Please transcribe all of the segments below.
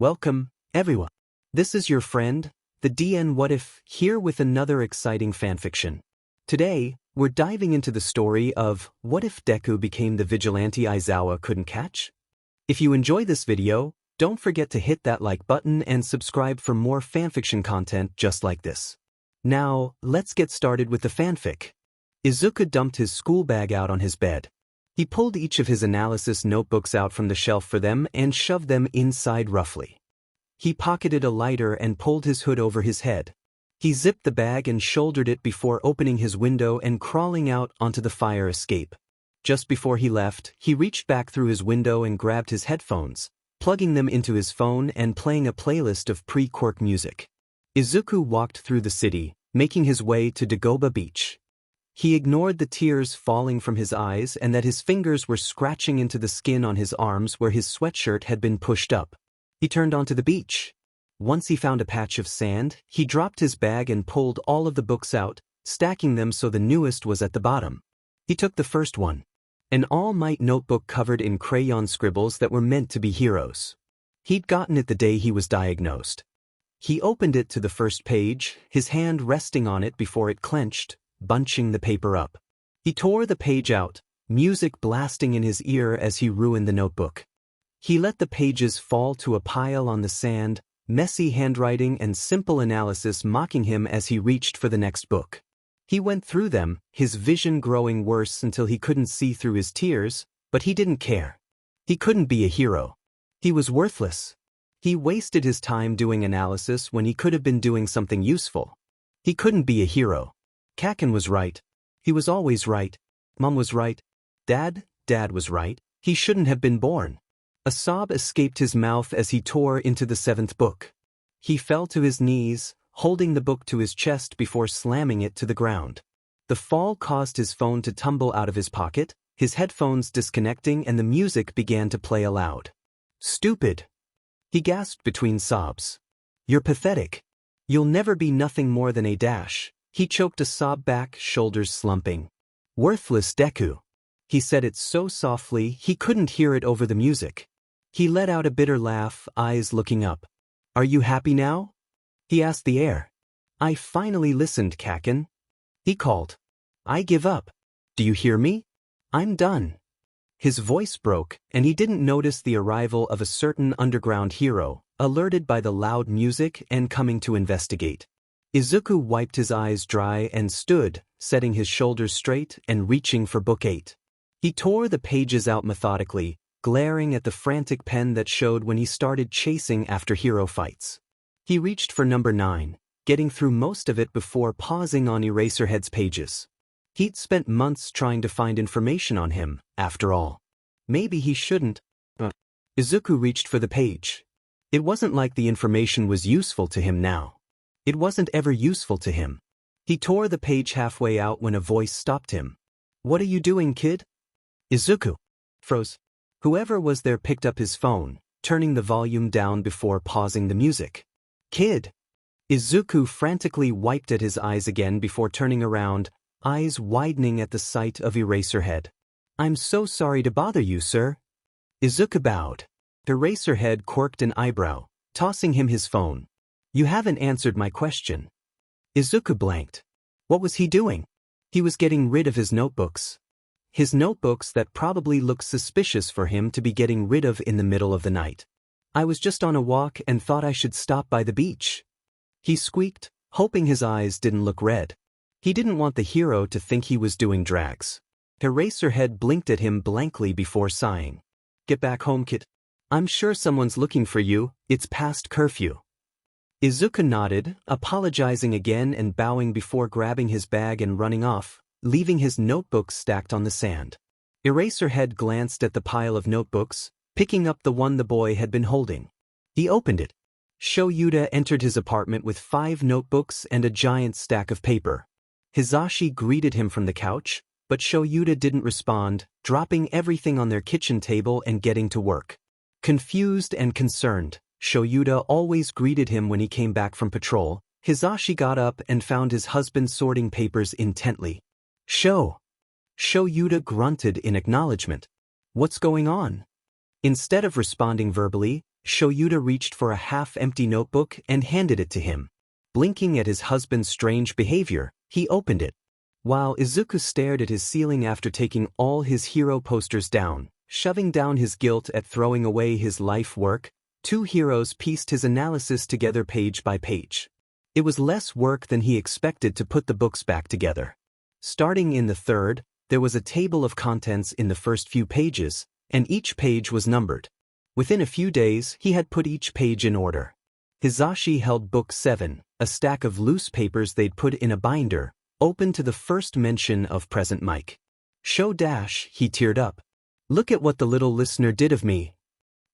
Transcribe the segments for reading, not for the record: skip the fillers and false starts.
Welcome, everyone. This is your friend, the DN What If, here with another exciting fanfiction. Today, we're diving into the story of What If Deku Became the Vigilante Aizawa Couldn't Catch? If you enjoy this video, don't forget to hit that like button and subscribe for more fanfiction content just like this. Now, let's get started with the fanfic. Izuku dumped his school bag out on his bed. He pulled each of his analysis notebooks out from the shelf for them and shoved them inside roughly. He pocketed a lighter and pulled his hood over his head. He zipped the bag and shouldered it before opening his window and crawling out onto the fire escape. Just before he left, he reached back through his window and grabbed his headphones, plugging them into his phone and playing a playlist of pre-quirk music. Izuku walked through the city, making his way to Dagoba Beach. He ignored the tears falling from his eyes and that his fingers were scratching into the skin on his arms where his sweatshirt had been pushed up. He turned onto the beach. Once he found a patch of sand, he dropped his bag and pulled all of the books out, stacking them so the newest was at the bottom. He took the first one. An all-might notebook covered in crayon scribbles that were meant to be heroes. He'd gotten it the day he was diagnosed. He opened it to the first page, his hand resting on it before it clenched, bunching the paper up. He tore the page out, music blasting in his ear as he ruined the notebook. He let the pages fall to a pile on the sand, messy handwriting and simple analysis mocking him as he reached for the next book. He went through them, his vision growing worse until he couldn't see through his tears, but he didn't care. He couldn't be a hero. He was worthless. He wasted his time doing analysis when he could have been doing something useful. He couldn't be a hero. Kaken was right. He was always right. Mom was right. Dad was right. He shouldn't have been born. A sob escaped his mouth as he tore into the 7th book. He fell to his knees, holding the book to his chest before slamming it to the ground. The fall caused his phone to tumble out of his pocket, his headphones disconnecting and the music began to play aloud. Stupid. He gasped between sobs. You're pathetic. You'll never be nothing more than a dash. He choked a sob back, shoulders slumping. Worthless Deku. He said it so softly he couldn't hear it over the music. He let out a bitter laugh, eyes looking up. Are you happy now? He asked the air. I finally listened, Kaken. He called. I give up. Do you hear me? I'm done. His voice broke, and he didn't notice the arrival of a certain underground hero, alerted by the loud music and coming to investigate. Izuku wiped his eyes dry and stood, setting his shoulders straight and reaching for book 8. He tore the pages out methodically, glaring at the frantic pen that showed when he started chasing after hero fights. He reached for number 9, getting through most of it before pausing on Eraserhead's pages. He'd spent months trying to find information on him, after all. Maybe he shouldn't. Izuku reached for the page. It wasn't like the information was useful to him now. It wasn't ever useful to him. He tore the page halfway out when a voice stopped him. What are you doing, kid? Izuku froze. Whoever was there picked up his phone, turning the volume down before pausing the music. Kid! Izuku frantically wiped at his eyes again before turning around, eyes widening at the sight of Eraserhead. I'm so sorry to bother you, sir. Izuku bowed. Eraserhead quirked an eyebrow, tossing him his phone. You haven't answered my question. Izuku blanked. What was he doing? He was getting rid of his notebooks. His notebooks that probably looked suspicious for him to be getting rid of in the middle of the night. I was just on a walk and thought I should stop by the beach. He squeaked, hoping his eyes didn't look red. He didn't want the hero to think he was doing drags. Eraserhead blinked at him blankly before sighing. Get back home, kid. I'm sure someone's looking for you, it's past curfew. Izuku nodded, apologizing again and bowing before grabbing his bag and running off, leaving his notebooks stacked on the sand. Eraserhead glanced at the pile of notebooks, picking up the one the boy had been holding. He opened it. Shoyuda entered his apartment with 5 notebooks and a giant stack of paper. Hizashi greeted him from the couch, but Shoyuda didn't respond, dropping everything on their kitchen table and getting to work. Confused and concerned, Shoyuda always greeted him when he came back from patrol. Hizashi got up and found his husband sorting papers intently. Shoyuda grunted in acknowledgement. What's going on? Instead of responding verbally, Shoyuta reached for a half-empty notebook and handed it to him. Blinking at his husband's strange behavior, he opened it. While Izuku stared at his ceiling after taking all his hero posters down, shoving down his guilt at throwing away his life work, two heroes pieced his analysis together page by page. It was less work than he expected to put the books back together. Starting in the third, there was a table of contents in the first few pages, and each page was numbered. Within a few days, he had put each page in order. Hizashi held book 7, a stack of loose papers they'd put in a binder, open to the first mention of present Mike. He teared up. Look at what the little listener did of me.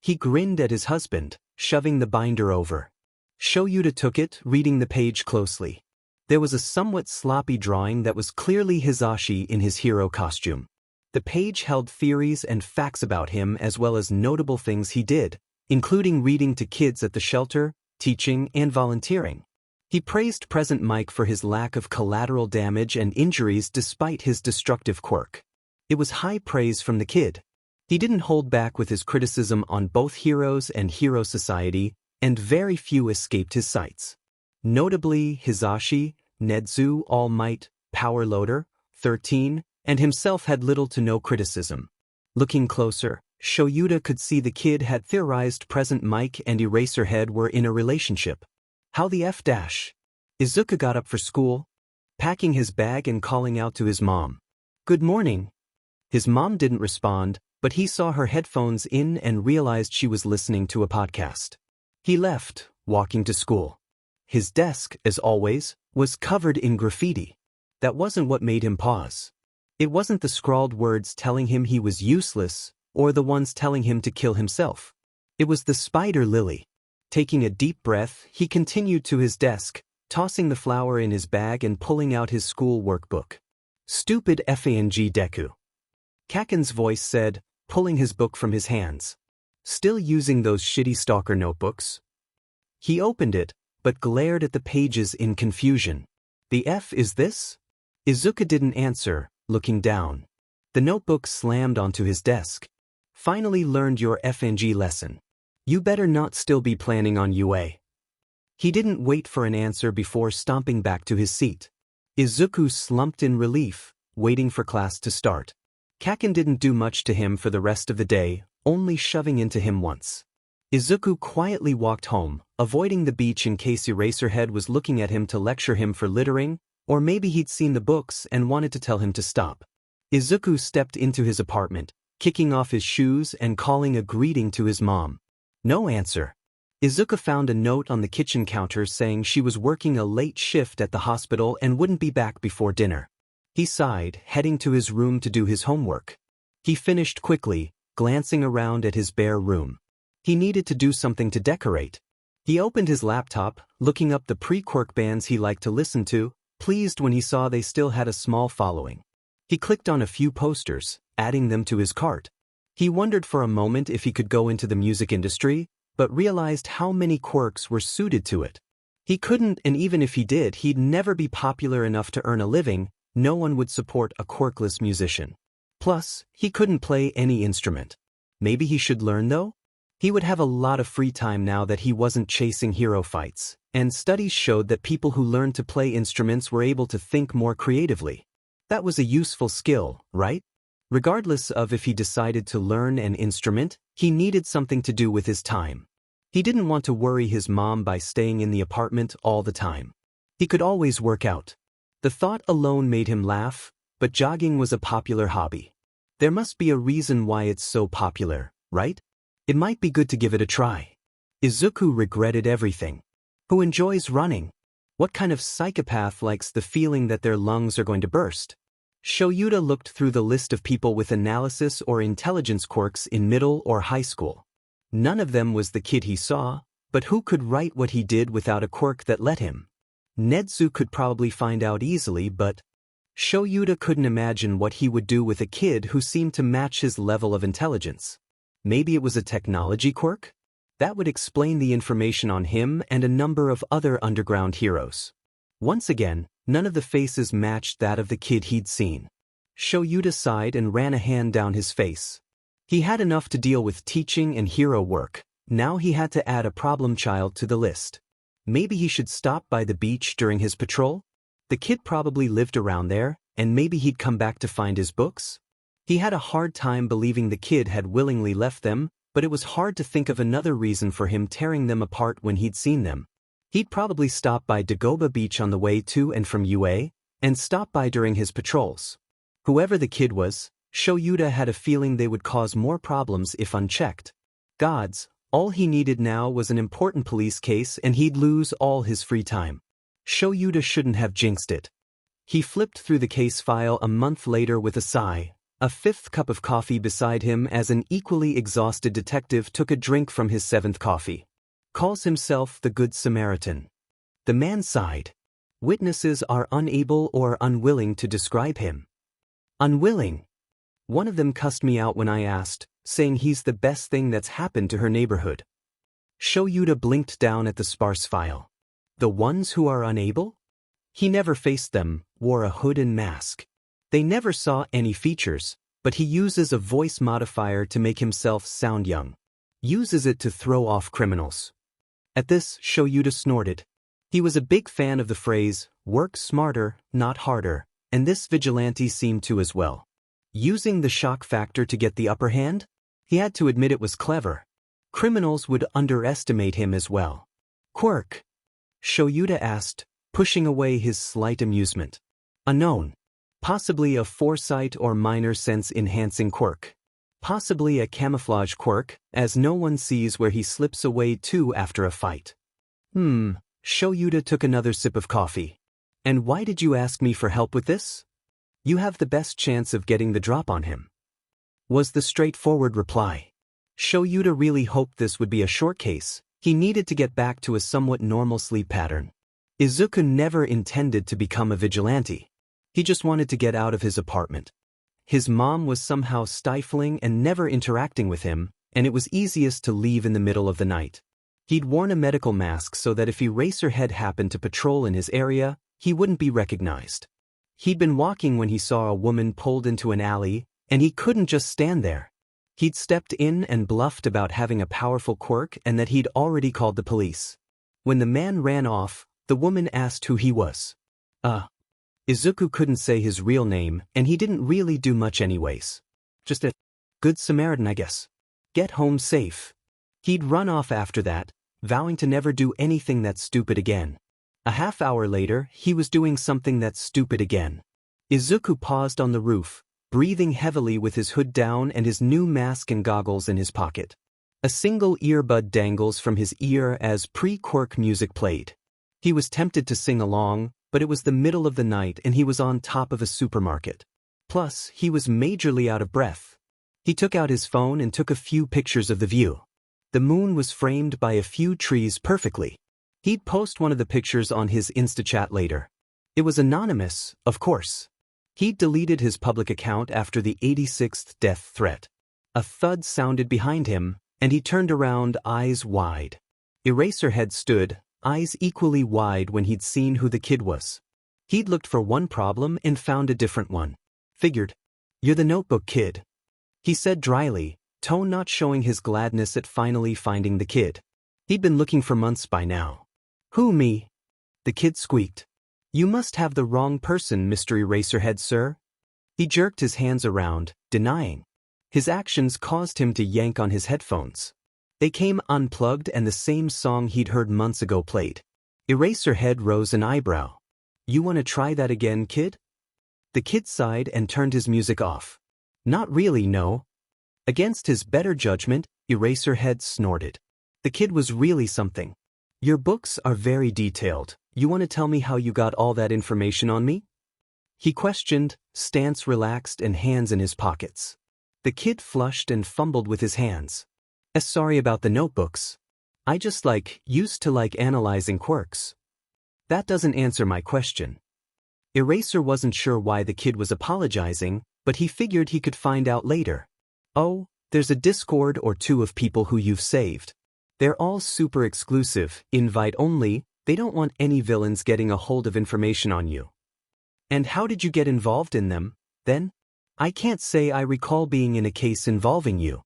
He grinned at his husband, shoving the binder over. Shoyuta took it, reading the page closely. There was a somewhat sloppy drawing that was clearly Hizashi in his hero costume. The page held theories and facts about him as well as notable things he did, including reading to kids at the shelter, teaching, and volunteering. He praised present Mike for his lack of collateral damage and injuries despite his destructive quirk. It was high praise from the kid. He didn't hold back with his criticism on both heroes and hero society, and very few escaped his sights. Notably, Hizashi, Nedzu, All Might, Power Loader, 13, and himself had little to no criticism. Looking closer, Shoyuta could see the kid had theorized present Mike and Eraserhead were in a relationship. How the F dash? Izuku got up for school, packing his bag and calling out to his mom. Good morning. His mom didn't respond, but he saw her headphones in and realized she was listening to a podcast. He left, walking to school. His desk, as always, was covered in graffiti. That wasn't what made him pause. It wasn't the scrawled words telling him he was useless, or the ones telling him to kill himself. It was the spider lily. Taking a deep breath, he continued to his desk, tossing the flower in his bag and pulling out his school workbook. Stupid fang Deku. Kaken's voice said, pulling his book from his hands. Still using those shitty stalker notebooks? He opened it, but glared at the pages in confusion. The F is this? Izuku didn't answer, looking down. The notebook slammed onto his desk. Finally learned your FNG lesson. You better not still be planning on UA. He didn't wait for an answer before stomping back to his seat. Izuku slumped in relief, waiting for class to start. Kaken didn't do much to him for the rest of the day, only shoving into him once. Izuku quietly walked home, avoiding the beach in case Eraserhead was looking at him to lecture him for littering, or maybe he'd seen the books and wanted to tell him to stop. Izuku stepped into his apartment, kicking off his shoes and calling a greeting to his mom. No answer. Izuku found a note on the kitchen counter saying she was working a late shift at the hospital and wouldn't be back before dinner. He sighed, heading to his room to do his homework. He finished quickly, glancing around at his bare room. He needed to do something to decorate. He opened his laptop, looking up the pre-quirk bands he liked to listen to, pleased when he saw they still had a small following. He clicked on a few posters, adding them to his cart. He wondered for a moment if he could go into the music industry, but realized how many quirks were suited to it. He couldn't, and even if he did, he'd never be popular enough to earn a living. No one would support a quirkless musician. Plus, he couldn't play any instrument. Maybe he should learn though? He would have a lot of free time now that he wasn't chasing hero fights, and studies showed that people who learned to play instruments were able to think more creatively. That was a useful skill, right? Regardless of if he decided to learn an instrument, he needed something to do with his time. He didn't want to worry his mom by staying in the apartment all the time. He could always work out. The thought alone made him laugh, but jogging was a popular hobby. There must be a reason why it's so popular, right? It might be good to give it a try. Izuku regretted everything. Who enjoys running? What kind of psychopath likes the feeling that their lungs are going to burst? Shoyuta looked through the list of people with analysis or intelligence quirks in middle or high school. None of them was the kid he saw, but who could write what he did without a quirk that let him? Nedzu could probably find out easily, but Shoyuta couldn't imagine what he would do with a kid who seemed to match his level of intelligence. Maybe it was a technology quirk? That would explain the information on him and a number of other underground heroes. Once again, none of the faces matched that of the kid he'd seen. Shoyuta sighed and ran a hand down his face. He had enough to deal with teaching and hero work, Now he had to add a problem child to the list. Maybe he should stop by the beach during his patrol? The kid probably lived around there, and maybe he'd come back to find his books? He had a hard time believing the kid had willingly left them, but it was hard to think of another reason for him tearing them apart when he'd seen them. He'd probably stop by Dagoba Beach on the way to and from UA, and stop by during his patrols. Whoever the kid was, Shoyuta had a feeling they would cause more problems if unchecked. Gods, all he needed now was an important police case and he'd lose all his free time. Shoyuta shouldn't have jinxed it. He flipped through the case file a month later with a sigh, a fifth cup of coffee beside him as an equally exhausted detective took a drink from his seventh coffee. Calls himself the Good Samaritan. The man sighed. Witnesses are unable or unwilling to describe him. Unwilling. One of them cussed me out when I asked, saying he's the best thing that's happened to her neighborhood. Shoyuta blinked down at the sparse file. The ones who are unable? He never faced them, wore a hood and mask. They never saw any features, but he uses a voice modifier to make himself sound young. Uses it to throw off criminals. At this, Shoyuta snorted. He was a big fan of the phrase, work smarter, not harder, and this vigilante seemed to as well. Using the shock factor to get the upper hand? He had to admit it was clever. Criminals would underestimate him as well. Quirk? Shoyuta asked, pushing away his slight amusement. Unknown. Possibly a foresight or minor sense-enhancing quirk. Possibly a camouflage quirk, as no one sees where he slips away to after a fight. Shoyuta took another sip of coffee. And why did you ask me for help with this? You have the best chance of getting the drop on him. Was the straightforward reply. Shoyuta really hoped this would be a short case. He needed to get back to a somewhat normal sleep pattern. Izuku never intended to become a vigilante. He just wanted to get out of his apartment. His mom was somehow stifling and never interacting with him, and it was easiest to leave in the middle of the night. He'd worn a medical mask so that if Eraserhead happened to patrol in his area, he wouldn't be recognized. He'd been walking when he saw a woman pulled into an alley, and he couldn't just stand there. He'd stepped in and bluffed about having a powerful quirk and that he'd already called the police. When the man ran off, the woman asked who he was. Izuku couldn't say his real name, and he didn't really do much anyways. Just a good Samaritan, I guess. Get home safe. He'd run off after that, vowing to never do anything that stupid again. A half hour later, he was doing something that's stupid again. Izuku paused on the roof, breathing heavily with his hood down and his new mask and goggles in his pocket. A single earbud dangles from his ear as pre-quirk music played. He was tempted to sing along, but it was the middle of the night and he was on top of a supermarket. Plus, he was majorly out of breath. He took out his phone and took a few pictures of the view. The moon was framed by a few trees perfectly. He'd post one of the pictures on his InstaChat later. It was anonymous, of course. He'd deleted his public account after the 86th death threat. A thud sounded behind him, and he turned around, eyes wide. Eraserhead stood, eyes equally wide when he'd seen who the kid was. He'd looked for one problem and found a different one. Figured. You're the notebook kid. He said dryly, tone not showing his gladness at finally finding the kid. He'd been looking for months by now. Who, me? The kid squeaked. You must have the wrong person, Mr. Eraserhead, sir. He jerked his hands around, denying. His actions caused him to yank on his headphones. They came unplugged and the same song he'd heard months ago played. Eraserhead rose an eyebrow. You want to try that again, kid? The kid sighed and turned his music off. Not really, no. Against his better judgment, Eraserhead snorted. The kid was really something. Your books are very detailed. You want to tell me how you got all that information on me? He questioned, stance relaxed and hands in his pockets. The kid flushed and fumbled with his hands. Sorry about the notebooks. I just used to analyzing quirks. That doesn't answer my question. Eraser wasn't sure why the kid was apologizing, but he figured he could find out later. Oh, there's a Discord or two of people who you've saved. They're all super exclusive, invite only, they don't want any villains getting a hold of information on you. And how did you get involved in them, then? I can't say I recall being in a case involving you.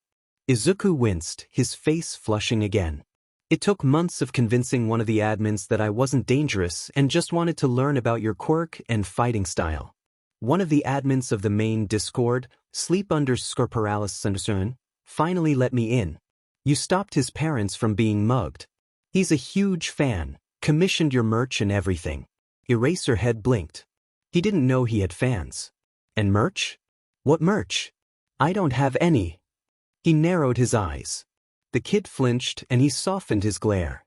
Izuku winced, his face flushing again. It took months of convincing one of the admins that I wasn't dangerous and just wanted to learn about your quirk and fighting style. One of the admins of the main Discord, sleep_paralysis_, finally let me in. You stopped his parents from being mugged. He's a huge fan, commissioned your merch and everything. Eraserhead blinked. He didn't know he had fans. And merch? What merch? I don't have any. He narrowed his eyes. The kid flinched and he softened his glare.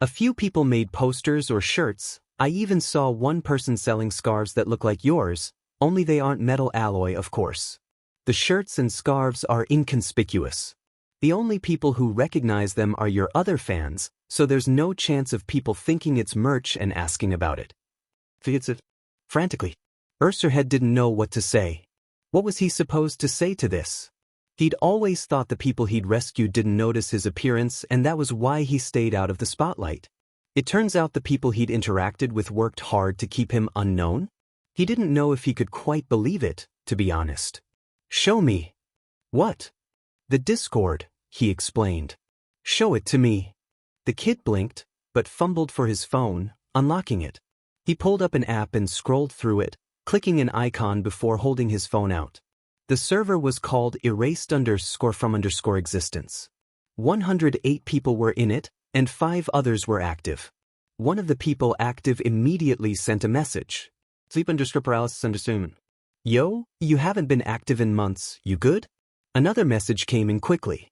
A few people made posters or shirts. I even saw one person selling scarves that look like yours, only they aren't metal alloy, of course. The shirts and scarves are inconspicuous. The only people who recognize them are your other fans, so there's no chance of people thinking it's merch and asking about it. Frantically, Eraserhead didn't know what to say. What was he supposed to say to this? He'd always thought the people he'd rescued didn't notice his appearance, and that was why he stayed out of the spotlight. It turns out the people he'd interacted with worked hard to keep him unknown? He didn't know if he could quite believe it, to be honest. Show me. What? The Discord, he explained. Show it to me. The kid blinked, but fumbled for his phone, unlocking it. He pulled up an app and scrolled through it, clicking an icon before holding his phone out. The server was called erased_from_existence. 108 people were in it, and 5 others were active. One of the people active immediately sent a message. Sleep_paralysis_. Yo, you haven't been active in months, you good? Another message came in quickly.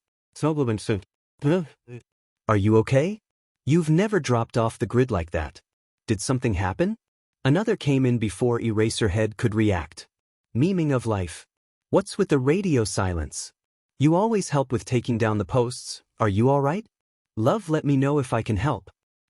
Are you okay? You've never dropped off the grid like that. Did something happen? Another came in before Eraserhead could react. Memeing of life. What's with the radio silence? You always help with taking down the posts, are you alright? Love, let me know if I can help.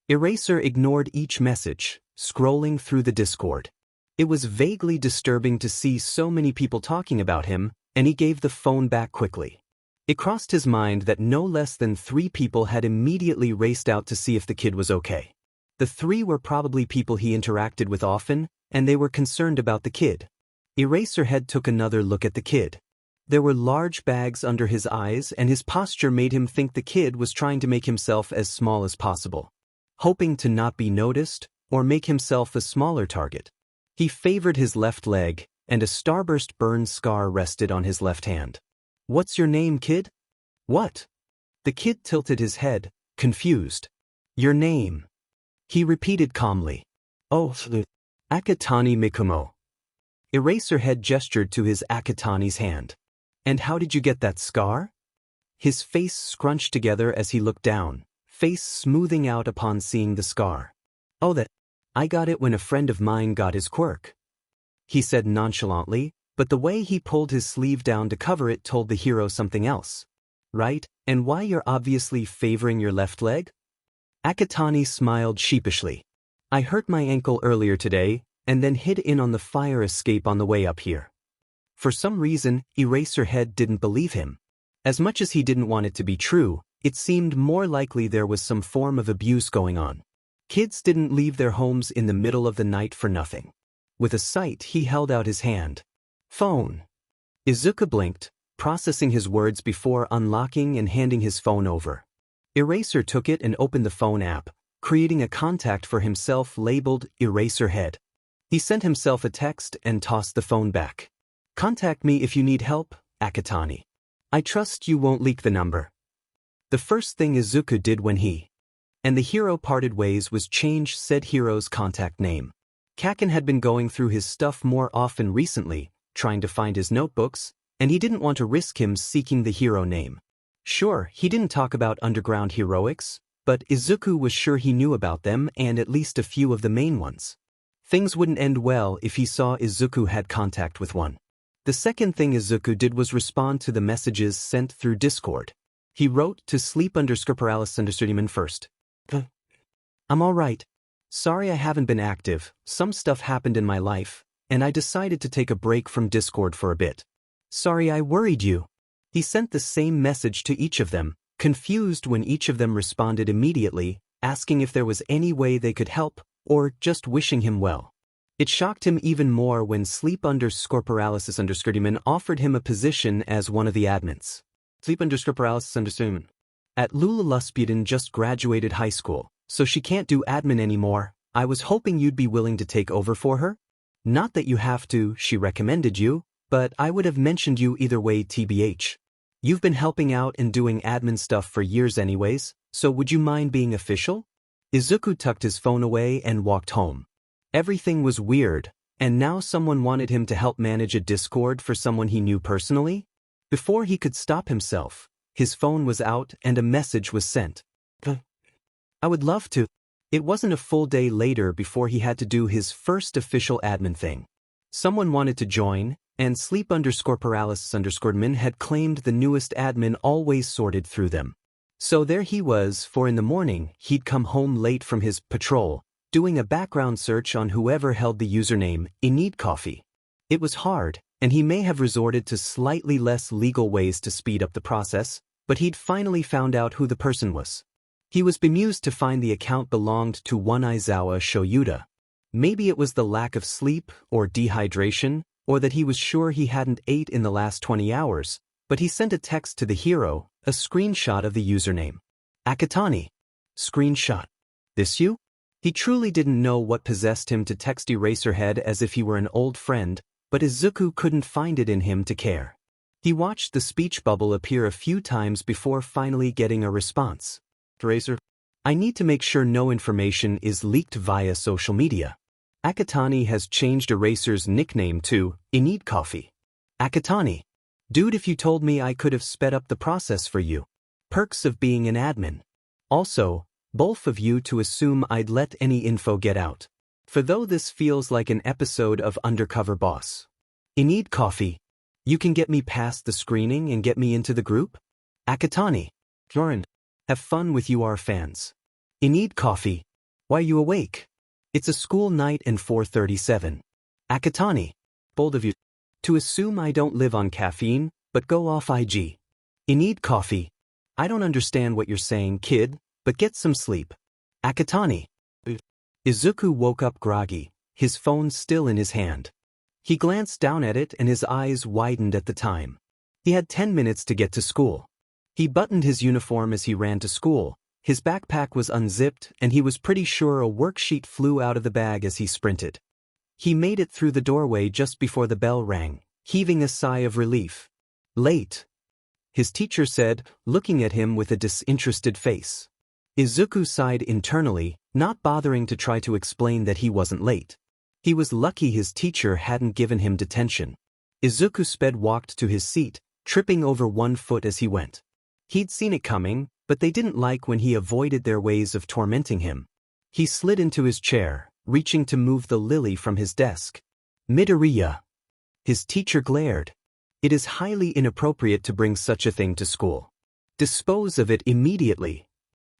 Eraser ignored each message, scrolling through the Discord. It was vaguely disturbing to see so many people talking about him, and he gave the phone back quickly. It crossed his mind that no less than 3 people had immediately raced out to see if the kid was okay. The 3 were probably people he interacted with often, and they were concerned about the kid. Eraserhead took another look at the kid. There were large bags under his eyes, and his posture made him think the kid was trying to make himself as small as possible, hoping to not be noticed or make himself a smaller target. He favored his left leg, and a starburst burn scar rested on his left hand. What's your name, kid? What? The kid tilted his head, confused. Your name. He repeated calmly. Oh, Akatani Mikumo. Eraserhead gestured to his Akatani's hand. And how did you get that scar? His face scrunched together as he looked down, face smoothing out upon seeing the scar. Oh, that. I got it when a friend of mine got his quirk. He said nonchalantly, but the way he pulled his sleeve down to cover it told the hero something else. Right, and why you're obviously favoring your left leg? Akatani smiled sheepishly. I hurt my ankle earlier today, and then hid in on the fire escape on the way up here. For some reason, Eraserhead didn't believe him. As much as he didn't want it to be true, it seemed more likely there was some form of abuse going on. Kids didn't leave their homes in the middle of the night for nothing. With a sight, he held out his hand. Phone. Izuku blinked, processing his words before unlocking and handing his phone over. Eraser took it and opened the phone app, creating a contact for himself labeled Eraserhead. He sent himself a text and tossed the phone back. Contact me if you need help, Akatani. I trust you won't leak the number. The first thing Izuku did when he and the hero parted ways was change said hero's contact name. Kaken had been going through his stuff more often recently, trying to find his notebooks, and he didn't want to risk him seeking the hero name. Sure, he didn't talk about underground heroics, but Izuku was sure he knew about them and at least a few of the main ones. Things wouldn't end well if he saw Izuku had contact with one. The second thing Izuku did was respond to the messages sent through Discord. He wrote to sleep_paralysis_ first. I'm alright. Sorry I haven't been active, some stuff happened in my life, and I decided to take a break from Discord for a bit. Sorry I worried you. He sent the same message to each of them, confused when each of them responded immediately, asking if there was any way they could help, or just wishing him well. It shocked him even more when sleep_paralysis_ offered him a position as one of the admins. Sleep underscore paralysis understood. At Lula Luspuden just graduated high school, so she can't do admin anymore. I was hoping you'd be willing to take over for her? Not that you have to, she recommended you, but I would have mentioned you either way tbh. You've been helping out and doing admin stuff for years anyways, so would you mind being official? Izuku tucked his phone away and walked home. Everything was weird, and now someone wanted him to help manage a Discord for someone he knew personally? Before he could stop himself, his phone was out and a message was sent. I would love to. It wasn't a full day later before he had to do his first official admin thing. Someone wanted to join, and sleep underscore paralysis underscore admin had claimed the newest admin always sorted through them. So there he was, for in the morning, he'd come home late from his patrol, doing a background search on whoever held the username, IneedCoffee. It was hard, and he may have resorted to slightly less legal ways to speed up the process, but he'd finally found out who the person was. He was bemused to find the account belonged to one Aizawa Shoyuta. Maybe it was the lack of sleep, or dehydration, or that he was sure he hadn't ate in the last 20 hours, but he sent a text to the hero, a screenshot of the username. Akatani. Screenshot. This you? He truly didn't know what possessed him to text Eraserhead as if he were an old friend, but Izuku couldn't find it in him to care. He watched the speech bubble appear a few times before finally getting a response. Eraser. I need to make sure no information is leaked via social media. Akatani has changed Eraser's nickname to IneedCoffee. Akatani. Dude, if you told me I could have sped up the process for you. Perks of being an admin. Also, both of you to assume I'd let any info get out. For though this feels like an episode of Undercover Boss. IneedCoffee. You can get me past the screening and get me into the group? Akatani. Joran. Have fun with you our fans. IneedCoffee. Why you awake? It's a school night and 4:37. Akatani. Bold of you. To assume I don't live on caffeine, but go off IG. IneedCoffee. I don't understand what you're saying, kid, but get some sleep. Akatani. Izuku woke up groggy, his phone still in his hand. He glanced down at it and his eyes widened at the time. He had 10 minutes to get to school. He buttoned his uniform as he ran to school. His backpack was unzipped and he was pretty sure a worksheet flew out of the bag as he sprinted. He made it through the doorway just before the bell rang, heaving a sigh of relief. Late, his teacher said, looking at him with a disinterested face. Izuku sighed internally, not bothering to try to explain that he wasn't late. He was lucky his teacher hadn't given him detention. Izuku walked to his seat, tripping over one foot as he went. He'd seen it coming, but they didn't like when he avoided their ways of tormenting him. He slid into his chair, reaching to move the lily from his desk. Midoriya. His teacher glared. It is highly inappropriate to bring such a thing to school. Dispose of it immediately.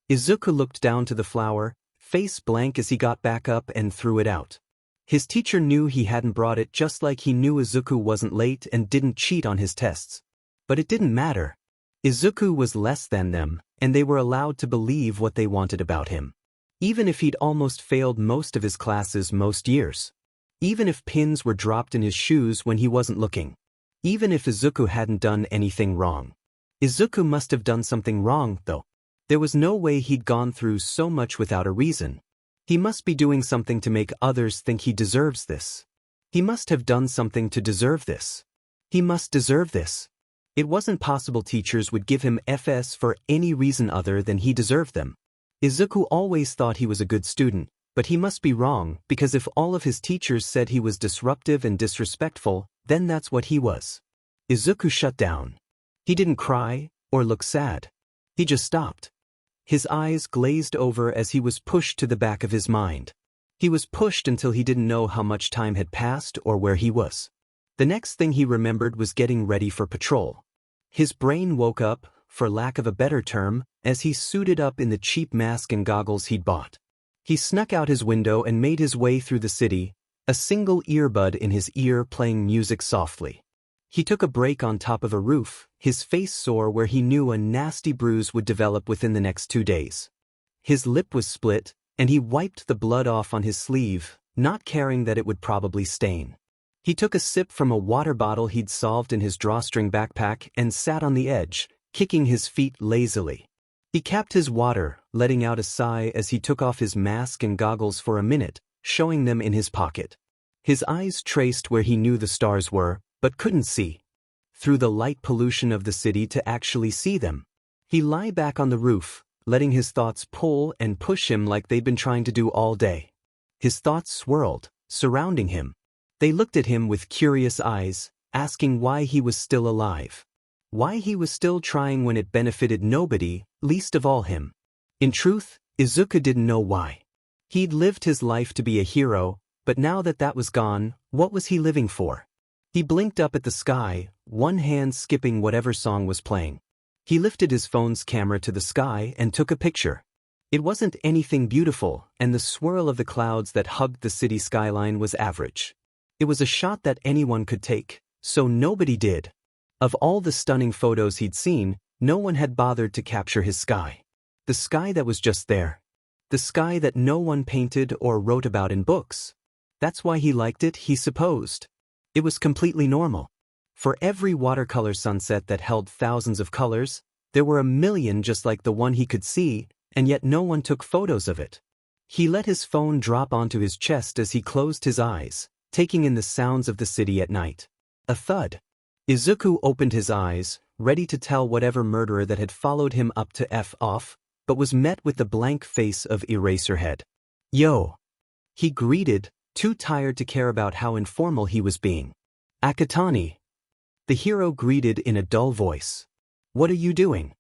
Izuku looked down to the flower, face blank as he got back up and threw it out. His teacher knew he hadn't brought it just like he knew Izuku wasn't late and didn't cheat on his tests. But it didn't matter. Izuku was less than them, and they were allowed to believe what they wanted about him. Even if he'd almost failed most of his classes most years. Even if pins were dropped in his shoes when he wasn't looking. Even if Izuku hadn't done anything wrong. Izuku must have done something wrong, though. There was no way he'd gone through so much without a reason. He must be doing something to make others think he deserves this. He must have done something to deserve this. He must deserve this. It wasn't possible teachers would give him FS for any reason other than he deserved them. Izuku always thought he was a good student, but he must be wrong because if all of his teachers said he was disruptive and disrespectful, then that's what he was. Izuku shut down. He didn't cry or look sad. He just stopped. His eyes glazed over as he was pushed to the back of his mind. He was pushed until he didn't know how much time had passed or where he was. The next thing he remembered was getting ready for patrol. His brain woke up, for lack of a better term, as he suited up in the cheap mask and goggles he'd bought. He snuck out his window and made his way through the city, a single earbud in his ear playing music softly. He took a break on top of a roof, his face sore where he knew a nasty bruise would develop within the next 2 days. His lip was split, and he wiped the blood off on his sleeve, not caring that it would probably stain. He took a sip from a water bottle he'd solved in his drawstring backpack and sat on the edge, kicking his feet lazily. He capped his water, letting out a sigh as he took off his mask and goggles for a minute, showing them in his pocket. His eyes traced where he knew the stars were, but couldn't see through the light pollution of the city to actually see them. He lay back on the roof, letting his thoughts pull and push him like they'd been trying to do all day. His thoughts swirled, surrounding him. They looked at him with curious eyes, asking why he was still alive. Why he was still trying when it benefited nobody, least of all him. In truth, Izuku didn't know why. He'd lived his life to be a hero, but now that that was gone, what was he living for? He blinked up at the sky, one hand skipping whatever song was playing. He lifted his phone's camera to the sky and took a picture. It wasn't anything beautiful, and the swirl of the clouds that hugged the city skyline was average. It was a shot that anyone could take, so nobody did. Of all the stunning photos he'd seen, no one had bothered to capture his sky. The sky that was just there. The sky that no one painted or wrote about in books. That's why he liked it, he supposed. It was completely normal. For every watercolor sunset that held thousands of colors, there were a million just like the one he could see, and yet no one took photos of it. He let his phone drop onto his chest as he closed his eyes, taking in the sounds of the city at night. A thud. Izuku opened his eyes, ready to tell whatever murderer that had followed him up to F off, but was met with the blank face of Eraserhead. Yo! He greeted, too tired to care about how informal he was being. Akatani. The hero greeted in a dull voice. What are you doing?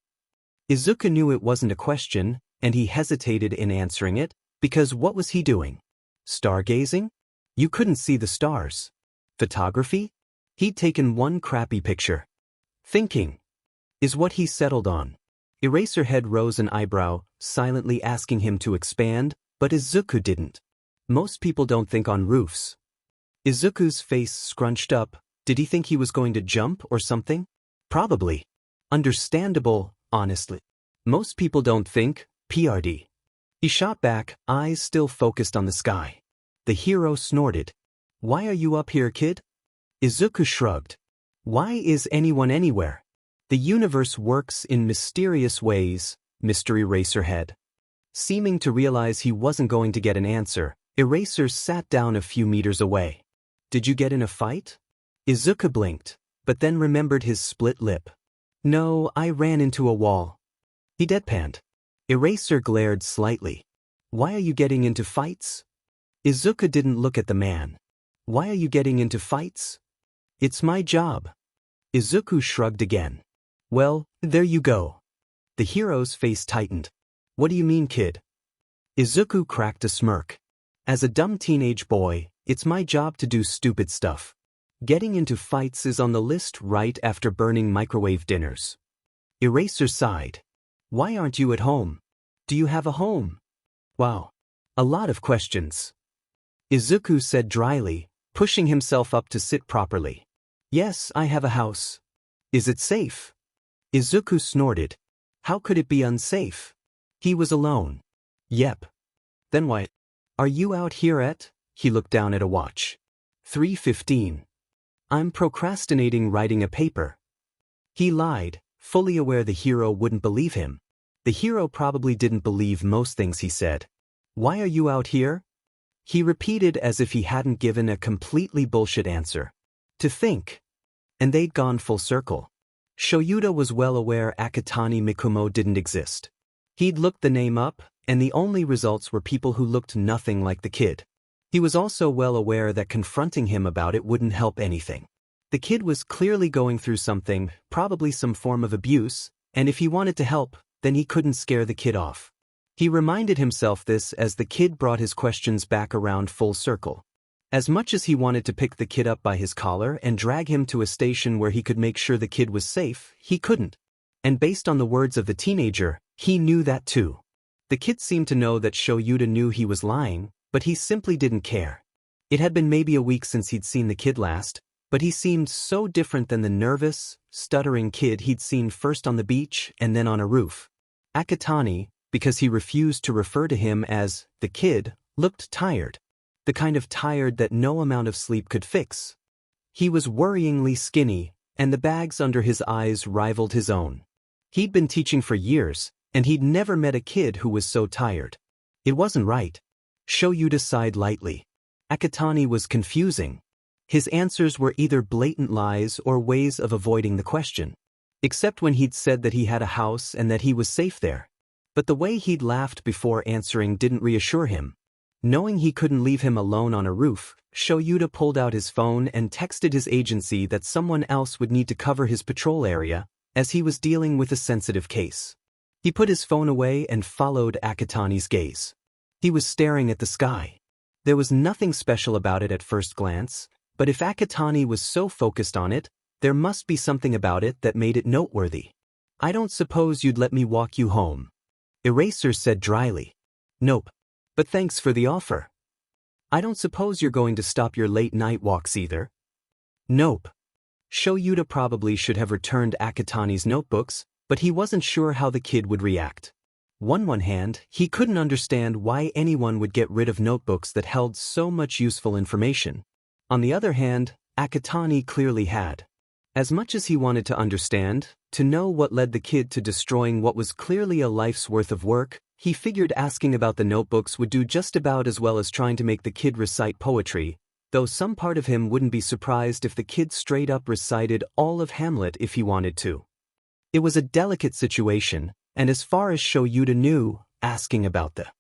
Izuku knew it wasn't a question, and he hesitated in answering it, because what was he doing? Stargazing? You couldn't see the stars. Photography? He'd taken one crappy picture. Thinking is what he settled on. Eraserhead rose an eyebrow, silently asking him to expand, but Izuku didn't. Most people don't think on roofs. Izuku's face scrunched up. Did he think he was going to jump or something? Probably. Understandable, honestly. Most people don't think, PRD. He shot back, eyes still focused on the sky. The hero snorted. Why are you up here, kid? Izuku shrugged. Why is anyone anywhere? The universe works in mysterious ways, Mr. Eraserhead. Seeming to realize he wasn't going to get an answer, Eraser sat down a few meters away. Did you get in a fight? Izuku blinked, but then remembered his split lip. No, I ran into a wall. He deadpanned. Eraser glared slightly. Why are you getting into fights? Izuku didn't look at the man. Why are you getting into fights? It's my job. Izuku shrugged again. Well, there you go. The hero's face tightened. What do you mean, kid? Izuku cracked a smirk. As a dumb teenage boy, it's my job to do stupid stuff. Getting into fights is on the list right after burning microwave dinners. Eraser sighed. Why aren't you at home? Do you have a home? Wow. A lot of questions. Izuku said dryly, pushing himself up to sit properly. Yes, I have a house. Is it safe? Izuku snorted. How could it be unsafe? He was alone. Yep. Then what? Are you out here at? He looked down at a watch. 3:15. I'm procrastinating writing a paper. He lied, fully aware the hero wouldn't believe him. The hero probably didn't believe most things he said. Why are you out here? He repeated as if he hadn't given a completely bullshit answer. To think. And they'd gone full circle. Shoyuda was well aware Akatani Mikumo didn't exist. He'd looked the name up, and the only results were people who looked nothing like the kid. He was also well aware that confronting him about it wouldn't help anything. The kid was clearly going through something, probably some form of abuse, and if he wanted to help, then he couldn't scare the kid off. He reminded himself this as the kid brought his questions back around full circle. As much as he wanted to pick the kid up by his collar and drag him to a station where he could make sure the kid was safe, he couldn't. And based on the words of the teenager, he knew that too. The kid seemed to know that Shoyuda knew he was lying, but he simply didn't care. It had been maybe a week since he'd seen the kid last, but he seemed so different than the nervous, stuttering kid he'd seen first on the beach and then on a roof. Akatani, because he refused to refer to him as the kid, looked tired. The kind of tired that no amount of sleep could fix. He was worryingly skinny, and the bags under his eyes rivaled his own. He'd been teaching for years, and he'd never met a kid who was so tired. It wasn't right. Shoyuta sighed lightly. Akatani was confusing. His answers were either blatant lies or ways of avoiding the question. Except when he'd said that he had a house and that he was safe there. But the way he'd laughed before answering didn't reassure him. Knowing he couldn't leave him alone on a roof, Shoyuta pulled out his phone and texted his agency that someone else would need to cover his patrol area, as he was dealing with a sensitive case. He put his phone away and followed Akatani's gaze. He was staring at the sky. There was nothing special about it at first glance, but if Akatani was so focused on it, there must be something about it that made it noteworthy. "I don't suppose you'd let me walk you home?" Eraser said dryly. "Nope. But thanks for the offer." "I don't suppose you're going to stop your late-night walks either?" "Nope." Shoyuta probably should have returned Akatani's notebooks, but he wasn't sure how the kid would react. On one hand, he couldn't understand why anyone would get rid of notebooks that held so much useful information. On the other hand, Akatani clearly had. As much as he wanted to understand, to know what led the kid to destroying what was clearly a life's worth of work, he figured asking about the notebooks would do just about as well as trying to make the kid recite poetry, though some part of him wouldn't be surprised if the kid straight up recited all of Hamlet if he wanted to. It was a delicate situation, and as far as Shoyuta knew, asking about the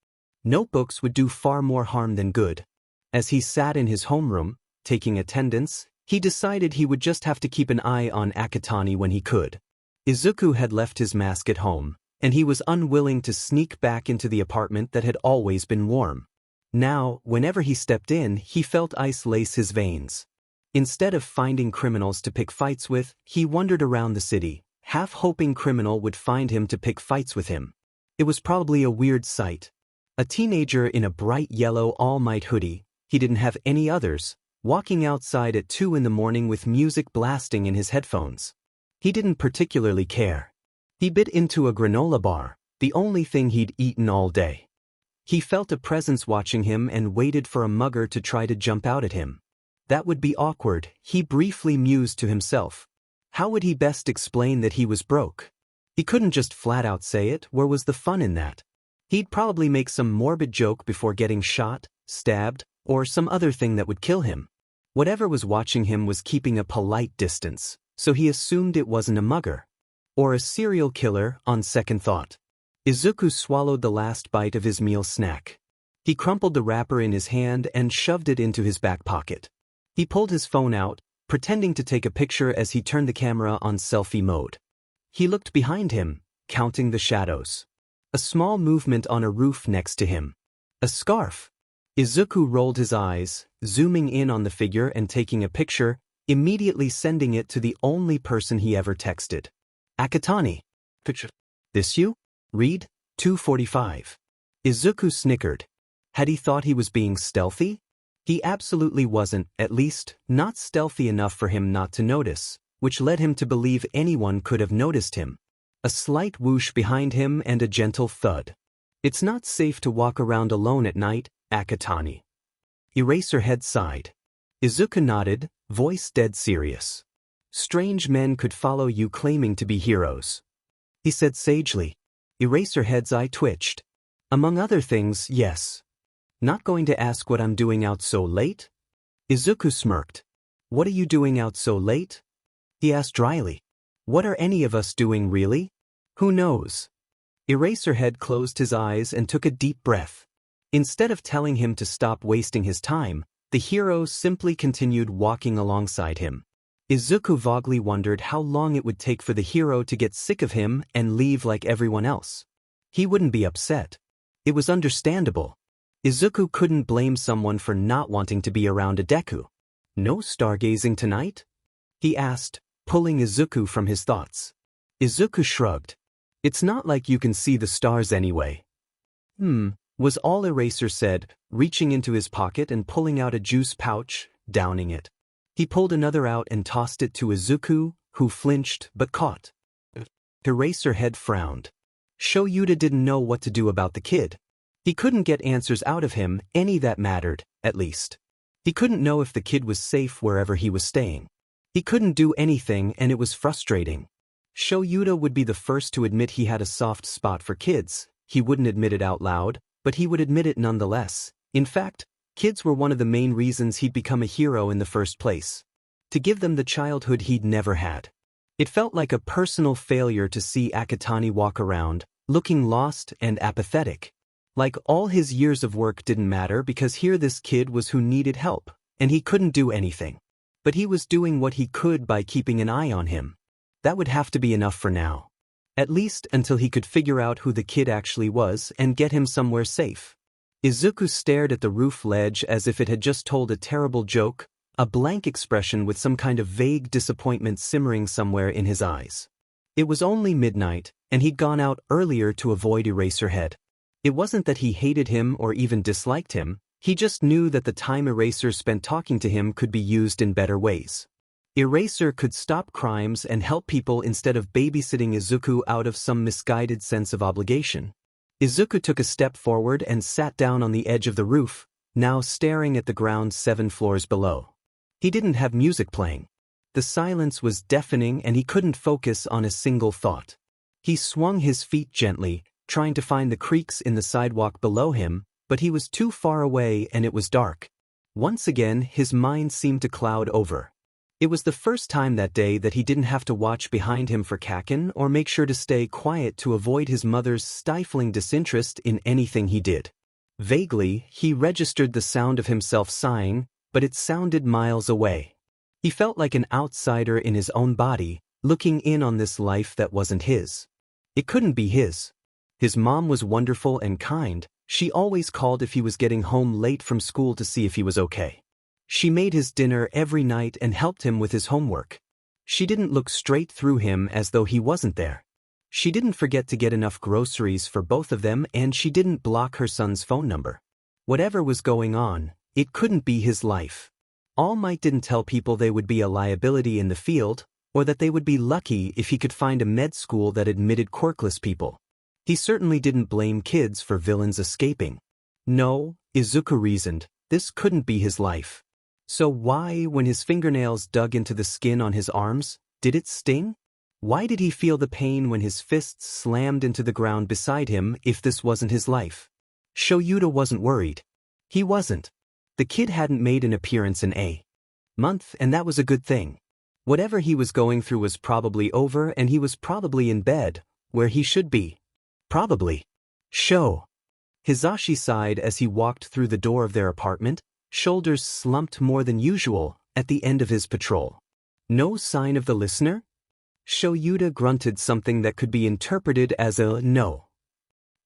notebooks would do far more harm than good. As he sat in his homeroom, taking attendance, he decided he would just have to keep an eye on Akatani when he could. Izuku had left his mask at home, and he was unwilling to sneak back into the apartment that had always been warm. Now, whenever he stepped in, he felt ice lace his veins. Instead of finding criminals to pick fights with, he wandered around the city, half hoping criminal would find him to pick fights with him. It was probably a weird sight. A teenager in a bright yellow all-might hoodie, he didn't have any others, walking outside at 2 in the morning with music blasting in his headphones. He didn't particularly care. He bit into a granola bar, the only thing he'd eaten all day. He felt a presence watching him and waited for a mugger to try to jump out at him. That would be awkward, he briefly mused to himself. How would he best explain that he was broke? He couldn't just flat out say it. Where was the fun in that? He'd probably make some morbid joke before getting shot, stabbed, or some other thing that would kill him. Whatever was watching him was keeping a polite distance, so he assumed it wasn't a mugger. Or a serial killer, on second thought. Izuku swallowed the last bite of his meal snack. He crumpled the wrapper in his hand and shoved it into his back pocket. He pulled his phone out, pretending to take a picture as he turned the camera on selfie mode. He looked behind him, counting the shadows. A small movement on a roof next to him. A scarf. Izuku rolled his eyes, zooming in on the figure and taking a picture, immediately sending it to the only person he ever texted. "Akatani. Picture. This you? Read, 2:45. Izuku snickered. Had he thought he was being stealthy? He absolutely wasn't, at least, not stealthy enough for him not to notice, which led him to believe anyone could have noticed him. A slight whoosh behind him and a gentle thud. "It's not safe to walk around alone at night, Akatani." Eraserhead sighed. Izuku nodded, voice dead serious. "Strange men could follow you claiming to be heroes," he said sagely. Eraserhead's eye twitched. "Among other things, yes. Not going to ask what I'm doing out so late?" Izuku smirked. "What are you doing out so late?" he asked dryly. "What are any of us doing really? Who knows?" Eraserhead closed his eyes and took a deep breath. Instead of telling him to stop wasting his time, the hero simply continued walking alongside him. Izuku vaguely wondered how long it would take for the hero to get sick of him and leave like everyone else. He wouldn't be upset. It was understandable. Izuku couldn't blame someone for not wanting to be around a Deku. "No stargazing tonight?" he asked, pulling Izuku from his thoughts. Izuku shrugged. "It's not like you can see the stars anyway." Was all Eraser said, reaching into his pocket and pulling out a juice pouch, downing it. He pulled another out and tossed it to Izuku, who flinched but caught. Eraserhead frowned. Shoyuta didn't know what to do about the kid. He couldn't get answers out of him, any that mattered, at least. He couldn't know if the kid was safe wherever he was staying. He couldn't do anything and it was frustrating. Shoyuta would be the first to admit he had a soft spot for kids. He wouldn't admit it out loud, but he would admit it nonetheless. In fact, kids were one of the main reasons he'd become a hero in the first place. To give them the childhood he'd never had. It felt like a personal failure to see Akatani walk around, looking lost and apathetic. Like all his years of work didn't matter because here this kid was who needed help, and he couldn't do anything. But he was doing what he could by keeping an eye on him. That would have to be enough for now. At least until he could figure out who the kid actually was and get him somewhere safe. Izuku stared at the roof ledge as if it had just told a terrible joke, a blank expression with some kind of vague disappointment simmering somewhere in his eyes. It was only midnight, and he'd gone out earlier to avoid Eraserhead. It wasn't that he hated him or even disliked him, he just knew that the time Eraser spent talking to him could be used in better ways. Eraser could stop crimes and help people instead of babysitting Izuku out of some misguided sense of obligation. Izuku took a step forward and sat down on the edge of the roof, now staring at the ground 7 floors below. He didn't have music playing. The silence was deafening and he couldn't focus on a single thought. He swung his feet gently, trying to find the creaks in the sidewalk below him, but he was too far away and it was dark. Once again, his mind seemed to cloud over. It was the first time that day that he didn't have to watch behind him for Kaken or make sure to stay quiet to avoid his mother's stifling disinterest in anything he did. Vaguely, he registered the sound of himself sighing, but it sounded miles away. He felt like an outsider in his own body, looking in on this life that wasn't his. It couldn't be his. His mom was wonderful and kind. She always called if he was getting home late from school to see if he was okay. She made his dinner every night and helped him with his homework. She didn't look straight through him as though he wasn't there. She didn't forget to get enough groceries for both of them and she didn't block her son's phone number. Whatever was going on, it couldn't be his life. All Might didn't tell people they would be a liability in the field, or that they would be lucky if he could find a med school that admitted quirkless people. He certainly didn't blame kids for villains escaping. No, Izuku reasoned, this couldn't be his life. So why, when his fingernails dug into the skin on his arms, did it sting? Why did he feel the pain when his fists slammed into the ground beside him if this wasn't his life? Shoyuta wasn't worried. He wasn't. The kid hadn't made an appearance in a month and that was a good thing. Whatever he was going through was probably over and he was probably in bed, where he should be. Probably. Hisashi sighed as he walked through the door of their apartment, shoulders slumped more than usual at the end of his patrol. No sign of the listener? Shoyuta grunted something that could be interpreted as a no.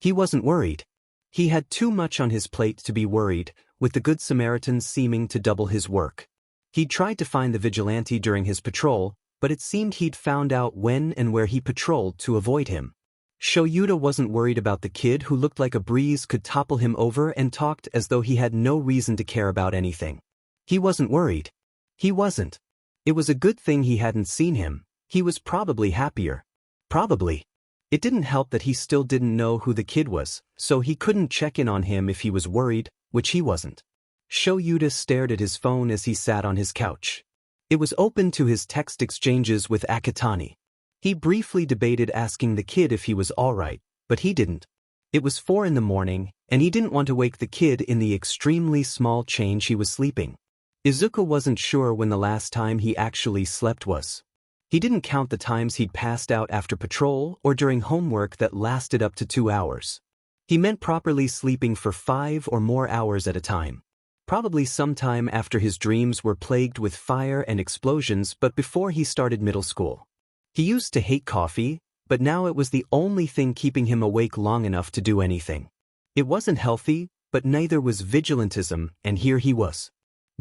He wasn't worried. He had too much on his plate to be worried, with the Good Samaritan seeming to double his work. He'd tried to find the vigilante during his patrol, but it seemed he'd found out when and where he patrolled to avoid him. Shoyuta wasn't worried about the kid who looked like a breeze could topple him over and talked as though he had no reason to care about anything. He wasn't worried. He wasn't. It was a good thing he hadn't seen him. He was probably happier. Probably. It didn't help that he still didn't know who the kid was, so he couldn't check in on him if he was worried, which he wasn't. Shoyuta stared at his phone as he sat on his couch. It was open to his text exchanges with Akatani. He briefly debated asking the kid if he was alright, but he didn't. It was 4 a.m, and he didn't want to wake the kid in the extremely small change he was sleeping. Izuku wasn't sure when the last time he actually slept was. He didn't count the times he'd passed out after patrol or during homework that lasted up to 2 hours. He meant properly sleeping for 5 or more hours at a time. Probably sometime after his dreams were plagued with fire and explosions but before he started middle school. He used to hate coffee, but now it was the only thing keeping him awake long enough to do anything. It wasn't healthy, but neither was vigilantism, and here he was.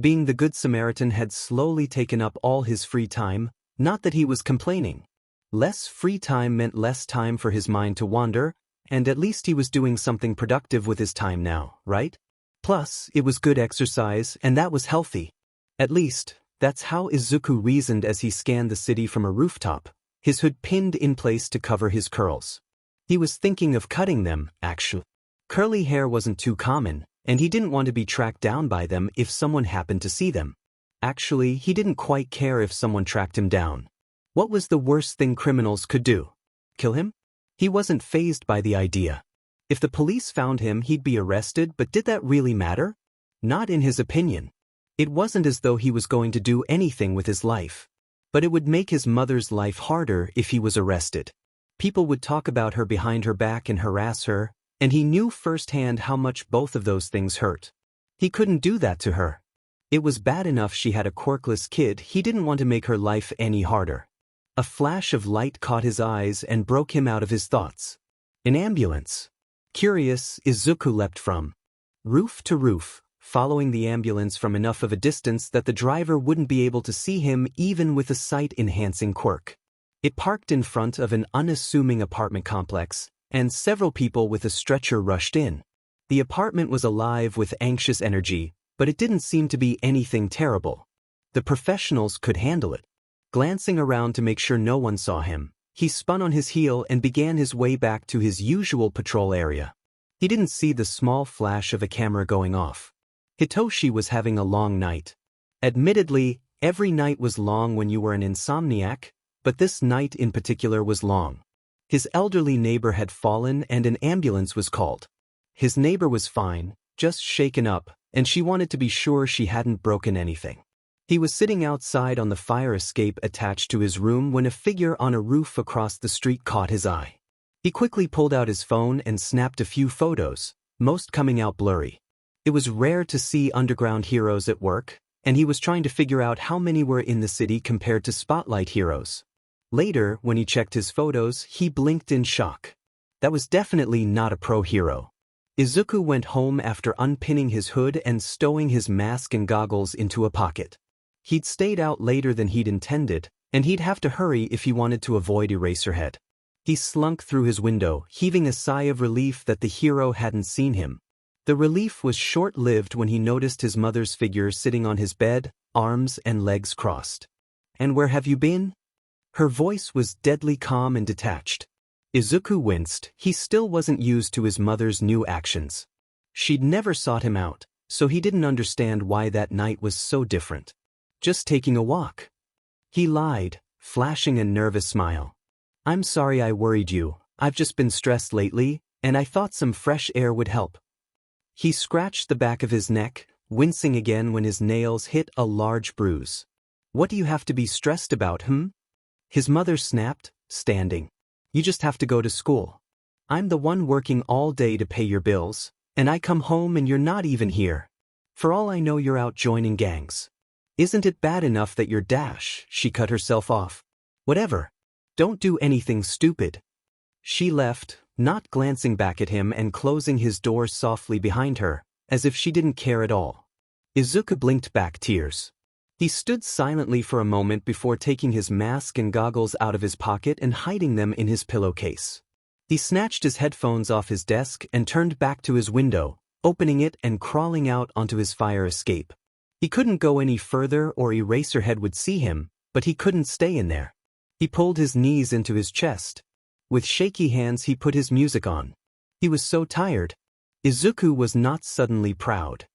Being the Good Samaritan had slowly taken up all his free time, not that he was complaining. Less free time meant less time for his mind to wander, and at least he was doing something productive with his time now, right? Plus, it was good exercise, and that was healthy. At least, that's how Izuku reasoned as he scanned the city from a rooftop, his hood pinned in place to cover his curls. He was thinking of cutting them, actually. Curly hair wasn't too common, and he didn't want to be tracked down by them if someone happened to see them. Actually, he didn't quite care if someone tracked him down. What was the worst thing criminals could do? Kill him? He wasn't fazed by the idea. If the police found him, he'd be arrested, but did that really matter? Not in his opinion. It wasn't as though he was going to do anything with his life. But it would make his mother's life harder if he was arrested. People would talk about her behind her back and harass her, and he knew firsthand how much both of those things hurt. He couldn't do that to her. It was bad enough she had a quirkless kid, he didn't want to make her life any harder. A flash of light caught his eyes and broke him out of his thoughts. An ambulance. Curious, Izuku leapt from roof to roof, following the ambulance from enough of a distance that the driver wouldn't be able to see him even with a sight-enhancing quirk. It parked in front of an unassuming apartment complex, and several people with a stretcher rushed in. The apartment was alive with anxious energy, but it didn't seem to be anything terrible. The professionals could handle it. Glancing around to make sure no one saw him, he spun on his heel and began his way back to his usual patrol area. He didn't see the small flash of a camera going off. Hitoshi was having a long night. Admittedly, every night was long when you were an insomniac, but this night in particular was long. His elderly neighbor had fallen and an ambulance was called. His neighbor was fine, just shaken up, and she wanted to be sure she hadn't broken anything. He was sitting outside on the fire escape attached to his room when a figure on a roof across the street caught his eye. He quickly pulled out his phone and snapped a few photos, most coming out blurry. It was rare to see underground heroes at work, and he was trying to figure out how many were in the city compared to spotlight heroes. Later, when he checked his photos, he blinked in shock. That was definitely not a pro hero. Izuku went home after unpinning his hood and stowing his mask and goggles into a pocket. He'd stayed out later than he'd intended, and he'd have to hurry if he wanted to avoid Eraserhead. He slunk through his window, heaving a sigh of relief that the hero hadn't seen him. The relief was short-lived when he noticed his mother's figure sitting on his bed, arms and legs crossed. "And where have you been?" Her voice was deadly calm and detached. Izuku winced, he still wasn't used to his mother's new actions. She'd never sought him out, so he didn't understand why that night was so different. "Just taking a walk." He lied, flashing a nervous smile. "I'm sorry I worried you, I've just been stressed lately, and I thought some fresh air would help." He scratched the back of his neck, wincing again when his nails hit a large bruise. "What do you have to be stressed about, His mother snapped, standing. "You just have to go to school. I'm the one working all day to pay your bills, and I come home and you're not even here. For all I know, you're out joining gangs. Isn't it bad enough that you're dash?" She cut herself off. "Whatever. Don't do anything stupid." She left, not glancing back at him and closing his door softly behind her, as if she didn't care at all. Izuku blinked back tears. He stood silently for a moment before taking his mask and goggles out of his pocket and hiding them in his pillowcase. He snatched his headphones off his desk and turned back to his window, opening it and crawling out onto his fire escape. He couldn't go any further or Eraserhead would see him, but he couldn't stay in there. He pulled his knees into his chest. With shaky hands he put his music on. He was so tired. Izuku was not suddenly proud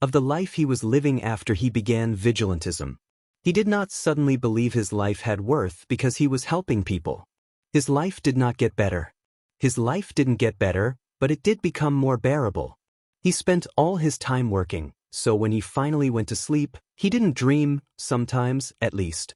of the life he was living after he began vigilantism. He did not suddenly believe his life had worth because he was helping people. His life did not get better. His life didn't get better, but it did become more bearable. He spent all his time working, so when he finally went to sleep, he didn't dream, sometimes, at least.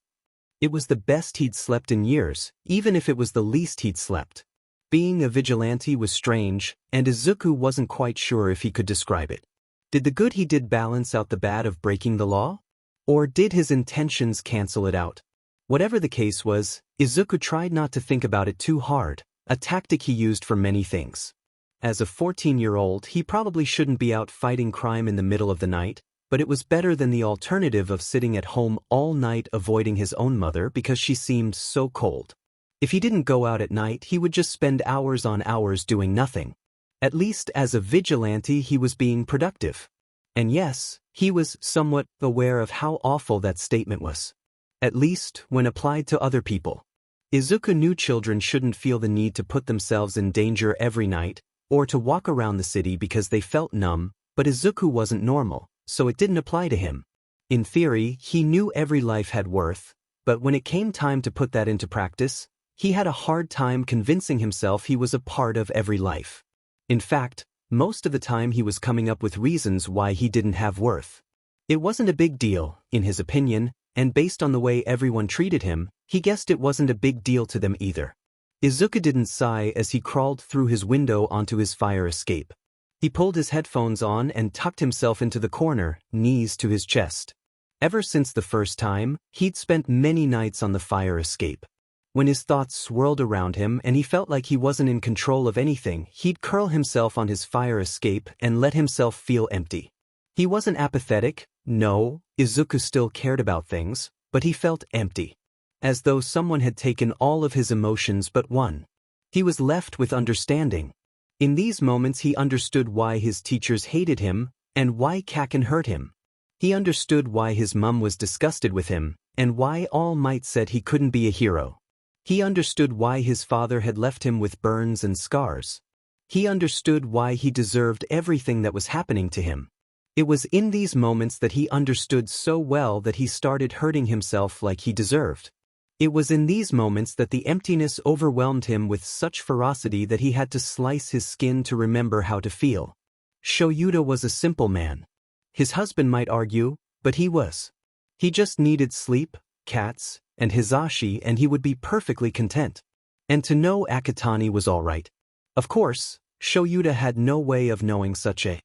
It was the best he'd slept in years, even if it was the least he'd slept. Being a vigilante was strange, and Izuku wasn't quite sure if he could describe it. Did the good he did balance out the bad of breaking the law? Or did his intentions cancel it out? Whatever the case was, Izuku tried not to think about it too hard, a tactic he used for many things. As a 14-year-old, he probably shouldn't be out fighting crime in the middle of the night, but it was better than the alternative of sitting at home all night avoiding his own mother because she seemed so cold. If he didn't go out at night, he would just spend hours on hours doing nothing. At least as a vigilante he was being productive. And yes, he was somewhat aware of how awful that statement was. At least when applied to other people. Izuku knew children shouldn't feel the need to put themselves in danger every night, or to walk around the city because they felt numb, but Izuku wasn't normal, so it didn't apply to him. In theory, he knew every life had worth, But when it came time to put that into practice, he had a hard time convincing himself he was a part of every life. In fact, most of the time he was coming up with reasons why he didn't have worth. It wasn't a big deal, in his opinion, and based on the way everyone treated him, he guessed it wasn't a big deal to them either. Izuku didn't sigh as he crawled through his window onto his fire escape. He pulled his headphones on and tucked himself into the corner, knees to his chest. Ever since the first time, he'd spent many nights on the fire escape. When his thoughts swirled around him and he felt like he wasn't in control of anything, he'd curl himself on his fire escape and let himself feel empty. He wasn't apathetic, no, Izuku still cared about things, but he felt empty. As though someone had taken all of his emotions but one. He was left with understanding. In these moments he understood why his teachers hated him, and why Kaken hurt him. He understood why his mum was disgusted with him, and why All Might said he couldn't be a hero. He understood why his father had left him with burns and scars. He understood why he deserved everything that was happening to him. It was in these moments that he understood so well that he started hurting himself like he deserved. It was in these moments that the emptiness overwhelmed him with such ferocity that he had to slice his skin to remember how to feel. Shoyuta was a simple man. His husband might argue, but he was. He just needed sleep, cats, and Hizashi and he would be perfectly content. And to know Akatani was all right. Of course, Shoyuta had no way of knowing such a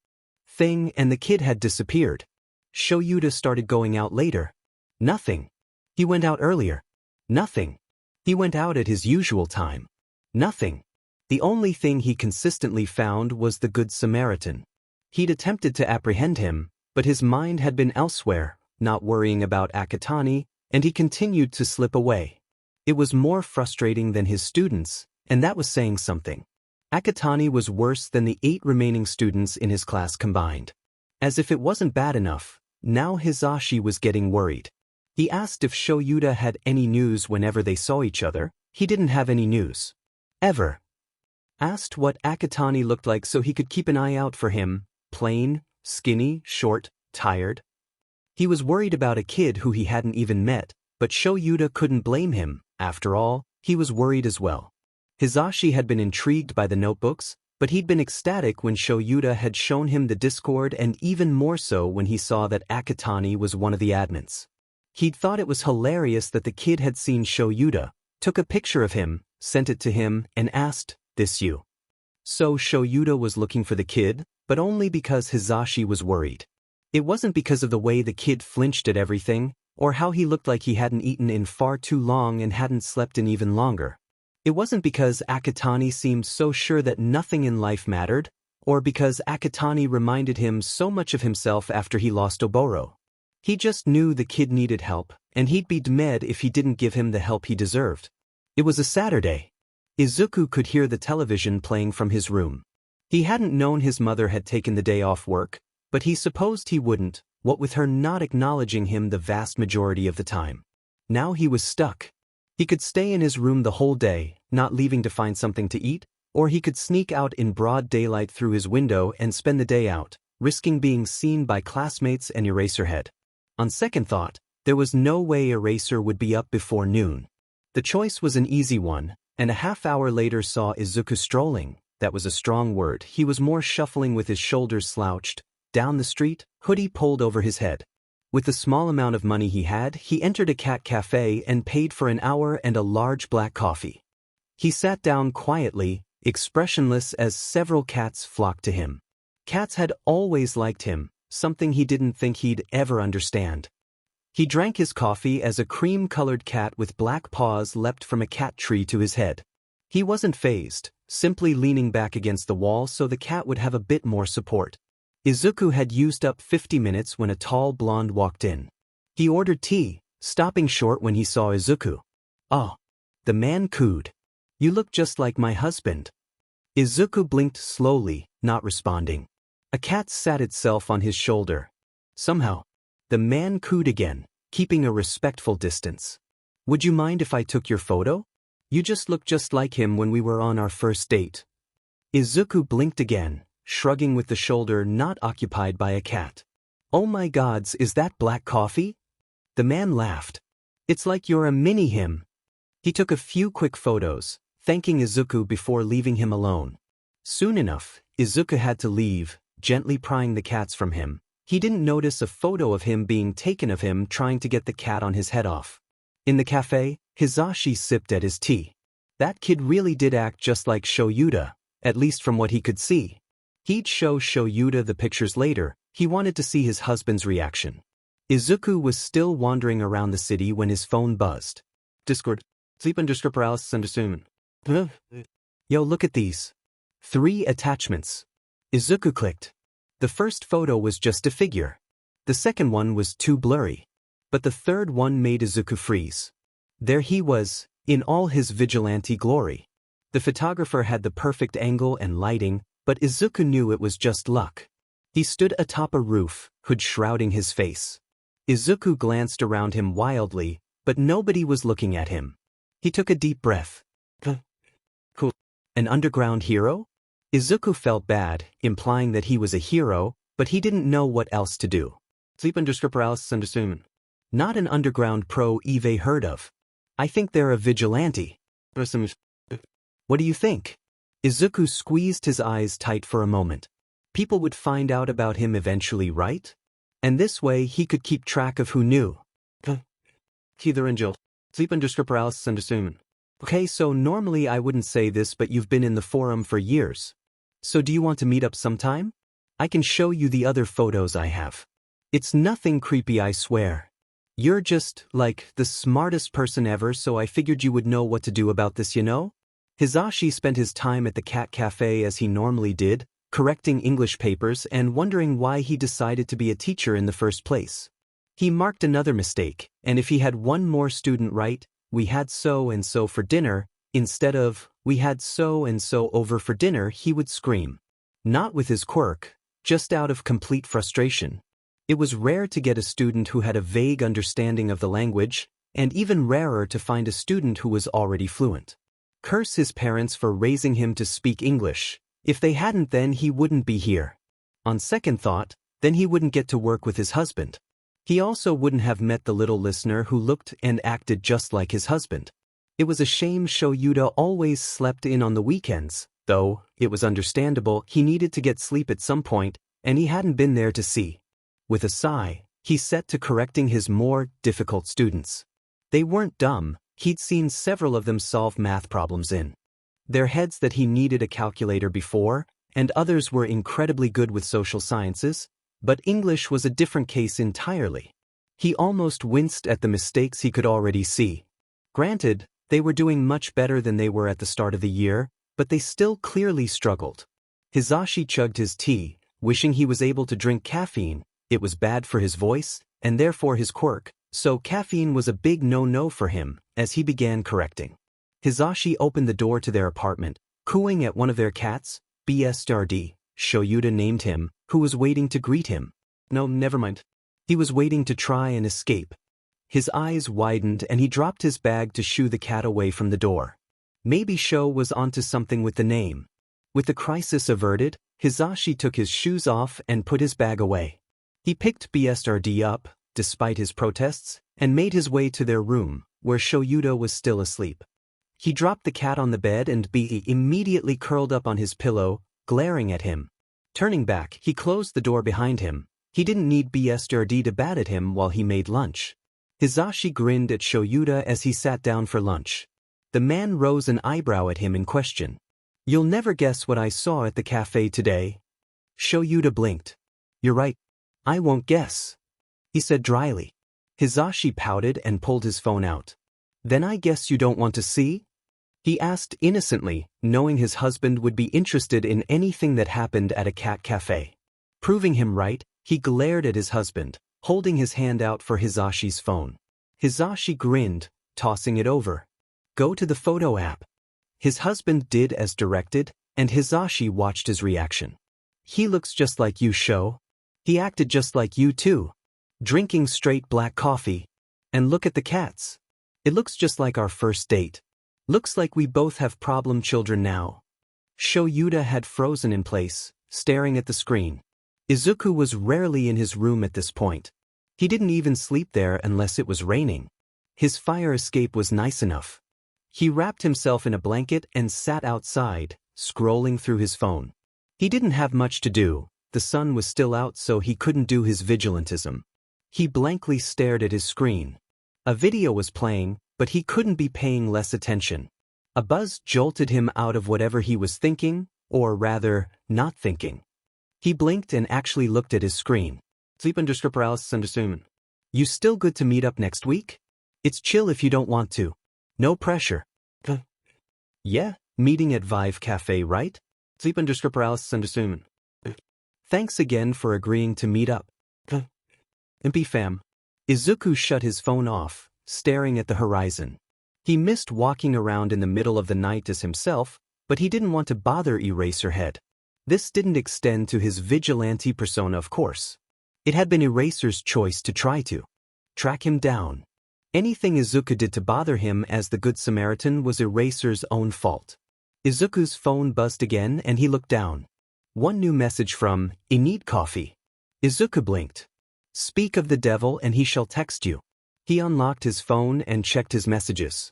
thing and the kid had disappeared. Shoyuta started going out later. Nothing. He went out earlier. Nothing. He went out at his usual time. Nothing. The only thing he consistently found was the Good Samaritan. He'd attempted to apprehend him, but his mind had been elsewhere, not worrying about Akatani, and he continued to slip away. It was more frustrating than his students, and that was saying something. Akatani was worse than the 8 remaining students in his class combined. As if it wasn't bad enough, now Hizashi was getting worried. He asked if Shoyuta had any news whenever they saw each other. He didn't have any news. Ever. Asked what Akatani looked like so he could keep an eye out for him. Plain, skinny, short, tired. He was worried about a kid who he hadn't even met, but Shoyuta couldn't blame him. After all, he was worried as well. Hizashi had been intrigued by the notebooks, but he'd been ecstatic when Shoyuta had shown him the Discord and even more so when he saw that Akatani was one of the admins. He'd thought it was hilarious that the kid had seen Shoyuta, took a picture of him, sent it to him, and asked, "This you?" So Shoyuta was looking for the kid, but only because Hizashi was worried. It wasn't because of the way the kid flinched at everything, or how he looked like he hadn't eaten in far too long and hadn't slept in even longer. It wasn't because Akatani seemed so sure that nothing in life mattered, or because Akatani reminded him so much of himself after he lost Oboro. He just knew the kid needed help, and he'd be dead if he didn't give him the help he deserved. It was a Saturday. Izuku could hear the television playing from his room. He hadn't known his mother had taken the day off work, but he supposed he wouldn't, what with her not acknowledging him the vast majority of the time. Now he was stuck. He could stay in his room the whole day, not leaving to find something to eat, or he could sneak out in broad daylight through his window and spend the day out, risking being seen by classmates and Eraserhead. On second thought, there was no way Eraser would be up before noon. The choice was an easy one, and a half hour later saw Izuku strolling. That was a strong word. He was more shuffling with his shoulders slouched, down the street, hoodie pulled over his head. With the small amount of money he had, he entered a cat cafe and paid for an hour and a large black coffee. He sat down quietly, expressionless as several cats flocked to him. Cats had always liked him, something he didn't think he'd ever understand. He drank his coffee as a cream-colored cat with black paws leapt from a cat tree to his head. He wasn't fazed, simply leaning back against the wall so the cat would have a bit more support. Izuku had used up 50 minutes when a tall blonde walked in. He ordered tea, stopping short when he saw Izuku. "Oh." The man cooed. "You look just like my husband." Izuku blinked slowly, not responding. A cat sat itself on his shoulder. Somehow, the man cooed again, keeping a respectful distance. "Would you mind if I took your photo? You just look just like him when we were on our first date." Izuku blinked again, shrugging with the shoulder not occupied by a cat. "Oh my gods, is that black coffee?" The man laughed. It's like you're a mini-him. He took a few quick photos, thanking Izuku before leaving him alone. Soon enough, Izuku had to leave, gently prying the cats from him. He didn't notice a photo of him being taken of him trying to get the cat on his head off. In the cafe, Hizashi sipped at his tea. That kid really did act just like Shoyuta, at least from what he could see. He'd show Shoyuta the pictures later. He wanted to see his husband's reaction. Izuku was still wandering around the city when his phone buzzed. Discord. Sleep underscore paralysis undersumen. Yo, look at these. 3 attachments. Izuku clicked. The first photo was just a figure. The second one was too blurry. But the third one made Izuku freeze. There he was, in all his vigilante glory. The photographer had the perfect angle and lighting, but Izuku knew it was just luck. He stood atop a roof, hood shrouding his face. Izuku glanced around him wildly, but nobody was looking at him. He took a deep breath. Cool. An underground hero? Izuku felt bad, implying that he was a hero, but he didn't know what else to do. Sleep underscore paralysis undersumen. Not an underground pro Eve heard of. I think they're a vigilante. What do you think? Izuku squeezed his eyes tight for a moment. People would find out about him eventually, right? And this way he could keep track of who knew. Keither and Jill. Sleep underscore paralysis undersumen. Okay, so normally I wouldn't say this, but you've been in the forum for years. So do you want to meet up sometime? I can show you the other photos I have. It's nothing creepy, I swear. You're just, like, the smartest person ever, so I figured you would know what to do about this, you know? Hizashi spent his time at the cat cafe as he normally did, correcting English papers and wondering why he decided to be a teacher in the first place. He marked another mistake, and if he had one more student write, "We had so and so for dinner," instead of, "We had so and so over for dinner," he would scream. Not with his quirk, just out of complete frustration. It was rare to get a student who had a vague understanding of the language, and even rarer to find a student who was already fluent. Curse his parents for raising him to speak English. If they hadn't, then he wouldn't be here. On second thought, then he wouldn't get to work with his husband. He also wouldn't have met the little listener who looked and acted just like his husband. It was a shame Shoyuta always slept in on the weekends, though it was understandable he needed to get sleep at some point, and he hadn't been there to see. With a sigh, he set to correcting his more difficult students. They weren't dumb, he'd seen several of them solve math problems in their heads that he needed a calculator before, and others were incredibly good with social sciences, but English was a different case entirely. He almost winced at the mistakes he could already see. Granted, they were doing much better than they were at the start of the year, but they still clearly struggled. Hizashi chugged his tea, wishing he was able to drink caffeine. It was bad for his voice, and therefore his quirk, so caffeine was a big no-no for him, as he began correcting. Hizashi opened the door to their apartment, cooing at one of their cats, BSRD, Shoyuta named him, who was waiting to greet him. No, never mind. He was waiting to try and escape. His eyes widened and he dropped his bag to shoo the cat away from the door. Maybe Sho was onto something with the name. With the crisis averted, Hizashi took his shoes off and put his bag away. He picked BSRD up, despite his protests, and made his way to their room, where Shoyuta was still asleep. He dropped the cat on the bed and B immediately curled up on his pillow, glaring at him. Turning back, he closed the door behind him. He didn't need BSRD to bat at him while he made lunch. Hizashi grinned at Shoyuta as he sat down for lunch. The man rose an eyebrow at him in question. "You'll never guess what I saw at the cafe today." Shoyuta blinked. "You're right. I won't guess," he said dryly. Hizashi pouted and pulled his phone out. "Then I guess you don't want to see?" he asked innocently, knowing his husband would be interested in anything that happened at a cat cafe. Proving him right, he glared at his husband, holding his hand out for Hizashi's phone. Hizashi grinned, tossing it over. "Go to the photo app." His husband did as directed, and Hizashi watched his reaction. "He looks just like you, Sho. He acted just like you too. Drinking straight black coffee. And look at the cats. It looks just like our first date. Looks like we both have problem children now." Shoyuta had frozen in place, staring at the screen. Izuku was rarely in his room at this point. He didn't even sleep there unless it was raining. His fire escape was nice enough. He wrapped himself in a blanket and sat outside, scrolling through his phone. He didn't have much to do, the sun was still out so he couldn't do his vigilantism. He blankly stared at his screen. A video was playing, but he couldn't be paying less attention. A buzz jolted him out of whatever he was thinking, or rather, not thinking. He blinked and actually looked at his screen. Sleep paralysis understatement. You still good to meet up next week? It's chill if you don't want to. No pressure. Yeah, meeting at Vive Cafe, right? Sleep paralysis understatement. Thanks again for agreeing to meet up. MP fam. Izuku shut his phone off, staring at the horizon. He missed walking around in the middle of the night as himself, but he didn't want to bother Eraserhead. This didn't extend to his vigilante persona, of course. It had been Eraser's choice to try to track him down. Anything Izuku did to bother him as the Good Samaritan was Eraser's own fault. Izuku's phone buzzed again and he looked down. One new message from, "I need coffee." Izuku blinked. "Speak of the devil and he shall text you." He unlocked his phone and checked his messages.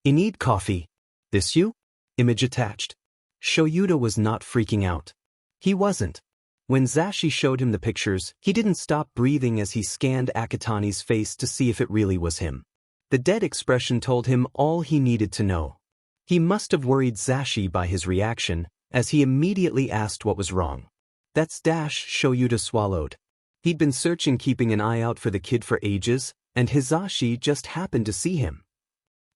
"I need coffee. This you?" Image attached. Shoyuta was not freaking out. He wasn't. When Zashi showed him the pictures, he didn't stop breathing as he scanned Akatani's face to see if it really was him. The dead expression told him all he needed to know. He must have worried Zashi by his reaction, as he immediately asked what was wrong. "That's Dash," Shoyuta swallowed. He'd been searching, keeping an eye out for the kid for ages, and Hizashi just happened to see him.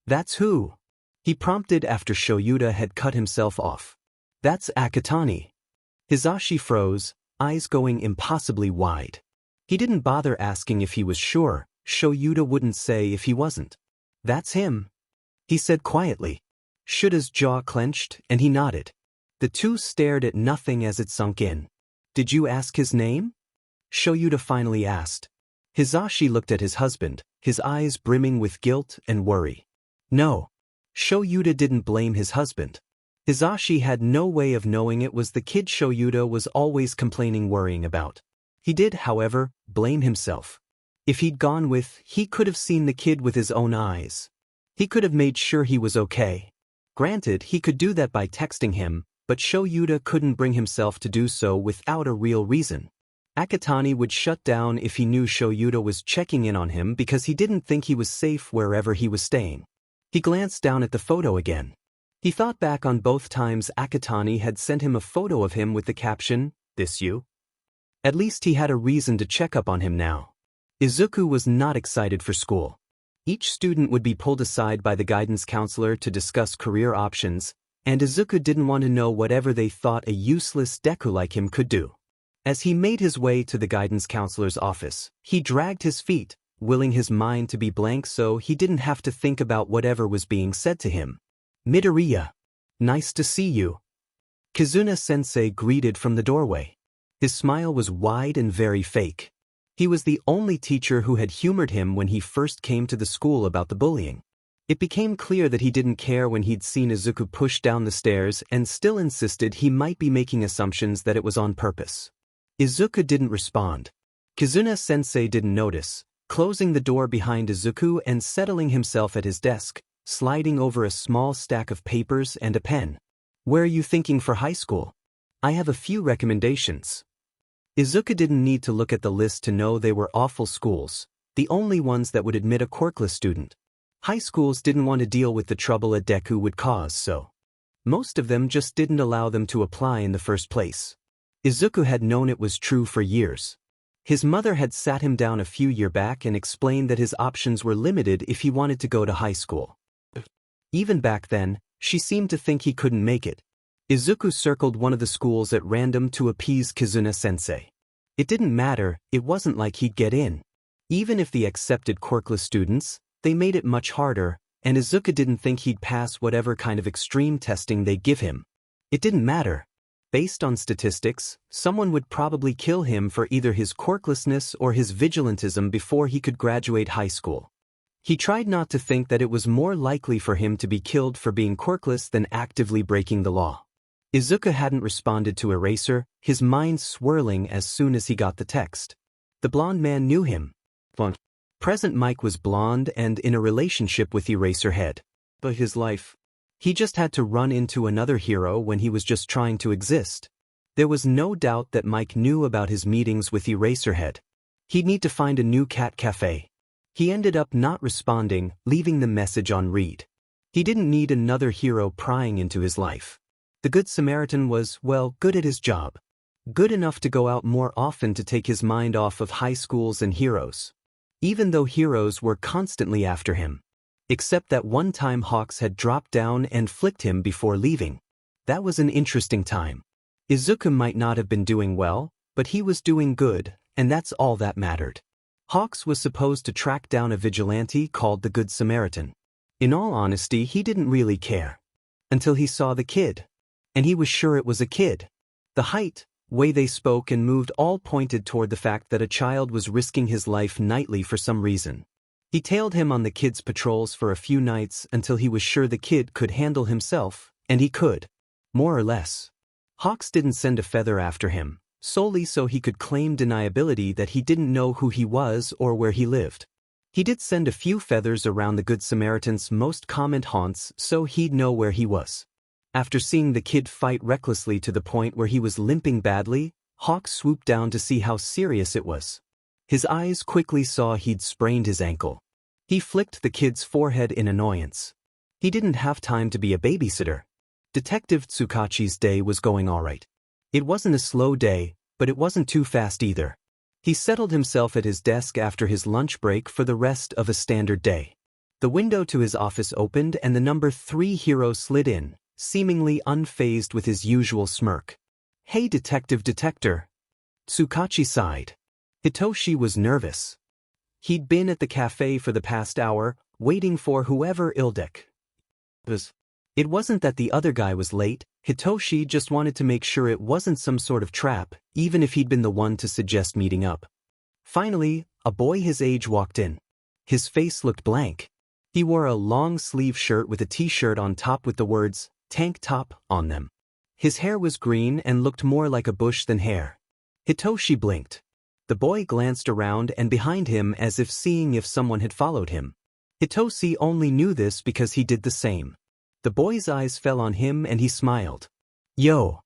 "That's who?" he prompted after Shoyuta had cut himself off. "That's Akatani." Hizashi froze, eyes going impossibly wide. He didn't bother asking if he was sure. Shoyuta wouldn't say if he wasn't. "That's him," he said quietly. Shuta's jaw clenched, and he nodded. The two stared at nothing as it sunk in. "Did you ask his name?" Shoyuta finally asked. Hizashi looked at his husband, his eyes brimming with guilt and worry. No. Shoyuta didn't blame his husband. Hizashi had no way of knowing it was the kid Shoyuta was always complaining, worrying about. He did, however, blame himself. If he'd gone with, he could have seen the kid with his own eyes. He could have made sure he was okay. Granted, he could do that by texting him, but Shoyuta couldn't bring himself to do so without a real reason. Akatani would shut down if he knew Shoyuta was checking in on him because he didn't think he was safe wherever he was staying. He glanced down at the photo again. He thought back on both times Akatani had sent him a photo of him with the caption, "This you?" At least he had a reason to check up on him now. Izuku was not excited for school. Each student would be pulled aside by the guidance counselor to discuss career options, and Izuku didn't want to know whatever they thought a useless Deku like him could do. As he made his way to the guidance counselor's office, he dragged his feet, willing his mind to be blank so he didn't have to think about whatever was being said to him. "Midoriya. Nice to see you." Kizuna-sensei greeted from the doorway. His smile was wide and very fake. He was the only teacher who had humored him when he first came to the school about the bullying. It became clear that he didn't care when he'd seen Izuku push down the stairs and still insisted he might be making assumptions that it was on purpose. Izuku didn't respond. Kizuna-sensei didn't notice, closing the door behind Izuku and settling himself at his desk, sliding over a small stack of papers and a pen. "Where are you thinking for high school? I have a few recommendations." Izuku didn't need to look at the list to know they were awful schools, the only ones that would admit a quirkless student. High schools didn't want to deal with the trouble a Deku would cause, so most of them just didn't allow them to apply in the first place. Izuku had known it was true for years. His mother had sat him down a few years back and explained that his options were limited if he wanted to go to high school. Even back then, she seemed to think he couldn't make it. Izuku circled one of the schools at random to appease Kizuna-sensei. It didn't matter, it wasn't like he'd get in. Even if they accepted quirkless students, they made it much harder, and Izuku didn't think he'd pass whatever kind of extreme testing they'd give him. It didn't matter. Based on statistics, someone would probably kill him for either his quirklessness or his vigilantism before he could graduate high school. He tried not to think that it was more likely for him to be killed for being quirkless than actively breaking the law. Izuku hadn't responded to Eraser, his mind swirling as soon as he got the text. The blonde man knew him. Present Mike was blonde and in a relationship with Eraserhead. But his life. He just had to run into another hero when he was just trying to exist. There was no doubt that Mike knew about his meetings with Eraserhead. He'd need to find a new cat cafe. He ended up not responding, leaving the message on read. He didn't need another hero prying into his life. The Good Samaritan was, well, good at his job. Good enough to go out more often to take his mind off of high schools and heroes. Even though heroes were constantly after him. Except that one time Hawks had dropped down and flicked him before leaving. That was an interesting time. Izuku might not have been doing well, but he was doing good, and that's all that mattered. Hawks was supposed to track down a vigilante called the Good Samaritan. In all honesty, he didn't really care. Until he saw the kid. And he was sure it was a kid. The height, way they spoke and moved all pointed toward the fact that a child was risking his life nightly for some reason. He tailed him on the kid's patrols for a few nights until he was sure the kid could handle himself, and he could. More or less. Hawks didn't send a feather after him, solely so he could claim deniability that he didn't know who he was or where he lived. He did send a few feathers around the Good Samaritan's most common haunts so he'd know where he was. After seeing the kid fight recklessly to the point where he was limping badly, Hawks swooped down to see how serious it was. His eyes quickly saw he'd sprained his ankle. He flicked the kid's forehead in annoyance. He didn't have time to be a babysitter. Detective Tsukachi's day was going all right. It wasn't a slow day, but it wasn't too fast either. He settled himself at his desk after his lunch break for the rest of a standard day. The window to his office opened and the number 3 hero slid in, seemingly unfazed with his usual smirk. "Hey detector." Tsukachi sighed. Hitoshi was nervous. He'd been at the cafe for the past hour, waiting for whoever Ildek was. It wasn't that the other guy was late, Hitoshi just wanted to make sure it wasn't some sort of trap, even if he'd been the one to suggest meeting up. Finally, a boy his age walked in. His face looked blank. He wore a long-sleeve shirt with a t-shirt on top with the words, "tank top," on them. His hair was green and looked more like a bush than hair. Hitoshi blinked. The boy glanced around and behind him as if seeing if someone had followed him. Hitoshi only knew this because he did the same. The boy's eyes fell on him and he smiled. "Yo."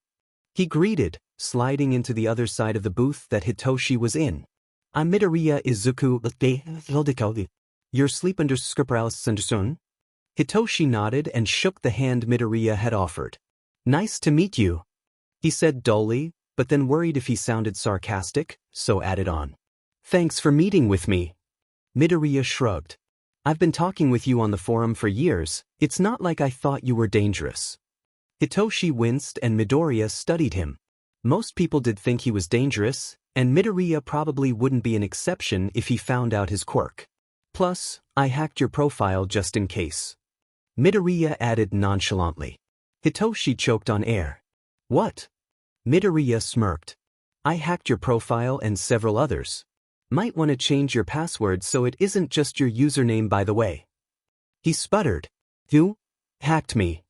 He greeted, sliding into the other side of the booth that Hitoshi was in. "I'm Midoriya Izuku. Your sleep under Skrupralis. Hitoshi nodded and shook the hand Midoriya had offered. "Nice to meet you," he said dully, but then worried if he sounded sarcastic, so added on. "Thanks for meeting with me." Midoriya shrugged. "I've been talking with you on the forum for years, it's not like I thought you were dangerous." Hitoshi winced and Midoriya studied him. Most people did think he was dangerous, and Midoriya probably wouldn't be an exception if he found out his quirk. "Plus, I hacked your profile just in case." Midoriya added nonchalantly. Hitoshi choked on air. "What?" Midoriya smirked. "I hacked your profile and several others. Might want to change your password so it isn't just your username by the way." He sputtered. "You hacked me."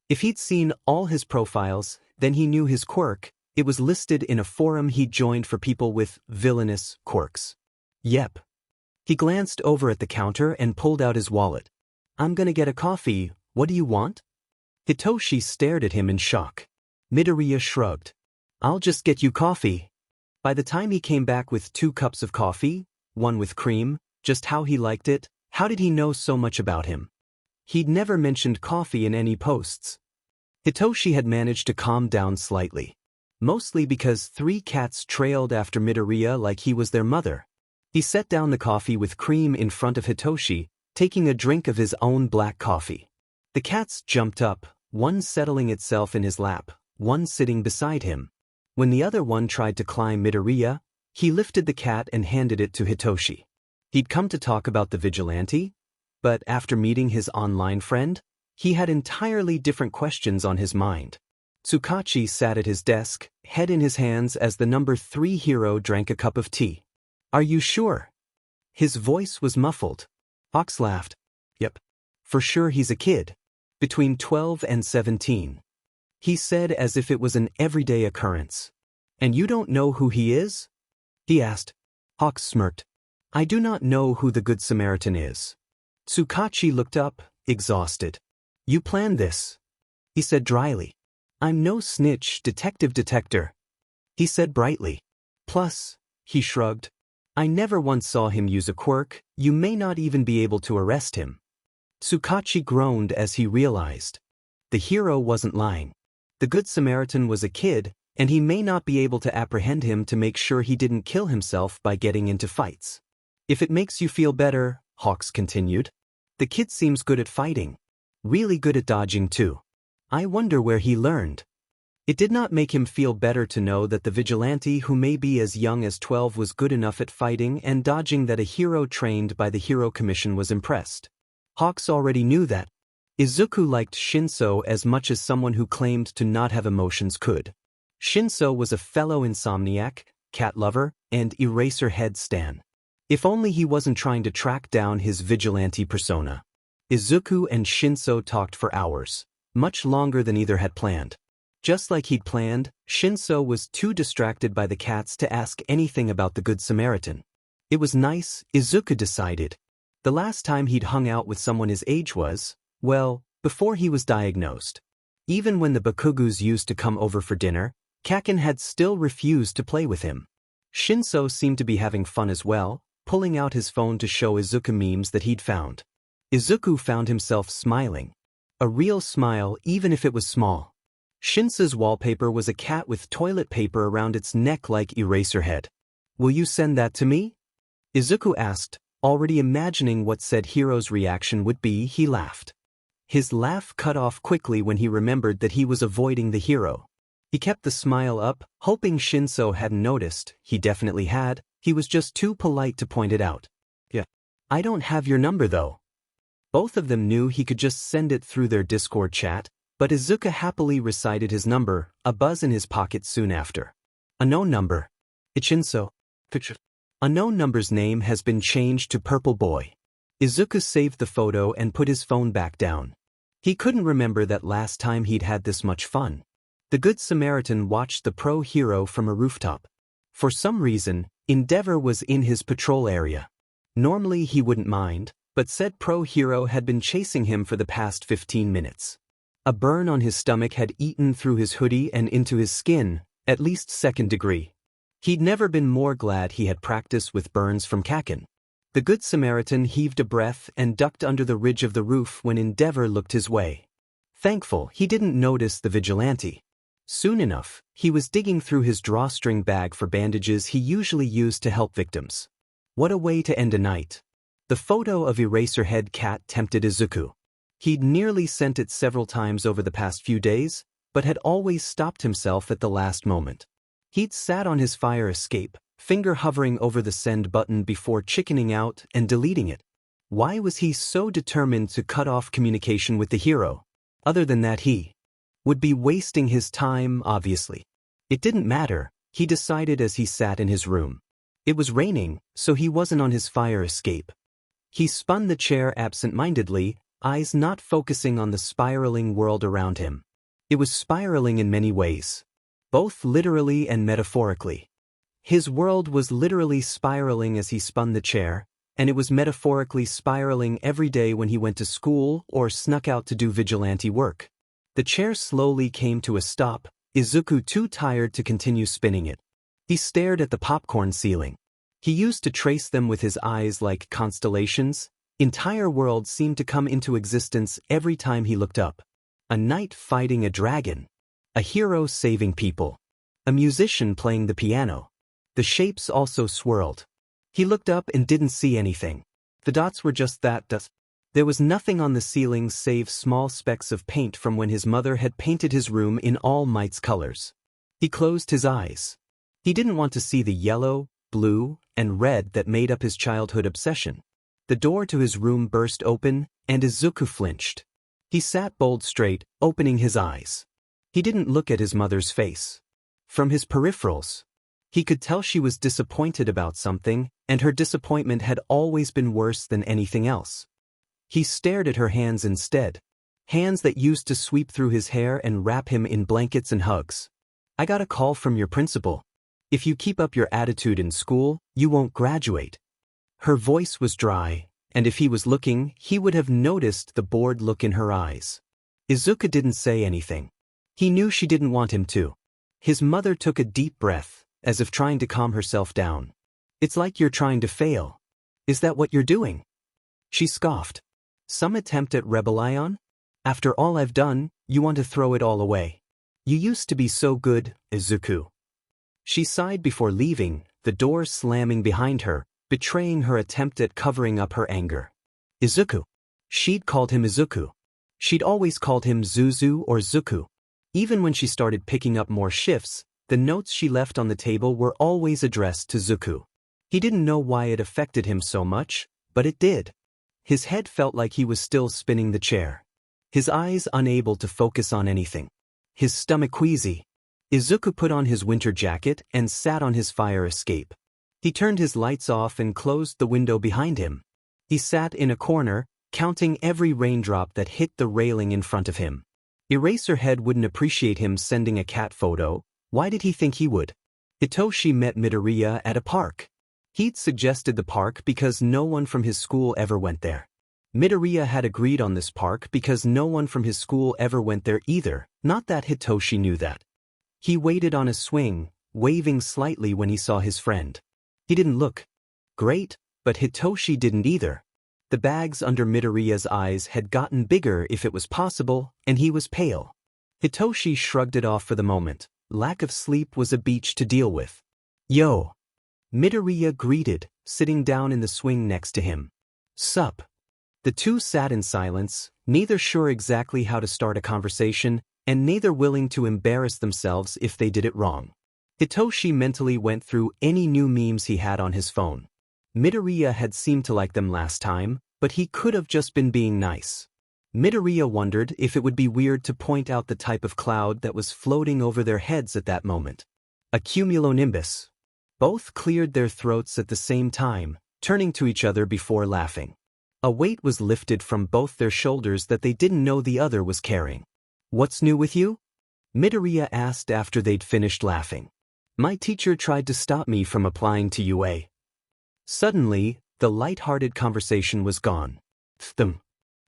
If he'd seen all his profiles, then he knew his quirk. It was listed in a forum he'd joined for people with villainous quirks. Yep. He glanced over at the counter and pulled out his wallet. "I'm gonna get a coffee, what do you want?" Hitoshi stared at him in shock. Midoriya shrugged. "I'll just get you coffee." By the time he came back with 2 cups of coffee, one with cream, just how he liked it, how did he know so much about him? He'd never mentioned coffee in any posts. Hitoshi had managed to calm down slightly. Mostly because 3 cats trailed after Midoriya like he was their mother. He set down the coffee with cream in front of Hitoshi, taking a drink of his own black coffee. The cats jumped up, one settling itself in his lap, one sitting beside him. When the other one tried to climb Midoriya, he lifted the cat and handed it to Hitoshi. He'd come to talk about the vigilante, but after meeting his online friend, he had entirely different questions on his mind. Tsukachi sat at his desk, head in his hands as the number 3 hero drank a cup of tea. "Are you sure?" His voice was muffled. Hawks laughed. "Yep. For sure he's a kid. Between 12 and 17. He said as if it was an everyday occurrence. "And you don't know who he is?" he asked. Hawks smirked. I do not know who the Good Samaritan is. Tsukachi looked up, exhausted. You planned this, he said dryly. I'm no snitch, detector, he said brightly. Plus, he shrugged, I never once saw him use a quirk, you may not even be able to arrest him. Tsukachi groaned as he realized. The hero wasn't lying. The Good Samaritan was a kid, and he may not be able to apprehend him to make sure he didn't kill himself by getting into fights. If it makes you feel better, Hawks continued. The kid seems good at fighting. Really good at dodging too. I wonder where he learned. It did not make him feel better to know that the vigilante who may be as young as 12 was good enough at fighting and dodging that a hero trained by the Hero Commission was impressed. Hawks already knew that. Izuku liked Shinso as much as someone who claimed to not have emotions could. Shinso was a fellow insomniac, cat lover, and Eraserhead stan. If only he wasn't trying to track down his vigilante persona. Izuku and Shinso talked for hours, much longer than either had planned. Just like he'd planned, Shinso was too distracted by the cats to ask anything about the Good Samaritan. It was nice, Izuku decided. The last time he'd hung out with someone his age was, well, before he was diagnosed. Even when the Bakugus used to come over for dinner, Kaken had still refused to play with him. Shinso seemed to be having fun as well, pulling out his phone to show Izuku memes that he'd found. Izuku found himself smiling. A real smile, even if it was small. Shinso's wallpaper was a cat with toilet paper around its neck like Eraserhead. Will you send that to me? Izuku asked, already imagining what said hero's reaction would be. He laughed. His laugh cut off quickly when he remembered that he was avoiding the hero. He kept the smile up, hoping Shinso hadn't noticed. He definitely had, he was just too polite to point it out. Yeah. I don't have your number though. Both of them knew he could just send it through their Discord chat, but Izuku happily recited his number, a buzz in his pocket soon after. Unknown number. It's Shinso. Unknown number's name has been changed to Purple Boy. Izuku saved the photo and put his phone back down. He couldn't remember that last time he'd had this much fun. The Good Samaritan watched the pro hero from a rooftop. For some reason, Endeavor was in his patrol area. Normally he wouldn't mind, but said pro hero had been chasing him for the past 15 minutes. A burn on his stomach had eaten through his hoodie and into his skin, at least 2nd degree. He'd never been more glad he had practiced with burns from Kaken. The Good Samaritan heaved a breath and ducked under the ridge of the roof when Endeavor looked his way. Thankful he didn't notice the vigilante. Soon enough, he was digging through his drawstring bag for bandages he usually used to help victims. What a way to end a night. The photo of Eraserhead cat tempted Izuku. He'd nearly sent it several times over the past few days, but had always stopped himself at the last moment. He'd sat on his fire escape, finger hovering over the send button before chickening out and deleting it. Why was he so determined to cut off communication with the hero? Other than that, he would be wasting his time, obviously. It didn't matter, he decided as he sat in his room. It was raining, so he wasn't on his fire escape. He spun the chair absent-mindedly, eyes not focusing on the spiraling world around him. It was spiraling in many ways, both literally and metaphorically. His world was literally spiraling as he spun the chair, and it was metaphorically spiraling every day when he went to school or snuck out to do vigilante work. The chair slowly came to a stop, Izuku too tired to continue spinning it. He stared at the popcorn ceiling. He used to trace them with his eyes like constellations. Entire worlds seemed to come into existence every time he looked up. A knight fighting a dragon. A hero saving people. A musician playing the piano. The shapes also swirled. He looked up and didn't see anything. The dots were just that dust. There was nothing on the ceiling save small specks of paint from when his mother had painted his room in All Might's colors. He closed his eyes. He didn't want to see the yellow, blue, and red that made up his childhood obsession. The door to his room burst open, and Izuku flinched. He sat bolt straight, opening his eyes. He didn't look at his mother's face. From his peripherals, he could tell she was disappointed about something, and her disappointment had always been worse than anything else. He stared at her hands instead. Hands that used to sweep through his hair and wrap him in blankets and hugs. I got a call from your principal. If you keep up your attitude in school, you won't graduate. Her voice was dry, and if he was looking, he would have noticed the bored look in her eyes. Izuku didn't say anything. He knew she didn't want him to. His mother took a deep breath, as if trying to calm herself down. "It's like you're trying to fail. Is that what you're doing?" She scoffed. "Some attempt at rebellion? After all I've done, you want to throw it all away. You used to be so good, Izuku." She sighed before leaving, the door slamming behind her, betraying her attempt at covering up her anger. Izuku. She'd called him Izuku. She'd always called him Zuzu or Zuku. Even when she started picking up more shifts, the notes she left on the table were always addressed to Zuku. He didn't know why it affected him so much, but it did. His head felt like he was still spinning the chair. His eyes unable to focus on anything. His stomach queasy. Izuku put on his winter jacket and sat on his fire escape. He turned his lights off and closed the window behind him. He sat in a corner, counting every raindrop that hit the railing in front of him. Eraserhead wouldn't appreciate him sending a cat photo. Why did he think he would? Hitoshi met Midoriya at a park. He'd suggested the park because no one from his school ever went there. Midoriya had agreed on this park because no one from his school ever went there either, not that Hitoshi knew that. He waited on a swing, waving slightly when he saw his friend. He didn't look great, but Hitoshi didn't either. The bags under Midoriya's eyes had gotten bigger if it was possible, and he was pale. Hitoshi shrugged it off for the moment. Lack of sleep was a beach to deal with. "Yo." Midoriya greeted, sitting down in the swing next to him. "Sup?" The two sat in silence, neither sure exactly how to start a conversation, and neither willing to embarrass themselves if they did it wrong. Hitoshi mentally went through any new memes he had on his phone. Midoriya had seemed to like them last time, but he could have just been being nice. Midoriya wondered if it would be weird to point out the type of cloud that was floating over their heads at that moment. A cumulonimbus. Both cleared their throats at the same time, turning to each other before laughing. A weight was lifted from both their shoulders that they didn't know the other was carrying. "What's new with you?" Midoriya asked after they'd finished laughing. "My teacher tried to stop me from applying to UA." Suddenly, the light-hearted conversation was gone. "Them,"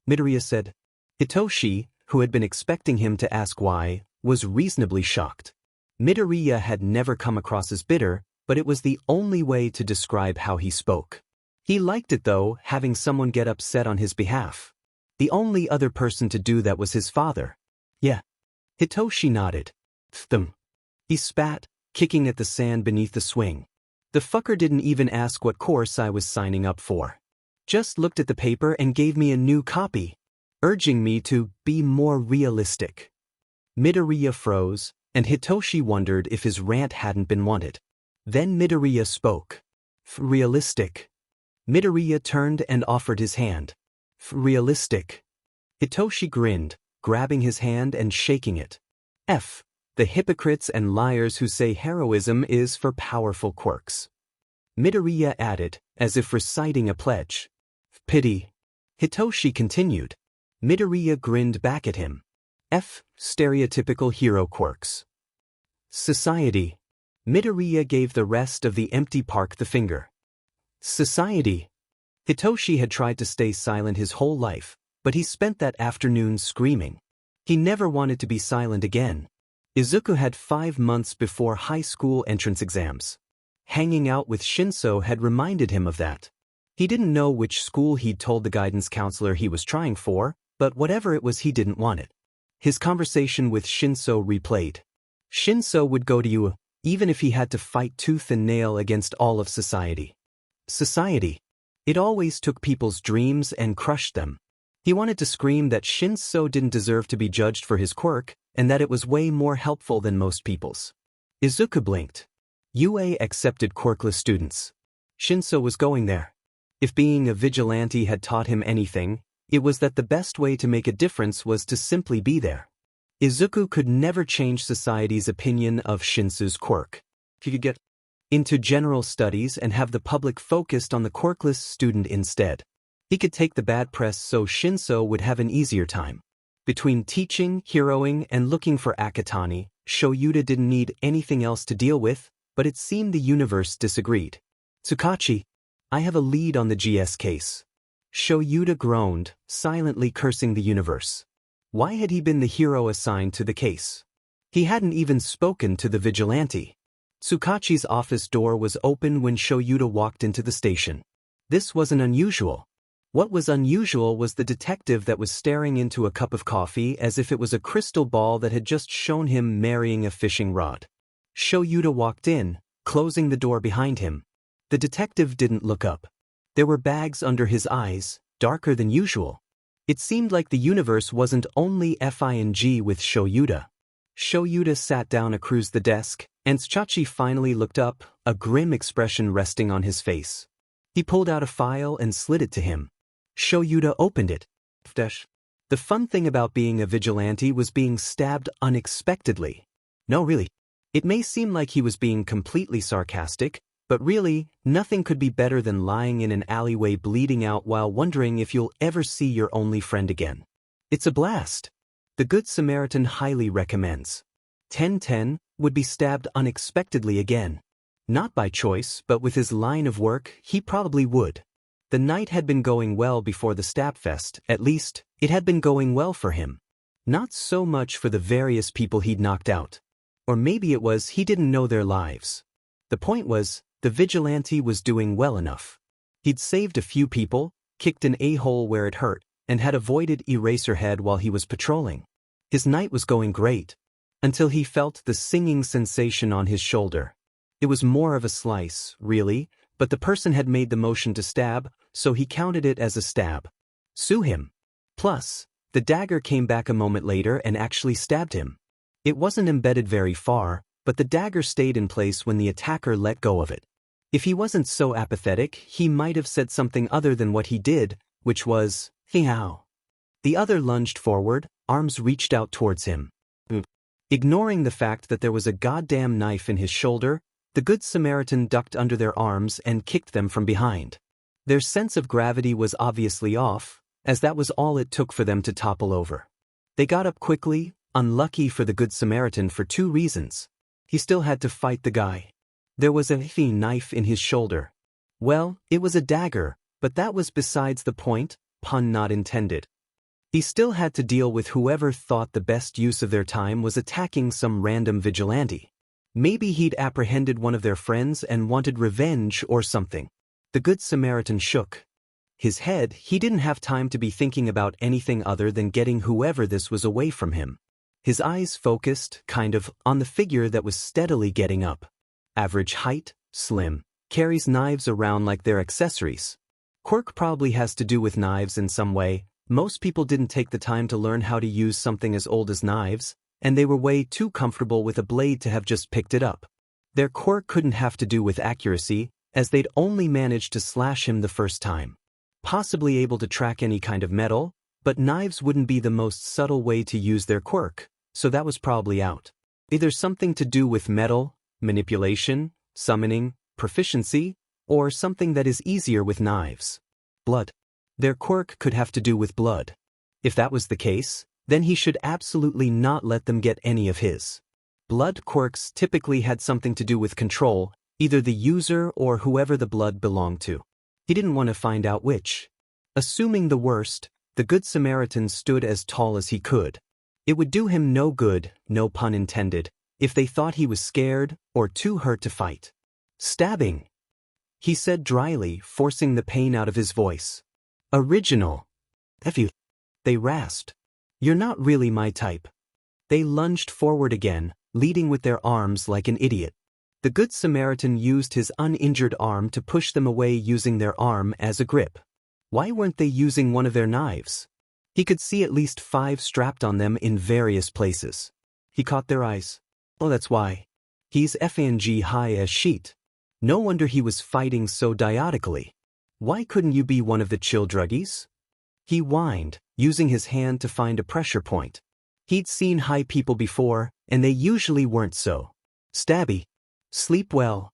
Midoriya said. Hitoshi, who had been expecting him to ask why, was reasonably shocked. Midoriya had never come across as bitter, but it was the only way to describe how he spoke. He liked it though, having someone get upset on his behalf. The only other person to do that was his father. "Yeah." Hitoshi nodded. "Them." He spat, kicking at the sand beneath the swing. "The fucker didn't even ask what course I was signing up for. Just looked at the paper and gave me a new copy, urging me to be more realistic." Midoriya froze, and Hitoshi wondered if his rant hadn't been wanted. Then Midoriya spoke. "Realistic." Midoriya turned and offered his hand. "Realistic." Hitoshi grinned, grabbing his hand and shaking it. The hypocrites and liars who say heroism is for powerful quirks." Midoriya added, as if reciting a pledge. "Pity." Hitoshi continued. Midoriya grinned back at him. Stereotypical hero quirks. "Society." Midoriya gave the rest of the empty park the finger. "Society." Hitoshi had tried to stay silent his whole life, but he spent that afternoon screaming. He never wanted to be silent again. Izuku had 5 months before high school entrance exams. Hanging out with Shinso had reminded him of that. He didn't know which school he'd told the guidance counselor he was trying for, but whatever it was he didn't want it. His conversation with Shinso replayed. Shinso would go to you, even if he had to fight tooth and nail against all of society. Society. It always took people's dreams and crushed them. He wanted to scream that Shinso didn't deserve to be judged for his quirk, and that it was way more helpful than most people's. Izuku blinked. UA accepted quirkless students. Shinso was going there. If being a vigilante had taught him anything, it was that the best way to make a difference was to simply be there. Izuku could never change society's opinion of Shinso's quirk. He could get into general studies and have the public focused on the quirkless student instead. He could take the bad press so Shinso would have an easier time. Between teaching, heroing, and looking for Akatani, Shoyuta didn't need anything else to deal with, but it seemed the universe disagreed. "Tsukachi." I have a lead on the GS case. Shoyuta groaned, silently cursing the universe. Why had he been the hero assigned to the case? He hadn't even spoken to the vigilante. Tsukachi's office door was open when Shoyuta walked into the station. This wasn't unusual. What was unusual was the detective that was staring into a cup of coffee as if it was a crystal ball that had just shown him marrying a fishing rod. Shoyuta walked in, closing the door behind him. The detective didn't look up. There were bags under his eyes, darker than usual. It seemed like the universe wasn't only FING with Shoyuta. Shoyuta sat down across the desk, and Tsukachi finally looked up, a grim expression resting on his face. He pulled out a file and slid it to him. Shoyuta opened it. The fun thing about being a vigilante was being stabbed unexpectedly. No, really. It may seem like he was being completely sarcastic, but really, nothing could be better than lying in an alleyway bleeding out while wondering if you'll ever see your only friend again. It's a blast. The Good Samaritan highly recommends. 1010 would be stabbed unexpectedly again. Not by choice, but with his line of work, he probably would. The night had been going well before the Stabfest, at least, it had been going well for him. Not so much for the various people he'd knocked out. Or maybe it was he didn't know their lives. The point was, the vigilante was doing well enough. He'd saved a few people, kicked an a-hole where it hurt, and had avoided Eraserhead while he was patrolling. His night was going great. Until he felt the singing sensation on his shoulder. It was more of a slice, really, but the person had made the motion to stab, so he counted it as a stab. Sue him. Plus, the dagger came back a moment later and actually stabbed him. It wasn't embedded very far, but the dagger stayed in place when the attacker let go of it. If he wasn't so apathetic, he might have said something other than what he did, which was, "Meow." The other lunged forward, arms reached out towards him. Ignoring the fact that there was a goddamn knife in his shoulder, the Good Samaritan ducked under their arms and kicked them from behind. Their sense of gravity was obviously off, as that was all it took for them to topple over. They got up quickly, unlucky for the Good Samaritan for two reasons. He still had to fight the guy. There was a knife in his shoulder. Well, it was a dagger, but that was besides the point, pun not intended. He still had to deal with whoever thought the best use of their time was attacking some random vigilante. Maybe he'd apprehended one of their friends and wanted revenge or something. The Good Samaritan shook his head. He didn't have time to be thinking about anything other than getting whoever this was away from him. His eyes focused, kind of, on the figure that was steadily getting up. Average height, slim, carries knives around like they're accessories. Quirk probably has to do with knives in some way. Most people didn't take the time to learn how to use something as old as knives, and they were way too comfortable with a blade to have just picked it up. Their quirk couldn't have to do with accuracy, as they'd only managed to slash him the first time. Possibly able to track any kind of metal, but knives wouldn't be the most subtle way to use their quirk, so that was probably out. Either something to do with metal, manipulation, summoning, proficiency, or something that is easier with knives. Blood. Their quirk could have to do with blood. If that was the case, then he should absolutely not let them get any of his. Blood quirks typically had something to do with control, either the user or whoever the blood belonged to. He didn't want to find out which. Assuming the worst, the Good Samaritan stood as tall as he could. It would do him no good, no pun intended, if they thought he was scared or too hurt to fight. Stabbing, he said dryly, forcing the pain out of his voice. Original. F you. They rasped. You're not really my type. They lunged forward again, leading with their arms like an idiot. The Good Samaritan used his uninjured arm to push them away using their arm as a grip. Why weren't they using one of their knives? He could see at least 5 strapped on them in various places. He caught their eyes. Oh, that's why. He's FNG high as sheet. No wonder he was fighting so diadotically. Why couldn't you be one of the chill druggies? He whined, using his hand to find a pressure point. He'd seen high people before, and they usually weren't so stabby. Sleep well.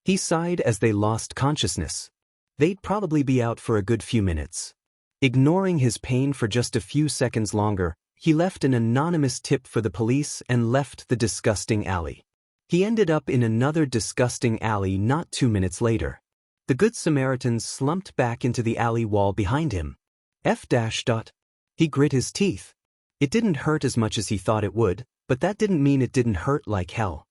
He sighed as they lost consciousness. They'd probably be out for a good few minutes. Ignoring his pain for just a few seconds longer, he left an anonymous tip for the police and left the disgusting alley. He ended up in another disgusting alley not 2 minutes later. The Good Samaritan slumped back into the alley wall behind him. F dash dot. He grit his teeth. It didn't hurt as much as he thought it would, but that didn't mean it didn't hurt like hell.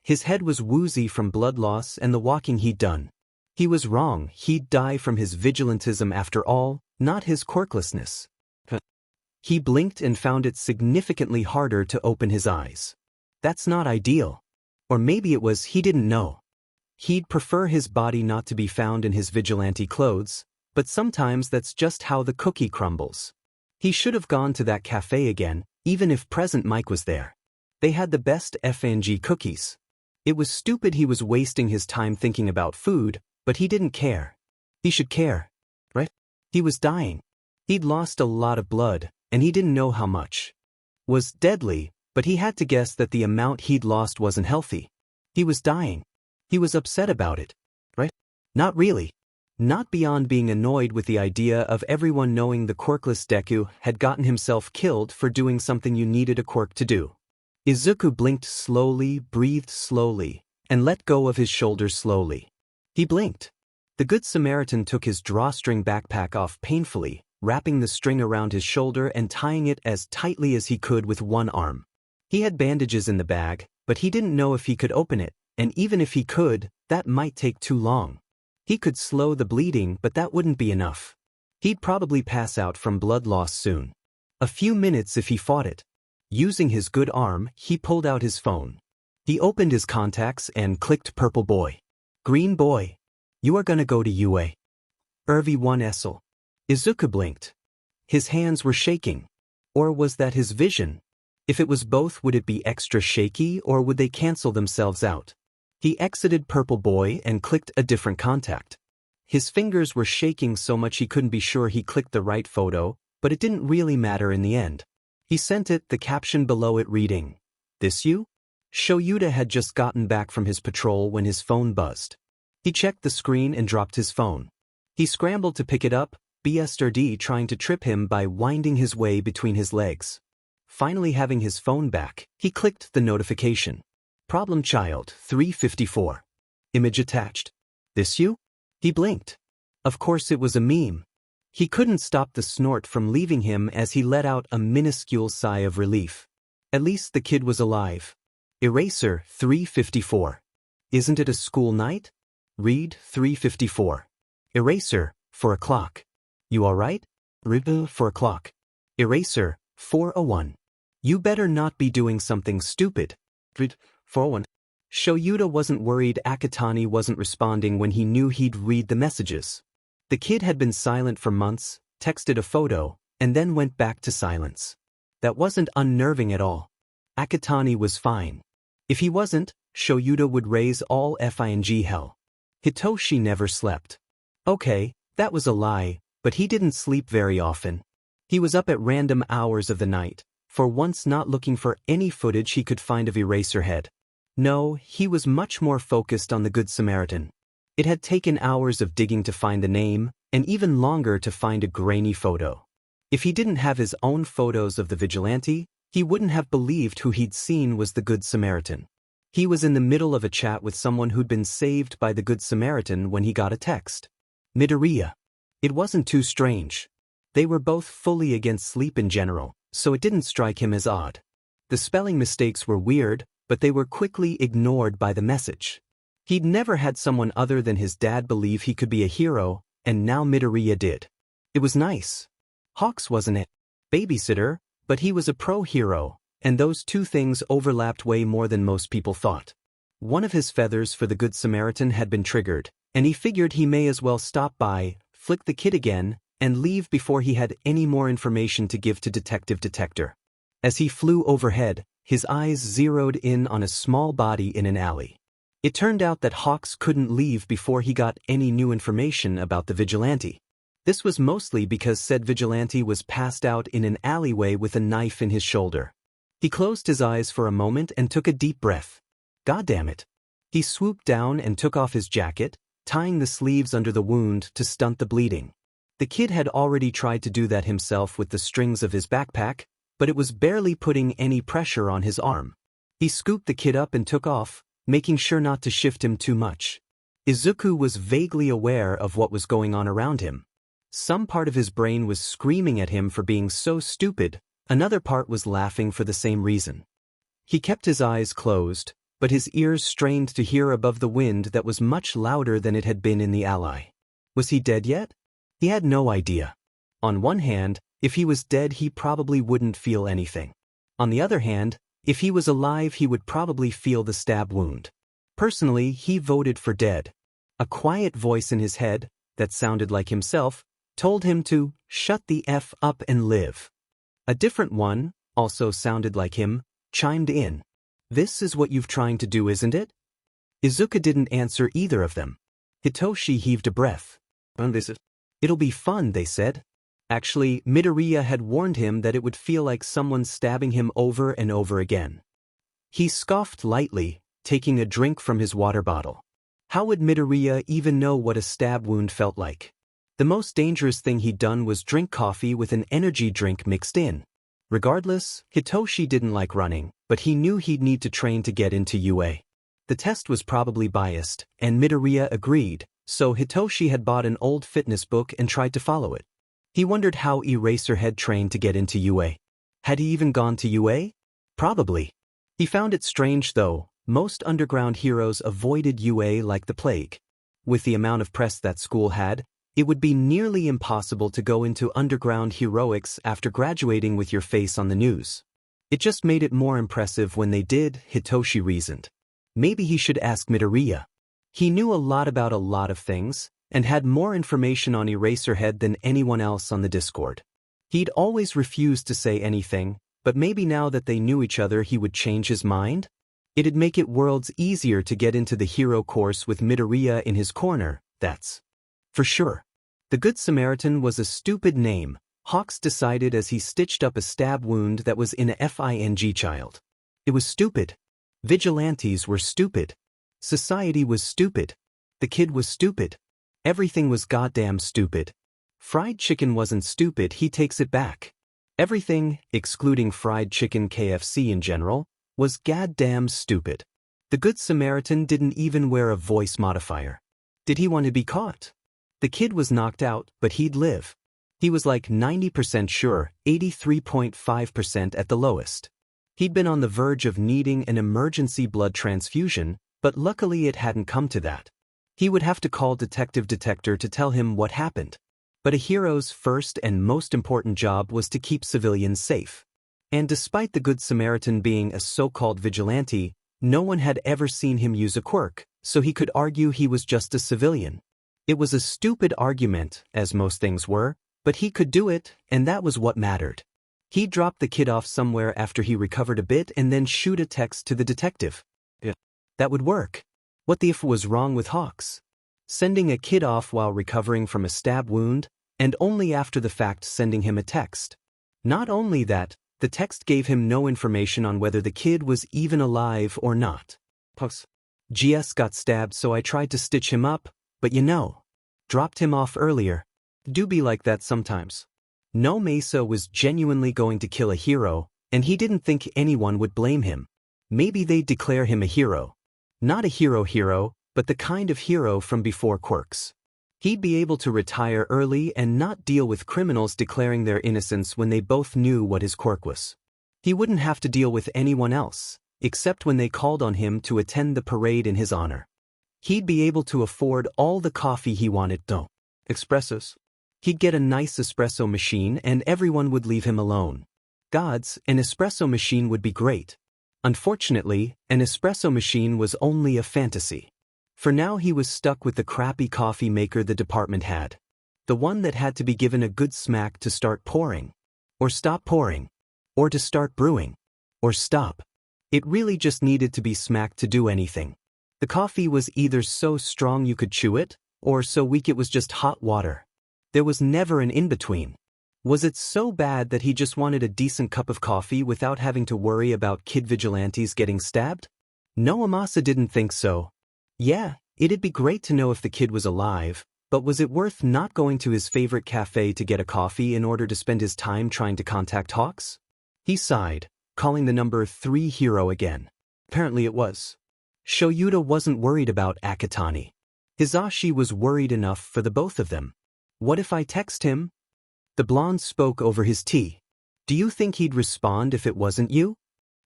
His head was woozy from blood loss and the walking he'd done. He was wrong, he'd die from his vigilantism after all, not his quirklessness. He blinked and found it significantly harder to open his eyes. That's not ideal. Or maybe it was he didn't know. He'd prefer his body not to be found in his vigilante clothes, but sometimes that's just how the cookie crumbles. He should have gone to that cafe again, even if present Mike was there. They had the best FNG cookies. It was stupid he was wasting his time thinking about food, but he didn't care. He should care, right? He was dying. He'd lost a lot of blood, and he didn't know how much. Was deadly, but he had to guess that the amount he'd lost wasn't healthy. He was dying. He was upset about it, right? Not really. Not beyond being annoyed with the idea of everyone knowing the quirkless Deku had gotten himself killed for doing something you needed a quirk to do. Izuku blinked slowly, breathed slowly, and let go of his shoulders slowly. He blinked. The Good Samaritan took his drawstring backpack off painfully, wrapping the string around his shoulder and tying it as tightly as he could with one arm. He had bandages in the bag, but he didn't know if he could open it, and even if he could, that might take too long. He could slow the bleeding, but that wouldn't be enough. He'd probably pass out from blood loss soon. A few minutes if he fought it. Using his good arm, he pulled out his phone. He opened his contacts and clicked Purple Boy. Green Boy. You are gonna go to UA. Irvi 1 Essel. Izuku blinked. His hands were shaking. Or was that his vision? If it was both, would it be extra shaky or would they cancel themselves out? He exited Purple Boy and clicked a different contact. His fingers were shaking so much he couldn't be sure he clicked the right photo, but it didn't really matter in the end. He sent it, the caption below it reading, "This you?" Shoyuta had just gotten back from his patrol when his phone buzzed. He checked the screen and dropped his phone. He scrambled to pick it up, BSRD trying to trip him by winding his way between his legs. Finally having his phone back, he clicked the notification. Problem child, 354. Image attached. This you? He blinked. Of course it was a meme. He couldn't stop the snort from leaving him as he let out a minuscule sigh of relief. At least the kid was alive. Eraser, 354. Isn't it a school night? Read, 354. Eraser, 4 o'clock. You alright? Read, 4 o'clock. Eraser, 4:01. You better not be doing something stupid. Read, 4:01. Shoyuta wasn't worried Akatani wasn't responding when he knew he'd read the messages. The kid had been silent for months, texted a photo, and then went back to silence. That wasn't unnerving at all. Akatani was fine. If he wasn't, Shoyuta would raise all FING hell. Hitoshi never slept. Okay, that was a lie, but he didn't sleep very often. He was up at random hours of the night, for once not looking for any footage he could find of Eraserhead. No, he was much more focused on the Good Samaritan. It had taken hours of digging to find the name, and even longer to find a grainy photo. If he didn't have his own photos of the vigilante, he wouldn't have believed who he'd seen was the Good Samaritan. He was in the middle of a chat with someone who'd been saved by the Good Samaritan when he got a text. Midoriya. It wasn't too strange. They were both fully against sleep in general, so it didn't strike him as odd. The spelling mistakes were weird, but they were quickly ignored by the message. He'd never had someone other than his dad believe he could be a hero, and now Midoriya did. It was nice. Hawks wasn't it? Babysitter, but he was a pro-hero, and those two things overlapped way more than most people thought. One of his feathers for the Good Samaritan had been triggered, and he figured he may as well stop by, flick the kid again, and leave before he had any more information to give to Detective Detector. As he flew overhead, his eyes zeroed in on a small body in an alley. It turned out that Hawks couldn't leave before he got any new information about the vigilante. This was mostly because said vigilante was passed out in an alleyway with a knife in his shoulder. He closed his eyes for a moment and took a deep breath. God damn it. He swooped down and took off his jacket, tying the sleeves under the wound to stunt the bleeding. The kid had already tried to do that himself with the strings of his backpack, but it was barely putting any pressure on his arm. He scooped the kid up and took off, making sure not to shift him too much. Izuku was vaguely aware of what was going on around him. Some part of his brain was screaming at him for being so stupid, another part was laughing for the same reason. He kept his eyes closed, but his ears strained to hear above the wind that was much louder than it had been in the Ally. Was he dead yet? He had no idea. On one hand, if he was dead he probably wouldn't feel anything. On the other hand, if he was alive he would probably feel the stab wound. Personally, he voted for dead. A quiet voice in his head, that sounded like himself, told him to shut the F up and live. A different one, also sounded like him, chimed in. This is what you've trying to do, isn't it? Izuku didn't answer either of them. Hitoshi heaved a breath. It'll be fun, they said. Actually, Midoriya had warned him that it would feel like someone stabbing him over and over again. He scoffed lightly, taking a drink from his water bottle. How would Midoriya even know what a stab wound felt like? The most dangerous thing he'd done was drink coffee with an energy drink mixed in. Regardless, Hitoshi didn't like running, but he knew he'd need to train to get into UA. The test was probably biased, and Midoriya agreed, so Hitoshi had bought an old fitness book and tried to follow it. He wondered how Eraserhead trained to get into UA. Had he even gone to UA? Probably. He found it strange though, most underground heroes avoided UA like the plague. With the amount of press that school had, it would be nearly impossible to go into underground heroics after graduating with your face on the news. It just made it more impressive when they did, Hitoshi reasoned. Maybe he should ask Midoriya. He knew a lot about a lot of things, and had more information on Eraserhead than anyone else on the Discord. He'd always refused to say anything, but maybe now that they knew each other he would change his mind? It'd make it worlds easier to get into the hero course with Midoriya in his corner, that's for sure. The Good Samaritan was a stupid name, Hawks decided as he stitched up a stab wound that was in a FING child. It was stupid. Vigilantes were stupid. Society was stupid. The kid was stupid. Everything was goddamn stupid. Fried chicken wasn't stupid, he takes it back. Everything, excluding fried chicken KFC in general, was goddamn stupid. The Good Samaritan didn't even wear a voice modifier. Did he want to be caught? The kid was knocked out, but he'd live. He was like 90% sure, 83.5% at the lowest. He'd been on the verge of needing an emergency blood transfusion, but luckily it hadn't come to that. He would have to call Detective Detector to tell him what happened. But a hero's first and most important job was to keep civilians safe. And despite the Good Samaritan being a so-called vigilante, no one had ever seen him use a quirk, so he could argue he was just a civilian. It was a stupid argument, as most things were, but he could do it, and that was what mattered. He'd drop the kid off somewhere after he recovered a bit and then shoot a text to the detective. Yeah. That would work. What the F was wrong with Hawks? Sending a kid off while recovering from a stab wound, and only after the fact sending him a text. Not only that, the text gave him no information on whether the kid was even alive or not. GS got stabbed so I tried to stitch him up, but dropped him off earlier. Do be like that sometimes. No Mesa was genuinely going to kill a hero, and he didn't think anyone would blame him. Maybe they'd declare him a hero. Not a hero, but the kind of hero from before quirks. He'd be able to retire early and not deal with criminals declaring their innocence when they both knew what his quirk was. He wouldn't have to deal with anyone else, except when they called on him to attend the parade in his honor. He'd be able to afford all the coffee he wanted, though. Espressos. He'd get a nice espresso machine and everyone would leave him alone. Gods, an espresso machine would be great. Unfortunately, an espresso machine was only a fantasy. For now he was stuck with the crappy coffee maker the department had. The one that had to be given a good smack to start pouring. Or stop pouring. Or to start brewing. Or stop. It really just needed to be smacked to do anything. The coffee was either so strong you could chew it, or so weak it was just hot water. There was never an in-between. Was it so bad that he just wanted a decent cup of coffee without having to worry about kid vigilantes getting stabbed? No, Amasa didn't think so. Yeah, it'd be great to know if the kid was alive, but was it worth not going to his favorite cafe to get a coffee in order to spend his time trying to contact Hawks? He sighed, calling the number 3 hero again. Apparently it was. Shoyuta wasn't worried about Akatani. Hisashi was worried enough for the both of them. What if I text him? The blonde spoke over his tea. Do you think he'd respond if it wasn't you?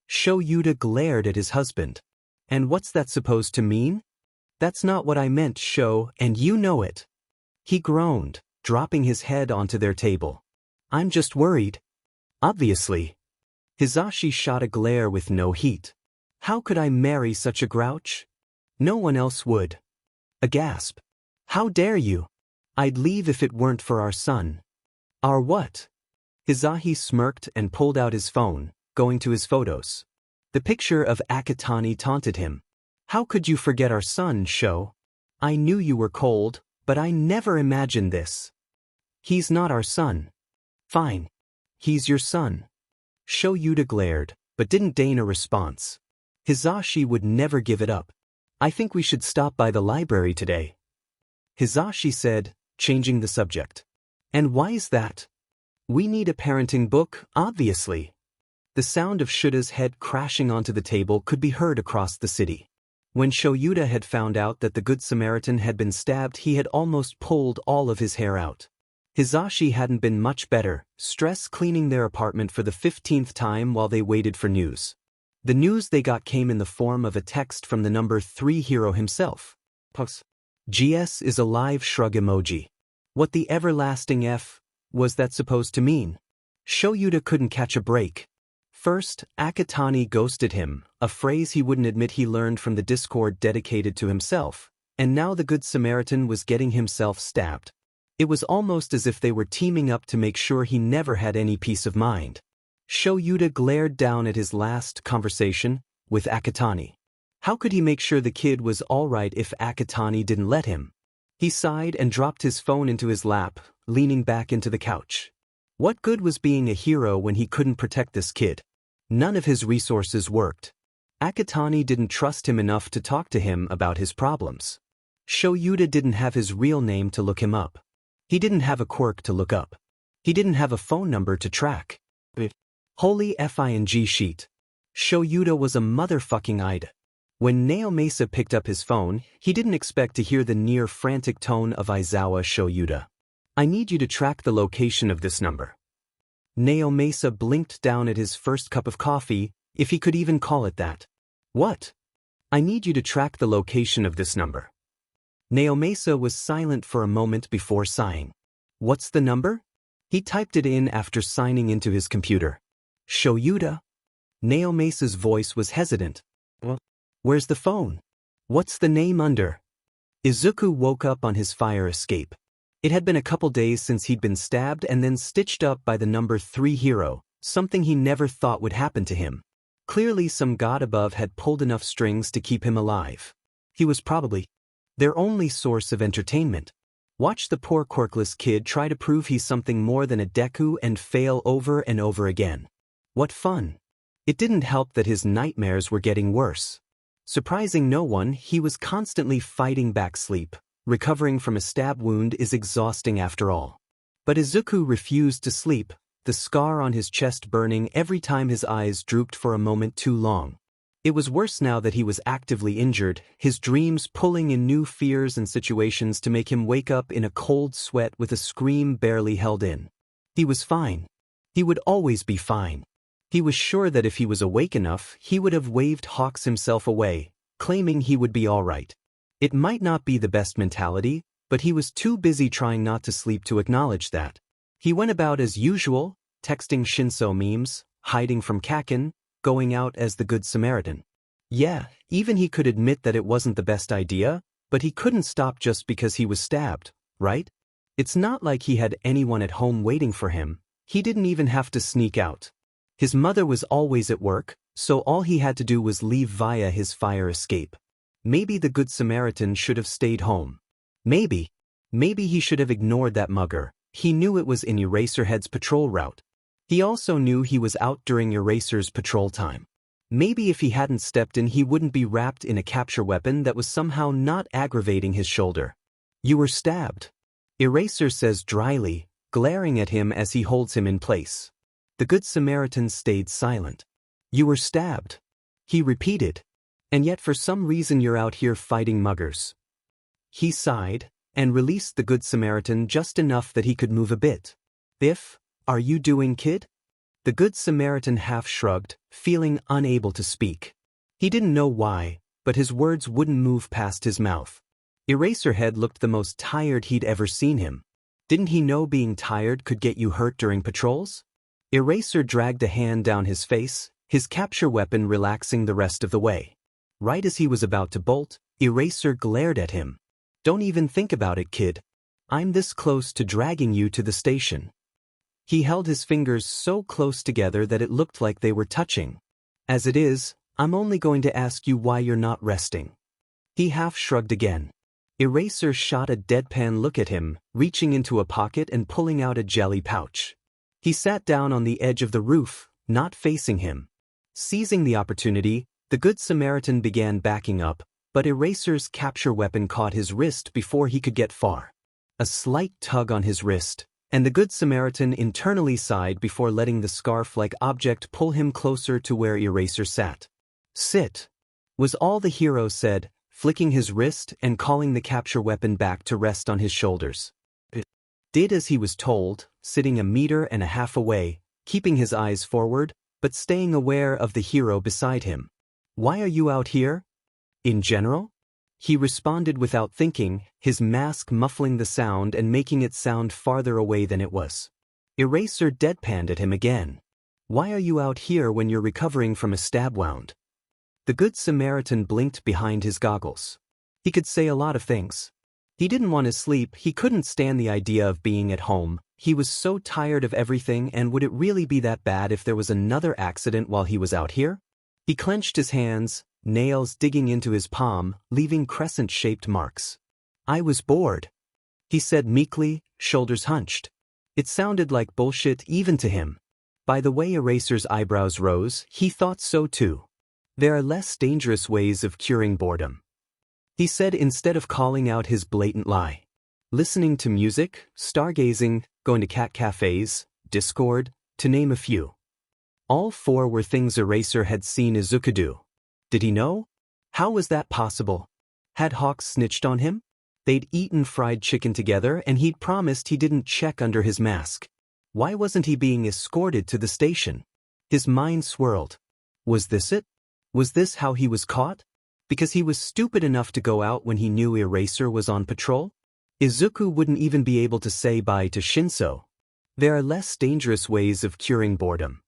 Shoyuta glared at his husband. And what's that supposed to mean? That's not what I meant, Sho, and you know it. He groaned, dropping his head onto their table. I'm just worried. Obviously. Hisashi shot a glare with no heat. How could I marry such a grouch? No one else would. A gasp. How dare you? I'd leave if it weren't for our son. Our what? Hisashi smirked and pulled out his phone, going to his photos. The picture of Akatani taunted him. How could you forget our son, Sho? I knew you were cold, but I never imagined this. He's not our son. Fine. He's your son. Shoyuta glared, but didn't deign a response. Hisashi would never give it up. I think we should stop by the library today. Hisashi said, changing the subject. And why is that? We need a parenting book, obviously. The sound of Shuta's head crashing onto the table could be heard across the city. When Shoyuta had found out that the Good Samaritan had been stabbed, he had almost pulled all of his hair out. Hisashi hadn't been much better, stress cleaning their apartment for the 15th time while they waited for news. The news they got came in the form of a text from the number 3 hero himself. GS is a live shrug emoji. What the everlasting F was that supposed to mean? Shoyuta couldn't catch a break. First, Akatani ghosted him, a phrase he wouldn't admit he learned from the Discord dedicated to himself, and now the Good Samaritan was getting himself stabbed. It was almost as if they were teaming up to make sure he never had any peace of mind. Shoyuta glared down at his last conversation with Akatani. How could he make sure the kid was alright if Akatani didn't let him? He sighed and dropped his phone into his lap, leaning back into the couch. What good was being a hero when he couldn't protect this kid? None of his resources worked. Akatani didn't trust him enough to talk to him about his problems. Shoyuta didn't have his real name to look him up. He didn't have a quirk to look up. He didn't have a phone number to track. Holy FING sheet. Shoyuta was a motherfucking Ida. When Naomasa picked up his phone, he didn't expect to hear the near-frantic tone of Aizawa Shoyuta. I need you to track the location of this number. Naomasa blinked down at his first cup of coffee, if he could even call it that. What? I need you to track the location of this number. Naomasa was silent for a moment before sighing. What's the number? He typed it in after signing into his computer. Shoyuta? Naomasa's voice was hesitant. Well, where's the phone? What's the name under? Izuku woke up on his fire escape. It had been a couple days since he'd been stabbed and then stitched up by the number 3 hero, something he never thought would happen to him. Clearly some god above had pulled enough strings to keep him alive. He was probably their only source of entertainment. Watch the poor quirkless kid try to prove he's something more than a Deku and fail over and over again. What fun. It didn't help that his nightmares were getting worse. Surprising no one, he was constantly fighting back sleep. Recovering from a stab wound is exhausting after all. But Izuku refused to sleep, the scar on his chest burning every time his eyes drooped for a moment too long. It was worse now that he was actively injured, his dreams pulling in new fears and situations to make him wake up in a cold sweat with a scream barely held in. He was fine. He would always be fine. He was sure that if he was awake enough, he would have waved Hawks himself away, claiming he would be all right. It might not be the best mentality, but he was too busy trying not to sleep to acknowledge that. He went about as usual, texting Shinso memes, hiding from Kaken, going out as the Good Samaritan. Yeah, even he could admit that it wasn't the best idea, but he couldn't stop just because he was stabbed, right? It's not like he had anyone at home waiting for him. He didn't even have to sneak out. His mother was always at work, so all he had to do was leave via his fire escape. Maybe the Good Samaritan should have stayed home. Maybe he should have ignored that mugger. He knew it was in Eraserhead's patrol route. He also knew he was out during Eraser's patrol time. Maybe if he hadn't stepped in he wouldn't be wrapped in a capture weapon that was somehow not aggravating his shoulder. You were stabbed. Eraser says dryly, glaring at him as he holds him in place. The Good Samaritan stayed silent. You were stabbed. He repeated. And yet for some reason you're out here fighting muggers. He sighed, and released the Good Samaritan just enough that he could move a bit. Are you doing, kid? The Good Samaritan half shrugged, feeling unable to speak. He didn't know why, but his words wouldn't move past his mouth. Eraserhead looked the most tired he'd ever seen him. Didn't he know being tired could get you hurt during patrols? Eraser dragged a hand down his face, his capture weapon relaxing the rest of the way. Right as he was about to bolt, Eraser glared at him. Don't even think about it, kid. I'm this close to dragging you to the station. He held his fingers so close together that it looked like they were touching. As it is, I'm only going to ask you why you're not resting. He half shrugged again. Eraser shot a deadpan look at him, reaching into a pocket and pulling out a jelly pouch. He sat down on the edge of the roof, not facing him. Seizing the opportunity, the Good Samaritan began backing up, but Eraser's capture weapon caught his wrist before he could get far. A slight tug on his wrist, and the Good Samaritan internally sighed before letting the scarf-like object pull him closer to where Eraser sat. Sit, was all the hero said, flicking his wrist and calling the capture weapon back to rest on his shoulders. It did as he was told, sitting 1.5 meters away, keeping his eyes forward, but staying aware of the hero beside him. Why are you out here? In general? He responded without thinking, his mask muffling the sound and making it sound farther away than it was. Eraser deadpanned at him again. Why are you out here when you're recovering from a stab wound? The Good Samaritan blinked behind his goggles. He could say a lot of things. He didn't want to sleep, he couldn't stand the idea of being at home, he was so tired of everything, and would it really be that bad if there was another accident while he was out here? He clenched his hands, nails digging into his palm, leaving crescent-shaped marks. I was bored, he said meekly, shoulders hunched. It sounded like bullshit even to him. By the way Eraser's eyebrows rose, he thought so too. There are less dangerous ways of curing boredom, he said instead of calling out his blatant lie. Listening to music, stargazing, going to cat cafes, Discord, to name a few. All 4 were things Eraser had seen Izuku do. Did he know? How was that possible? Had Hawks snitched on him? They'd eaten fried chicken together and he'd promised he didn't check under his mask. Why wasn't he being escorted to the station? His mind swirled. Was this it? Was this how he was caught? Because he was stupid enough to go out when he knew Eraser was on patrol? Izuku wouldn't even be able to say bye to Shinso. There are less dangerous ways of curing boredom,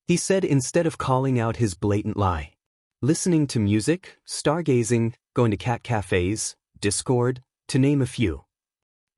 he said instead of calling out his blatant lie. Listening to music, stargazing, going to cat cafes, Discord, to name a few.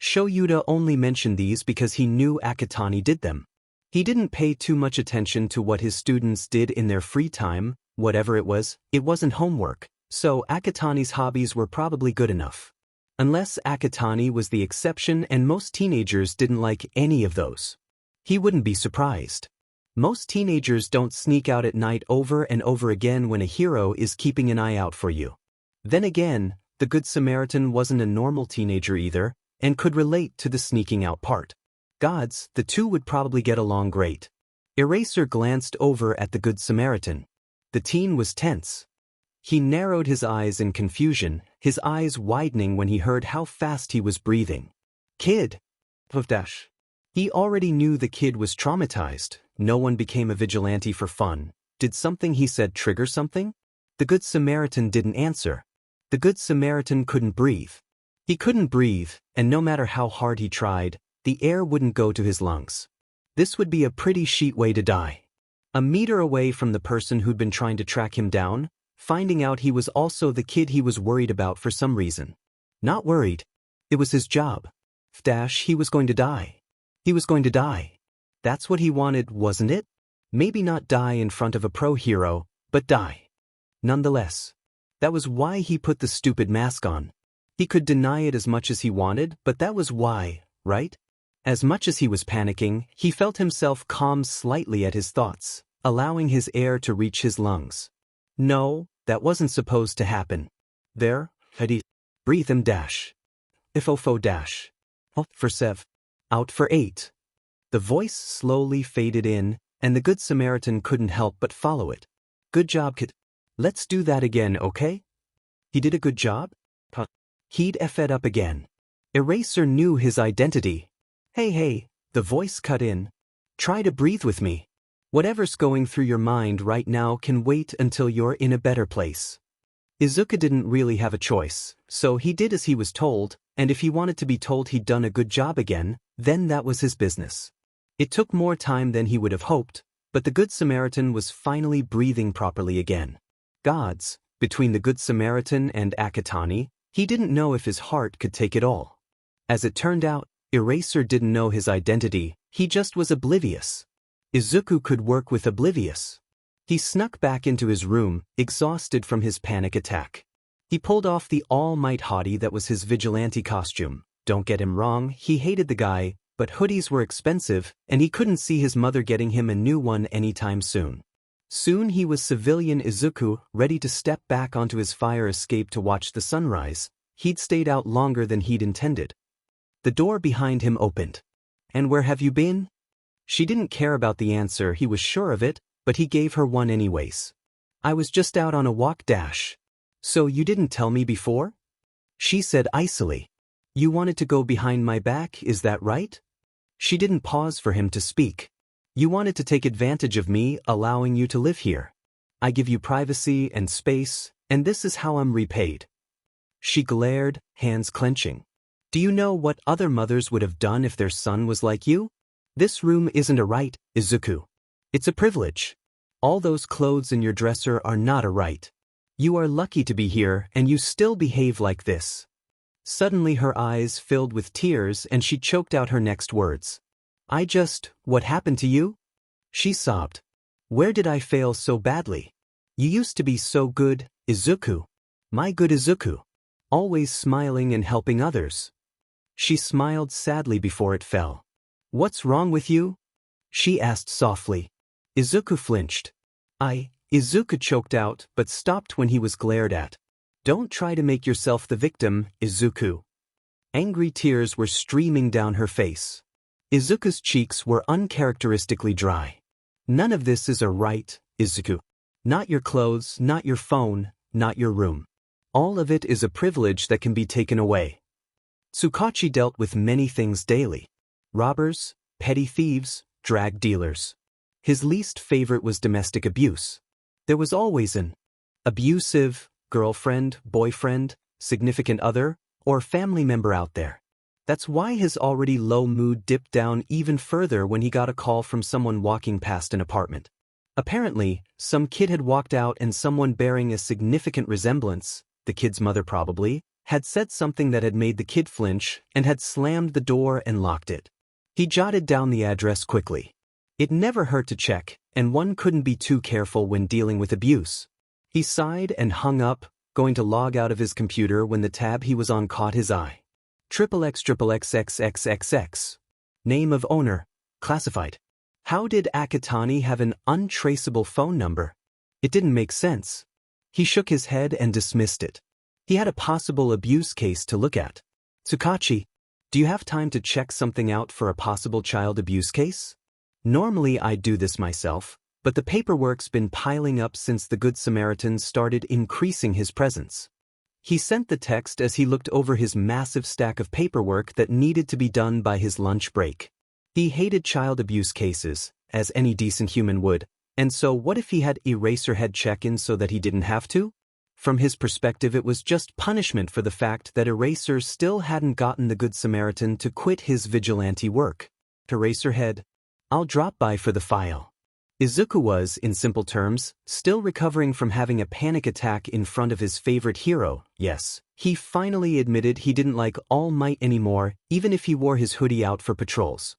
Shoyuta only mentioned these because he knew Akatani did them. He didn't pay too much attention to what his students did in their free time, whatever it wasn't homework, so Akatani's hobbies were probably good enough. Unless Akatani was the exception and most teenagers didn't like any of those. He wouldn't be surprised. Most teenagers don't sneak out at night over and over again when a hero is keeping an eye out for you. Then again, the Good Samaritan wasn't a normal teenager either, and could relate to the sneaking out part. Gods, the two would probably get along great. Eraser glanced over at the Good Samaritan. The teen was tense. He narrowed his eyes in confusion, his eyes widening when he heard how fast he was breathing. Kid! He already knew the kid was traumatized. No one became a vigilante for fun. Did something he said trigger something? The Good Samaritan didn't answer. The Good Samaritan couldn't breathe. He couldn't breathe, and no matter how hard he tried, the air wouldn't go to his lungs. This would be a pretty shit way to die. 1 meter away from the person who'd been trying to track him down, finding out he was also the kid he was worried about for some reason. Not worried. It was his job. He was going to die. He was going to die. That's what he wanted, wasn't it? Maybe not die in front of a pro hero, but die. Nonetheless. That was why he put the stupid mask on. He could deny it as much as he wanted, but that was why, right? As much as he was panicking, he felt himself calm slightly at his thoughts, allowing his air to reach his lungs. No, that wasn't supposed to happen. There, Hadi. Breathe him dash. Ifofo dash. Out for 7. Out for 8. The voice slowly faded in, and the Good Samaritan couldn't help but follow it. Good job, kid. Let's do that again, okay? He did a good job? He'd effed up again. Eraser knew his identity. Hey, the voice cut in. Try to breathe with me. Whatever's going through your mind right now can wait until you're in a better place. Izuku didn't really have a choice, so he did as he was told, and if he wanted to be told he'd done a good job again, then that was his business. It took more time than he would have hoped, but the Good Samaritan was finally breathing properly again. Gods, between the Good Samaritan and Akatani, he didn't know if his heart could take it all. As it turned out, Eraser didn't know his identity, he just was oblivious. Izuku could work with oblivious. He snuck back into his room, exhausted from his panic attack. He pulled off the all-might hottie that was his vigilante costume. Don't get him wrong, he hated the guy, but hoodies were expensive, and he couldn't see his mother getting him a new one anytime soon. Soon he was civilian Izuku, ready to step back onto his fire escape to watch the sunrise. He'd stayed out longer than he'd intended. The door behind him opened. "And where have you been?" She didn't care about the answer, he was sure of it, but he gave her one anyways. "I was just out on a walk dash." "So you didn't tell me before?" She said icily. "You wanted to go behind my back, is that right?" She didn't pause for him to speak. "You wanted to take advantage of me, allowing you to live here. I give you privacy and space, and this is how I'm repaid." She glared, hands clenching. "Do you know what other mothers would have done if their son was like you? This room isn't a right, Izuku. It's a privilege. All those clothes in your dresser are not a right. You are lucky to be here, and you still behave like this." Suddenly her eyes filled with tears and she choked out her next words. What happened to you?" She sobbed. "Where did I fail so badly? You used to be so good, Izuku. My good Izuku. Always smiling and helping others." She smiled sadly before it fell. "What's wrong with you?" she asked softly. Izuku flinched. Izuku choked out, but stopped when he was glared at. "Don't try to make yourself the victim, Izuku." Angry tears were streaming down her face. Izuku's cheeks were uncharacteristically dry. "None of this is a right, Izuku. Not your clothes, not your phone, not your room. All of it is a privilege that can be taken away." Tsukachi dealt with many things daily. Robbers, petty thieves, drug dealers. His least favorite was domestic abuse. There was always an abusive girlfriend, boyfriend, significant other, or family member out there. That's why his already low mood dipped down even further when he got a call from someone walking past an apartment. Apparently, some kid had walked out and someone bearing a significant resemblance, the kid's mother probably, had said something that had made the kid flinch and had slammed the door and locked it. He jotted down the address quickly. It never hurt to check, and one couldn't be too careful when dealing with abuse. He sighed and hung up, going to log out of his computer when the tab he was on caught his eye. XXXXXXXX. Name of owner, classified. How did Akatani have an untraceable phone number? It didn't make sense. He shook his head and dismissed it. He had a possible abuse case to look at. "Tsukachi, do you have time to check something out for a possible child abuse case?" Normally I'd do this myself, but the paperwork's been piling up since the Good Samaritan started increasing his presence. He sent the text as he looked over his massive stack of paperwork that needed to be done by his lunch break. He hated child abuse cases, as any decent human would, and so what if he had Eraserhead check in so that he didn't have to? From his perspective it was just punishment for the fact that Eraser still hadn't gotten the Good Samaritan to quit his vigilante work. Eraserhead, I'll drop by for the file. Izuku was, in simple terms, still recovering from having a panic attack in front of his favorite hero. Yes, he finally admitted he didn't like All Might anymore, even if he wore his hoodie out for patrols.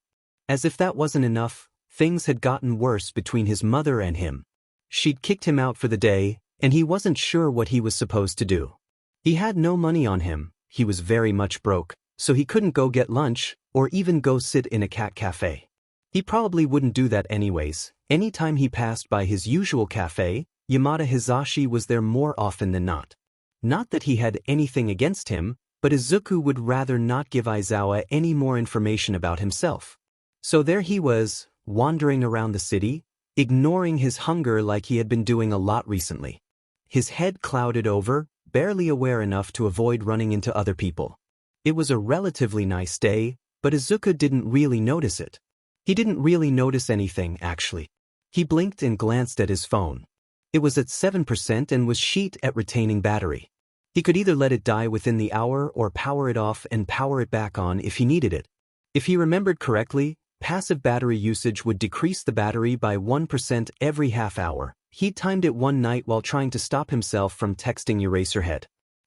As if that wasn't enough, things had gotten worse between his mother and him. She'd kicked him out for the day, and he wasn't sure what he was supposed to do. He had no money on him, he was very much broke, so he couldn't go get lunch, or even go sit in a cat cafe. He probably wouldn't do that anyways. Anytime he passed by his usual cafe, Yamada Hizashi was there more often than not. Not that he had anything against him, but Izuku would rather not give Aizawa any more information about himself. So there he was, wandering around the city, ignoring his hunger like he had been doing a lot recently. His head clouded over, barely aware enough to avoid running into other people. It was a relatively nice day, but Izuku didn't really notice it. He didn't really notice anything, actually. He blinked and glanced at his phone. It was at 7% and was shit at retaining battery. He could either let it die within the hour or power it off and power it back on if he needed it. If he remembered correctly, passive battery usage would decrease the battery by 1% every half hour. He timed it one night while trying to stop himself from texting Eraserhead.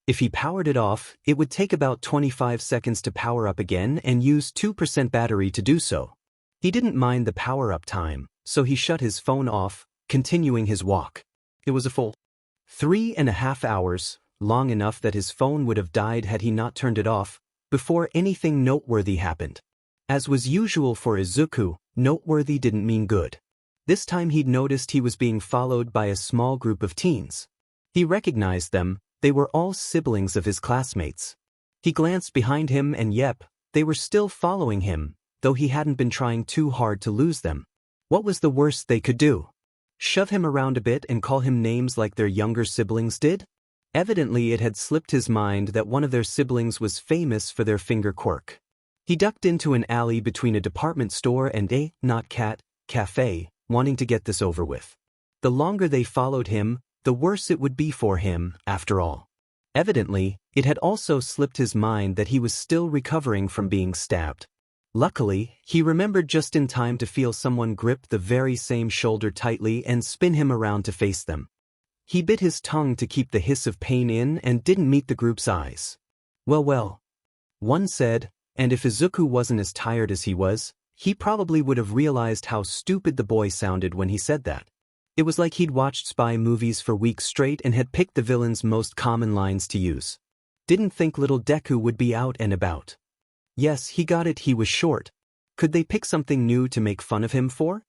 If he powered it off, it would take about 25 seconds to power up again and use 2% battery to do so. He didn't mind the power-up time, so he shut his phone off, continuing his walk. It was a full 3.5 hours, long enough that his phone would have died had he not turned it off, before anything noteworthy happened. As was usual for Izuku, noteworthy didn't mean good. This time he'd noticed he was being followed by a small group of teens. He recognized them, they were all siblings of his classmates. He glanced behind him and yep, they were still following him, though he hadn't been trying too hard to lose them. What was the worst they could do? Shove him around a bit and call him names like their younger siblings did? Evidently it had slipped his mind that one of their siblings was famous for their finger quirk. He ducked into an alley between a department store and a, not cat, cafe, wanting to get this over with. The longer they followed him, the worse it would be for him, after all. Evidently, it had also slipped his mind that he was still recovering from being stabbed. Luckily, he remembered just in time to feel someone grip the very same shoulder tightly and spin him around to face them. He bit his tongue to keep the hiss of pain in and didn't meet the group's eyes. Well. One said, and if Izuku wasn't as tired as he was, he probably would have realized how stupid the boy sounded when he said that. It was like he'd watched spy movies for weeks straight and had picked the villain's most common lines to use. Didn't think little Deku would be out and about. Yes, he got it, he was short. Could they pick something new to make fun of him for?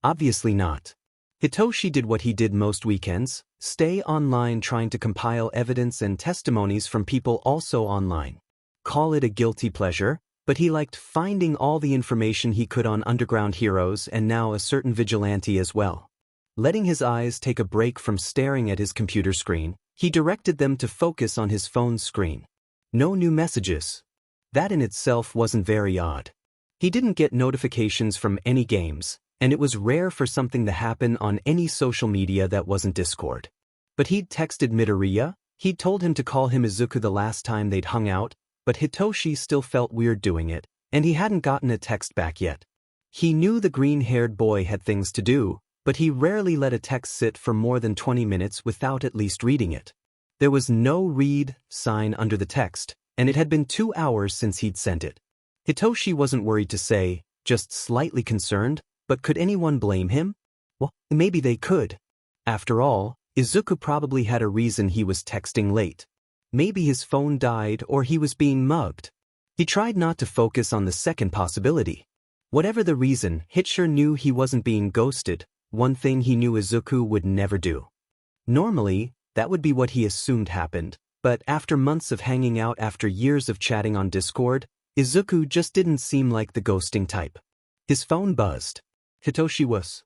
Obviously not. Hitoshi did what he did most weekends, stay online trying to compile evidence and testimonies from people also online. Call it a guilty pleasure, but he liked finding all the information he could on underground heroes and now a certain vigilante as well. Letting his eyes take a break from staring at his computer screen, he directed them to focus on his phone's screen. No new messages. That in itself wasn't very odd. He didn't get notifications from any games, and it was rare for something to happen on any social media that wasn't Discord. But he'd texted Midoriya, he'd told him to call him Izuku the last time they'd hung out, but Hitoshi still felt weird doing it, and he hadn't gotten a text back yet. He knew the green-haired boy had things to do, but he rarely let a text sit for more than 20 minutes without at least reading it. There was no read sign under the text, and it had been 2 hours since he'd sent it. Hitoshi wasn't worried to say, just slightly concerned, but could anyone blame him? Well, maybe they could. After all, Izuku probably had a reason he was texting late. Maybe his phone died or he was being mugged. He tried not to focus on the second possibility. Whatever the reason, Hitcher knew he wasn't being ghosted, one thing he knew Izuku would never do. Normally, that would be what he assumed happened, but after months of hanging out after years of chatting on Discord, Izuku just didn't seem like the ghosting type. His phone buzzed. Hitoshi was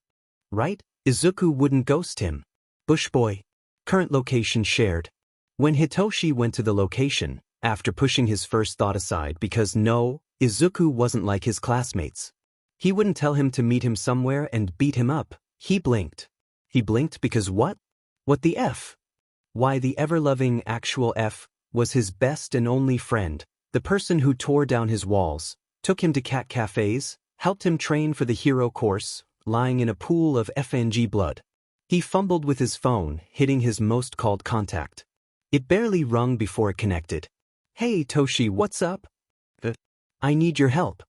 right? Izuku wouldn't ghost him. Bush boy. Current location shared. When Hitoshi went to the location, after pushing his first thought aside because no, Izuku wasn't like his classmates. He wouldn't tell him to meet him somewhere and beat him up. He blinked. He blinked because what? What the F? Why, the ever-loving actual F was his best and only friend, the person who tore down his walls, took him to cat cafes, helped him train for the hero course, lying in a pool of FNG blood. He fumbled with his phone, hitting his most called contact. It barely rung before it connected. Hey Toshi, what's up? I need your help.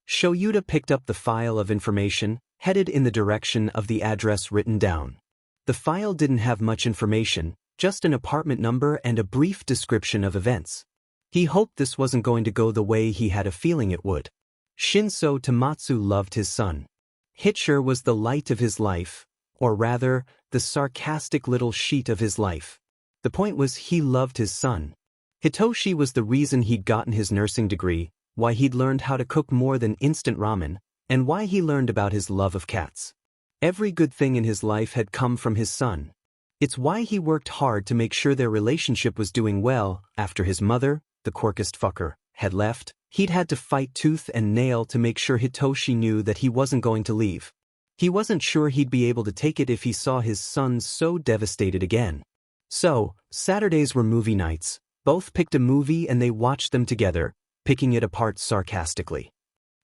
Shoyuta picked up the file of information, headed in the direction of the address written down. The file didn't have much information, just an apartment number and a brief description of events. He hoped this wasn't going to go the way he had a feeling it would. Shinso Tamatsu loved his son. Hitcher was the light of his life, or rather, the sarcastic little sheet of his life. The point was he loved his son. Hitoshi was the reason he'd gotten his nursing degree, why he'd learned how to cook more than instant ramen, and why he learned about his love of cats. Every good thing in his life had come from his son. It's why he worked hard to make sure their relationship was doing well. After his mother, the quirkest fucker, had left, he'd had to fight tooth and nail to make sure Hitoshi knew that he wasn't going to leave. He wasn't sure he'd be able to take it if he saw his son so devastated again. So, Saturdays were movie nights. Both picked a movie and they watched them together, picking it apart sarcastically.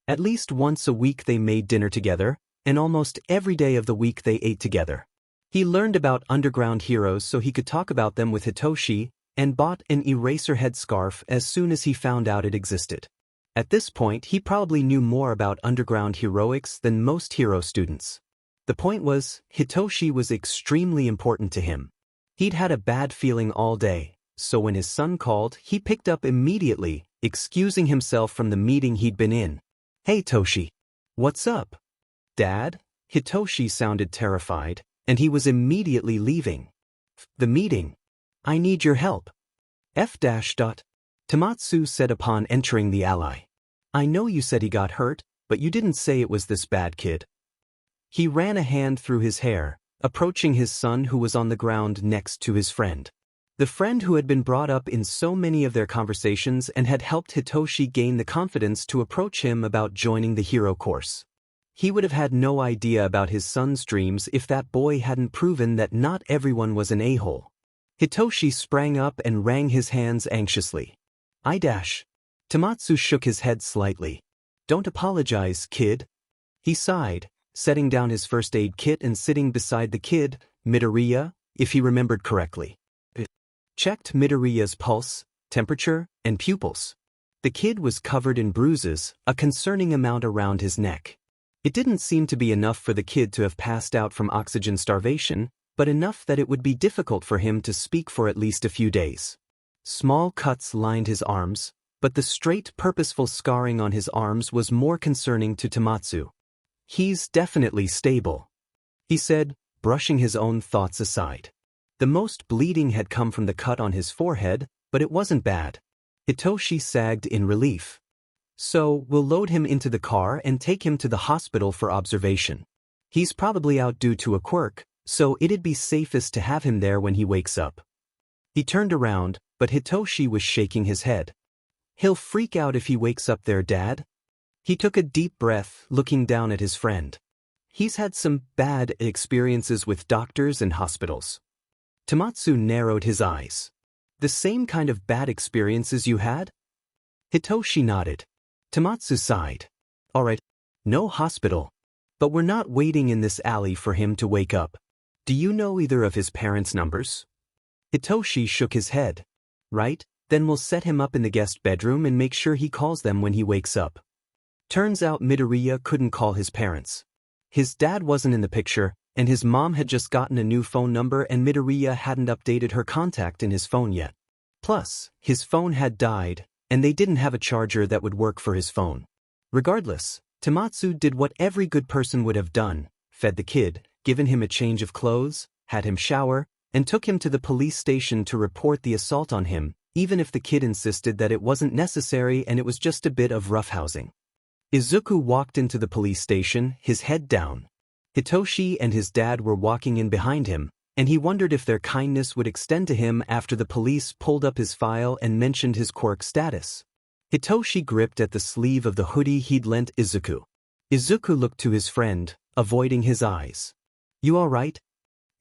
At least once a week they made dinner together, and almost every day of the week they ate together. He learned about underground heroes so he could talk about them with Hitoshi, and bought an Eraserhead scarf as soon as he found out it existed. At this point, he probably knew more about underground heroics than most hero students. The point was, Hitoshi was extremely important to him. He'd had a bad feeling all day, so when his son called, he picked up immediately, excusing himself from the meeting he'd been in. "Hey Toshi. What's up?" "Dad?" Hitoshi sounded terrified, and he was immediately leaving. "The meeting. I need your help." Tamatsu said upon entering the alley. "I know you said he got hurt, but you didn't say it was this bad, kid." He ran a hand through his hair, approaching his son who was on the ground next to his friend. The friend who had been brought up in so many of their conversations and had helped Hitoshi gain the confidence to approach him about joining the hero course. He would have had no idea about his son's dreams if that boy hadn't proven that not everyone was an a-hole. Hitoshi sprang up and wrung his hands anxiously. Tamatsu shook his head slightly. "Don't apologize, kid." He sighed, setting down his first aid kit and sitting beside the kid, Midoriya, if he remembered correctly. Checked Midoriya's pulse, temperature, and pupils. The kid was covered in bruises, a concerning amount around his neck. It didn't seem to be enough for the kid to have passed out from oxygen starvation, but enough that it would be difficult for him to speak for at least a few days. Small cuts lined his arms, but the straight, purposeful scarring on his arms was more concerning to Tamatsu. "He's definitely stable," he said, brushing his own thoughts aside. The most bleeding had come from the cut on his forehead, but it wasn't bad. Hitoshi sagged in relief. "So, we'll load him into the car and take him to the hospital for observation. He's probably out due to a quirk, so it'd be safest to have him there when he wakes up." He turned around, but Hitoshi was shaking his head. "He'll freak out if he wakes up there, Dad." He took a deep breath, looking down at his friend. "He's had some bad experiences with doctors and hospitals." Tamatsu narrowed his eyes. "The same kind of bad experiences you had?" Hitoshi nodded. Tamatsu sighed. "All right, no hospital. But we're not waiting in this alley for him to wake up. Do you know either of his parents' numbers?" Hitoshi shook his head. "Right, then we'll set him up in the guest bedroom and make sure he calls them when he wakes up." Turns out Midoriya couldn't call his parents. His dad wasn't in the picture, and his mom had just gotten a new phone number and Midoriya hadn't updated her contact in his phone yet. Plus, his phone had died, and they didn't have a charger that would work for his phone. Regardless, Tamatsu did what every good person would have done, fed the kid, given him a change of clothes, had him shower, and took him to the police station to report the assault on him, even if the kid insisted that it wasn't necessary and it was just a bit of roughhousing. Izuku walked into the police station, his head down. Hitoshi and his dad were walking in behind him, and he wondered if their kindness would extend to him after the police pulled up his file and mentioned his quirk status. Hitoshi gripped at the sleeve of the hoodie he'd lent Izuku. Izuku looked to his friend, avoiding his eyes. "You all right?"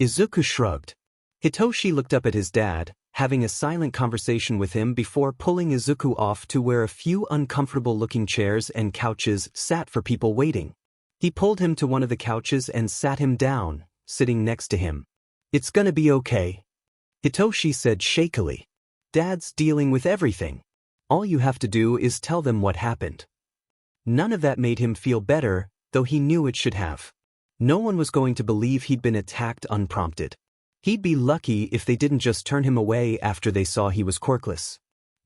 Izuku shrugged. Hitoshi looked up at his dad, having a silent conversation with him before pulling Izuku off to where a few uncomfortable-looking chairs and couches sat for people waiting. He pulled him to one of the couches and sat him down, sitting next to him. "It's gonna be okay," Hitoshi said shakily. "Dad's dealing with everything. All you have to do is tell them what happened." None of that made him feel better, though he knew it should have. No one was going to believe he'd been attacked unprompted. He'd be lucky if they didn't just turn him away after they saw he was quirkless.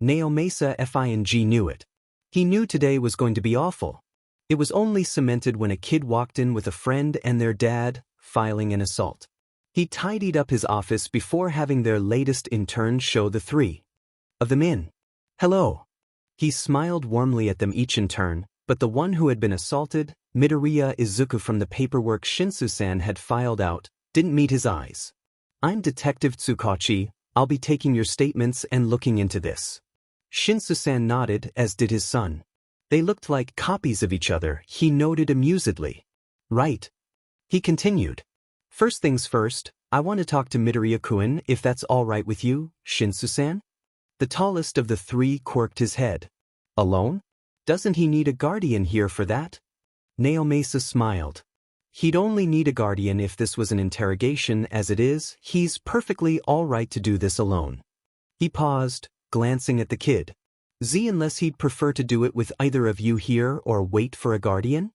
Naomasa Fing knew it. He knew today was going to be awful. It was only cemented when a kid walked in with a friend and their dad, filing an assault. He tidied up his office before having their latest intern show the three of them in. "Hello." He smiled warmly at them each in turn, but the one who had been assaulted, Midoriya Izuku from the paperwork Shinsu-san had filed out, didn't meet his eyes. I'm Detective Tsukachi. I'll be taking your statements and looking into this. Shinsu-san nodded, as did his son. They looked like copies of each other, he noted amusedly. Right. He continued. First things first, I want to talk to Midoriya-kun if that's all right with you, Shinsu-san? The tallest of the three quirked his head. Alone? Doesn't he need a guardian here for that? Naomasa smiled. He'd only need a guardian if this was an interrogation. As it is, he's perfectly all right to do this alone. He paused, glancing at the kid. Unless he'd prefer to do it with either of you here or wait for a guardian?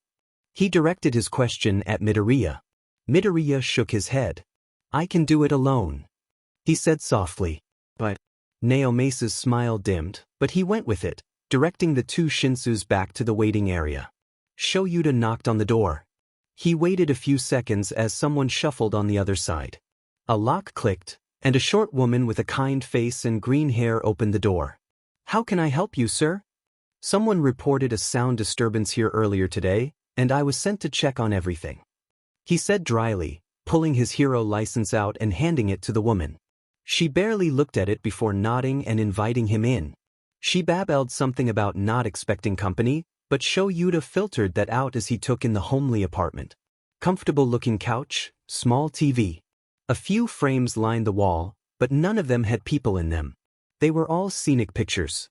He directed his question at Midoriya. Midoriya shook his head. I can do it alone. He said softly. But Naomasa's smile dimmed, but he went with it, directing the two Shinsus back to the waiting area. Shoyuta knocked on the door. He waited a few seconds as someone shuffled on the other side. A lock clicked, and a short woman with a kind face and green hair opened the door. How can I help you, sir? Someone reported a sound disturbance here earlier today, and I was sent to check on everything. He said dryly, pulling his hero license out and handing it to the woman. She barely looked at it before nodding and inviting him in. She babbled something about not expecting company, but Shoyuta filtered that out as he took in the homely apartment. Comfortable-looking couch, small TV. A few frames lined the wall, but none of them had people in them. They were all scenic pictures.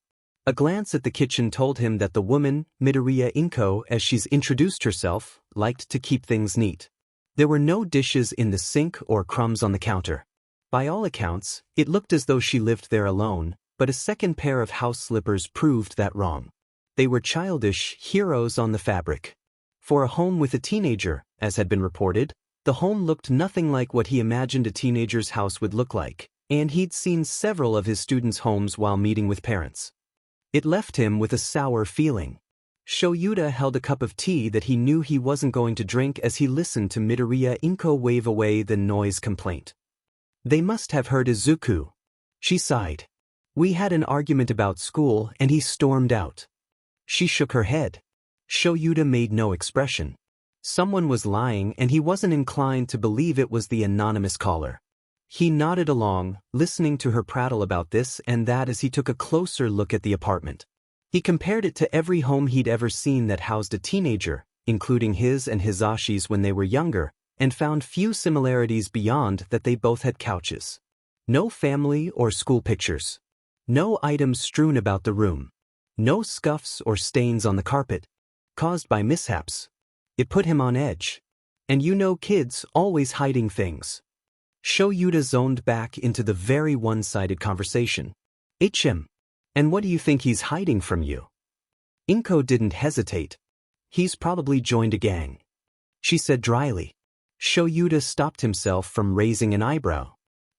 A glance at the kitchen told him that the woman, Midoriya Inko as she's introduced herself, liked to keep things neat. There were no dishes in the sink or crumbs on the counter. By all accounts, it looked as though she lived there alone, but a second pair of house slippers proved that wrong. They were childish heroes on the fabric. For a home with a teenager, as had been reported, the home looked nothing like what he imagined a teenager's house would look like, and he'd seen several of his students' homes while meeting with parents. It left him with a sour feeling. Shoyuta held a cup of tea that he knew he wasn't going to drink as he listened to Midoriya Inko wave away the noise complaint. They must have heard Izuku. She sighed. We had an argument about school and he stormed out. She shook her head. Shoyuta made no expression. Someone was lying and he wasn't inclined to believe it was the anonymous caller. He nodded along, listening to her prattle about this and that as he took a closer look at the apartment. He compared it to every home he'd ever seen that housed a teenager, including his and Hisashi's when they were younger, and found few similarities beyond that they both had couches. No family or school pictures. No items strewn about the room. No scuffs or stains on the carpet, caused by mishaps. It put him on edge. And you know kids always hiding things. Shoyuta zoned back into the very one-sided conversation. HM. And what do you think he's hiding from you? Inko didn't hesitate. He's probably joined a gang. She said dryly. Shoyuta stopped himself from raising an eyebrow.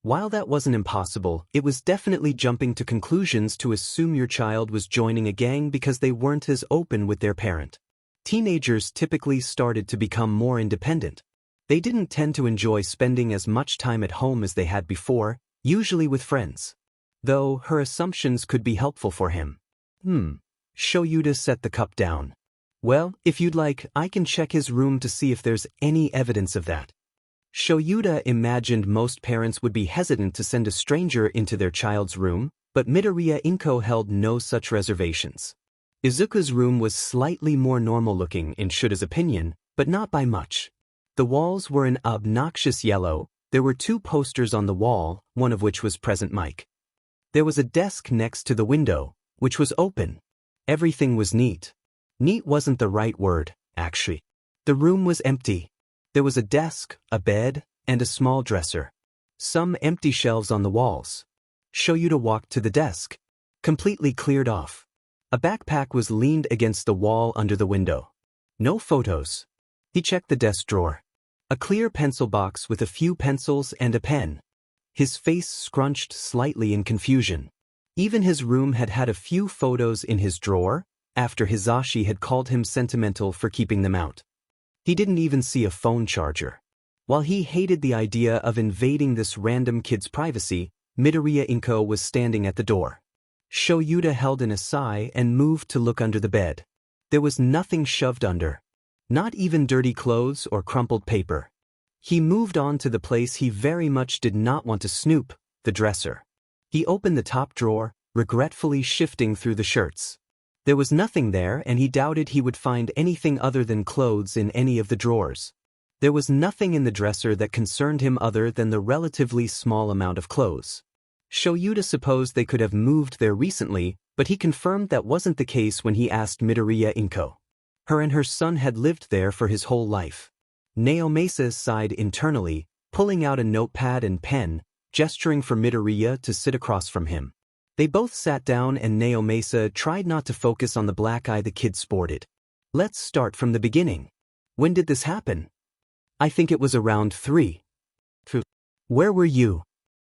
While that wasn't impossible, it was definitely jumping to conclusions to assume your child was joining a gang because they weren't as open with their parent. Teenagers typically started to become more independent. They didn't tend to enjoy spending as much time at home as they had before, usually with friends. Though her assumptions could be helpful for him. Shoyuta set the cup down. Well, if you'd like, I can check his room to see if there's any evidence of that. Shoyuta imagined most parents would be hesitant to send a stranger into their child's room, but Midoriya Inko held no such reservations. Izuku's room was slightly more normal-looking in Shuta's opinion, but not by much. The walls were an obnoxious yellow. There were 2 posters on the wall, one of which was Present Mike. There was a desk next to the window, which was open. Everything was neat. Neat wasn't the right word, actually. The room was empty. There was a desk, a bed, and a small dresser. Some empty shelves on the walls. Shoyuta walked to the desk. Completely cleared off. A backpack was leaned against the wall under the window. No photos. He checked the desk drawer. A clear pencil box with a few pencils and a pen. His face scrunched slightly in confusion. Even his room had had a few photos in his drawer, after Hisashi had called him sentimental for keeping them out. He didn't even see a phone charger. While he hated the idea of invading this random kid's privacy, Midoriya Inko was standing at the door. Shoyuta held in a sigh and moved to look under the bed. There was nothing shoved under. Not even dirty clothes or crumpled paper. He moved on to the place he very much did not want to snoop, the dresser. He opened the top drawer, regretfully shifting through the shirts. There was nothing there, and he doubted he would find anything other than clothes in any of the drawers. There was nothing in the dresser that concerned him other than the relatively small amount of clothes. Shoyuta supposed they could have moved there recently, but he confirmed that wasn't the case when he asked Midoriya Inko. Her and her son had lived there for his whole life. Naomasa sighed internally, pulling out a notepad and pen, gesturing for Midoriya to sit across from him. They both sat down and Naomasa tried not to focus on the black eye the kid sported. Let's start from the beginning. When did this happen? I think it was around 3. Where were you?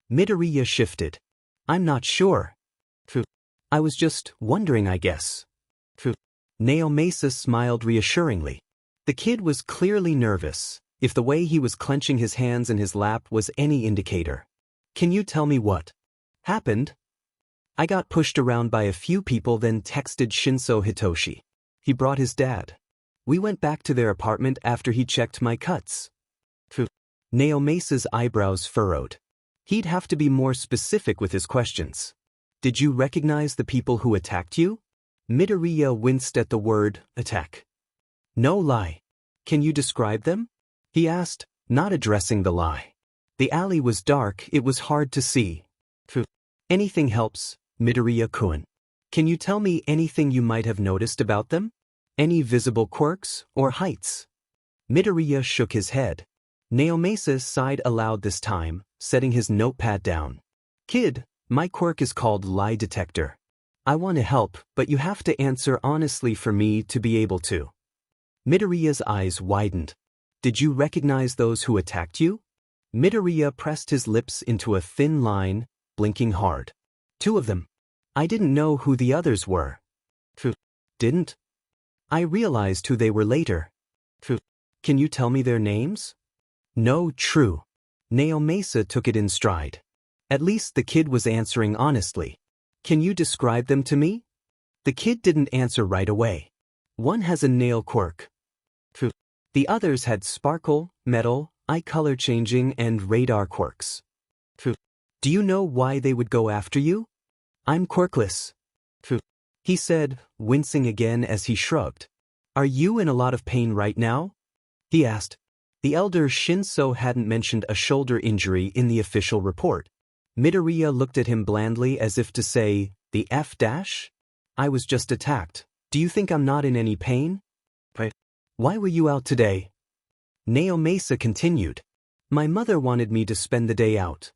Midoriya shifted. I'm not sure. I was just wondering, I guess. Naomasa smiled reassuringly. The kid was clearly nervous, if the way he was clenching his hands in his lap was any indicator. Can you tell me what happened? I got pushed around by a few people, then texted Shinso Hitoshi. He brought his dad. We went back to their apartment after he checked my cuts. Naomasa's eyebrows furrowed. He'd have to be more specific with his questions. Did you recognize the people who attacked you? Midoriya winced at the word attack. No lie. Can you describe them? He asked, not addressing the lie. The alley was dark, it was hard to see. Anything helps, Midoriya-kun. Can you tell me anything you might have noticed about them? Any visible quirks or heights? Midoriya shook his head. Naomasa sighed aloud this time, setting his notepad down. Kid, my quirk is called lie detector. I want to help, but you have to answer honestly for me to be able to. Midoriya's eyes widened. Did you recognize those who attacked you? Midoriya pressed his lips into a thin line, blinking hard. 2 of them. I didn't know who the others were. Didn't? I realized who they were later. Can you tell me their names? No, true. Naomasa took it in stride. At least the kid was answering honestly. Can you describe them to me? The kid didn't answer right away. One has a nail quirk. The others had sparkle, metal, eye color changing, and radar quirks. Do you know why they would go after you? I'm quirkless. He said, wincing again as he shrugged. Are you in a lot of pain right now? He asked. The elder Shinso hadn't mentioned a shoulder injury in the official report. Midoriya looked at him blandly as if to say, the F dash? I was just attacked. Do you think I'm not in any pain? Why were you out today? Naomasa continued. My mother wanted me to spend the day out.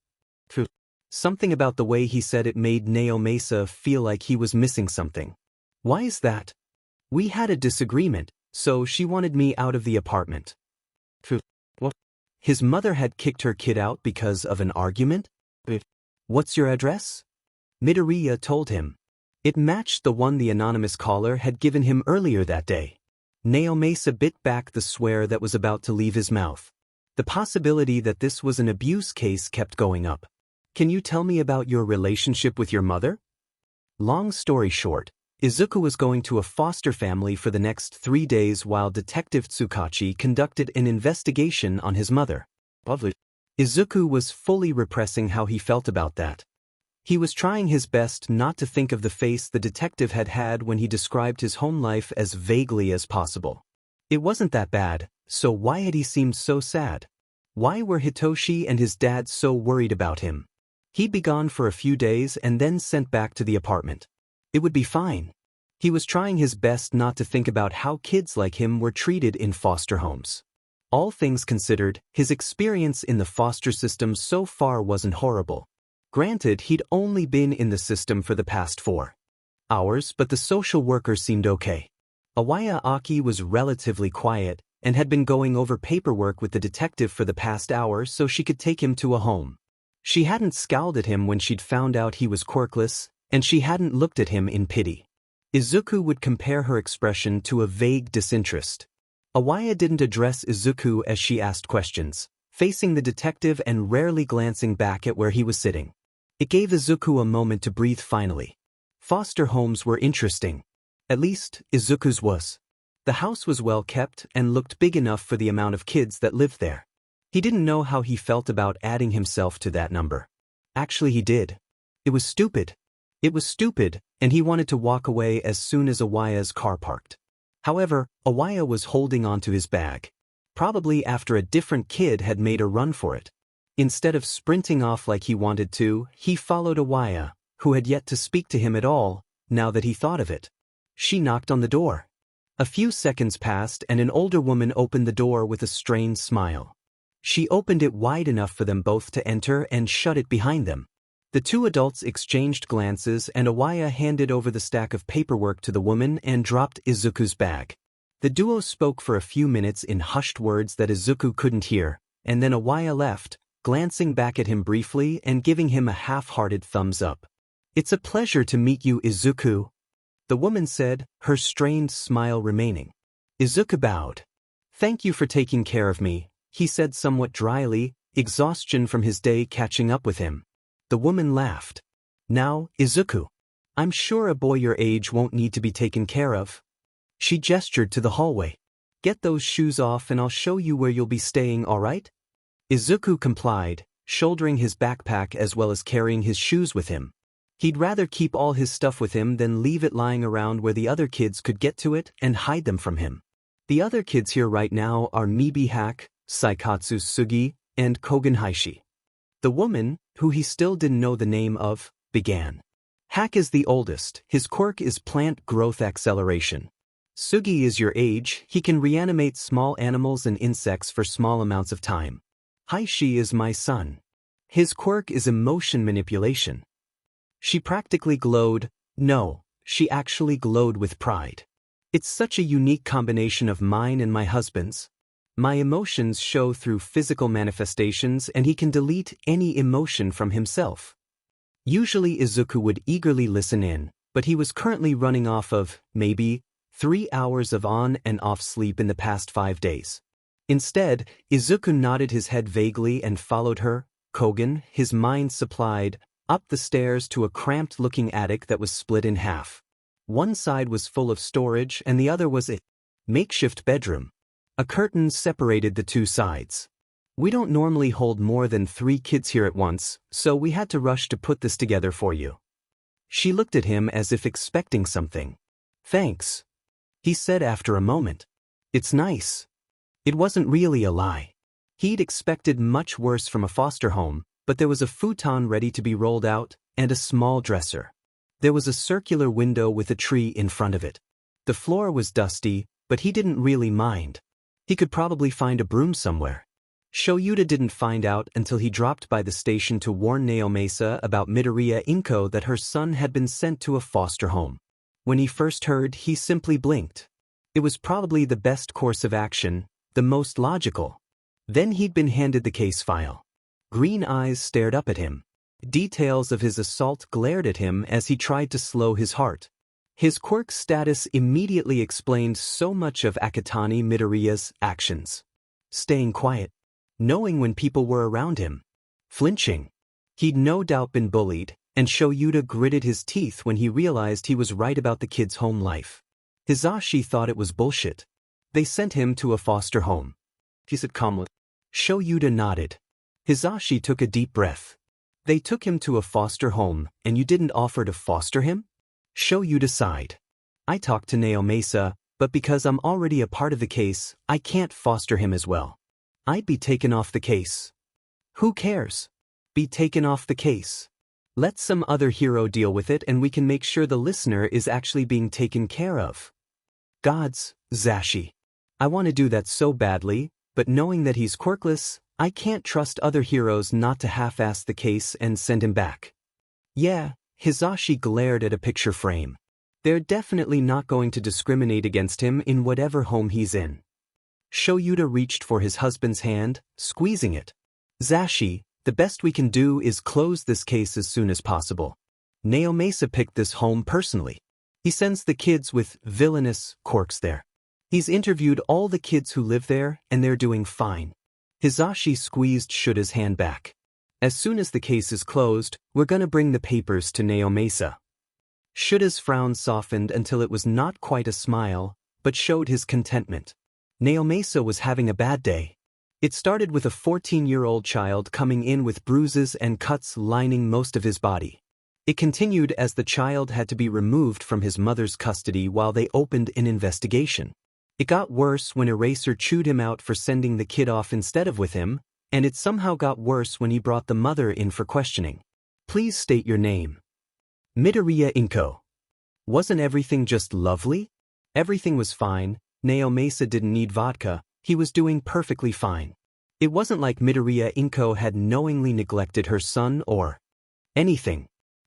Something about the way he said it made Naomasa feel like he was missing something. Why is that? We had a disagreement, so she wanted me out of the apartment. What? His mother had kicked her kid out because of an argument? What's your address? Midoriya told him. It matched the one the anonymous caller had given him earlier that day. Naomasa bit back the swear that was about to leave his mouth. The possibility that this was an abuse case kept going up. Can you tell me about your relationship with your mother? Long story short, Izuku was going to a foster family for the next 3 days while Detective Tsukachi conducted an investigation on his mother. Izuku was fully repressing how he felt about that. He was trying his best not to think of the face the detective had had when he described his home life as vaguely as possible. It wasn't that bad, so why had he seemed so sad? Why were Hitoshi and his dad so worried about him? He'd be gone for a few days and then sent back to the apartment. It would be fine. He was trying his best not to think about how kids like him were treated in foster homes. All things considered, his experience in the foster system so far wasn't horrible. Granted, he'd only been in the system for the past 4 hours, but the social worker seemed okay. Awaya Aki was relatively quiet and had been going over paperwork with the detective for the past hour so she could take him to a home. She hadn't scowled at him when she'd found out he was quirkless, and she hadn't looked at him in pity. Izuku would compare her expression to a vague disinterest. Awaya didn't address Izuku as she asked questions, facing the detective and rarely glancing back at where he was sitting. It gave Izuku a moment to breathe finally. Foster homes were interesting. At least, Izuku's was. The house was well kept and looked big enough for the amount of kids that lived there. He didn't know how he felt about adding himself to that number. Actually he did. It was stupid. It was stupid, and he wanted to walk away as soon as Awaya's car parked. However, Awaya was holding onto his bag. Probably after a different kid had made a run for it. Instead of sprinting off like he wanted to, he followed Awaya, who had yet to speak to him at all, now that he thought of it. She knocked on the door. A few seconds passed and an older woman opened the door with a strained smile. She opened it wide enough for them both to enter and shut it behind them. The two adults exchanged glances and Awaya handed over the stack of paperwork to the woman and dropped Izuku's bag. The duo spoke for a few minutes in hushed words that Izuku couldn't hear, and then Awaya left, glancing back at him briefly and giving him a half-hearted thumbs up. "It's a pleasure to meet you, Izuku," the woman said, her strained smile remaining. Izuku bowed. "Thank you for taking care of me," he said somewhat dryly, exhaustion from his day catching up with him. The woman laughed. "Now, Izuku. I'm sure a boy your age won't need to be taken care of." She gestured to the hallway. "Get those shoes off and I'll show you where you'll be staying, alright?" Izuku complied, shouldering his backpack as well as carrying his shoes with him. He'd rather keep all his stuff with him than leave it lying around where the other kids could get to it and hide them from him. The other kids here right now are Mibi Hack, Saikatsu Sugi, and Kogen Haishi. The woman, who he still didn't know the name of, began. "Hack is the oldest, his quirk is plant growth acceleration. Sugi is your age, he can reanimate small animals and insects for small amounts of time. Haishi is my son. His quirk is emotion manipulation." She practically glowed. No, she actually glowed with pride. "It's such a unique combination of mine and my husband's. My emotions show through physical manifestations and he can delete any emotion from himself." Usually Izuku would eagerly listen in, but he was currently running off of, maybe, 3 hours of on and off sleep in the past 5 days. Instead, Izuku nodded his head vaguely and followed her, Kogen, his mind supplied, up the stairs to a cramped-looking attic that was split in half. One side was full of storage and the other was a makeshift bedroom. A curtain separated the two sides. "We don't normally hold more than 3 kids here at once, so we had to rush to put this together for you." She looked at him as if expecting something. "Thanks," he said after a moment. "It's nice." It wasn't really a lie. He'd expected much worse from a foster home, but there was a futon ready to be rolled out, and a small dresser. There was a circular window with a tree in front of it. The floor was dusty, but he didn't really mind. He could probably find a broom somewhere. Shoyuta didn't find out until he dropped by the station to warn Naomasa about Midoriya Inko that her son had been sent to a foster home. When he first heard, he simply blinked. It was probably the best course of action, the most logical. Then he'd been handed the case file. Green eyes stared up at him. Details of his assault glared at him as he tried to slow his heart. His quirk status immediately explained so much of Akatani Midoriya's actions. Staying quiet. Knowing when people were around him. Flinching. He'd no doubt been bullied, and Shoyuta gritted his teeth when he realized he was right about the kid's home life. Hizashi thought it was bullshit. "They sent him to a foster home," he said calmly. Shoyuta nodded. Hizashi took a deep breath. "They took him to a foster home, and you didn't offer to foster him?" Shoyuta sighed. "I talked to Naomasa, but because I'm already a part of the case, I can't foster him as well. I'd be taken off the case." "Who cares? Be taken off the case. Let some other hero deal with it and we can make sure the listener is actually being taken care of." "Gods, Zashi. I want to do that so badly, but knowing that he's quirkless, I can't trust other heroes not to half-ass the case and send him back." "Yeah." Hizashi glared at a picture frame. "They're definitely not going to discriminate against him in whatever home he's in." Shoyuta reached for his husband's hand, squeezing it. "Zashi, the best we can do is close this case as soon as possible. Naomasa picked this home personally. He sends the kids with villainous quirks there. He's interviewed all the kids who live there and they're doing fine." Hizashi squeezed Shuta's hand back. "As soon as the case is closed, we're gonna bring the papers to Naomasa." Shuta's frown softened until it was not quite a smile, but showed his contentment. Naomasa was having a bad day. It started with a 14-year-old child coming in with bruises and cuts lining most of his body. It continued as the child had to be removed from his mother's custody while they opened an investigation. It got worse when Eraser chewed him out for sending the kid off instead of with him, and it somehow got worse when he brought the mother in for questioning. Please state your name. Midoriya Inko. Wasn't everything just lovely? Everything was fine. Naomasa didn't need vodka, he was doing perfectly fine. It wasn't like Midoriya Inko had knowingly neglected her son or anything.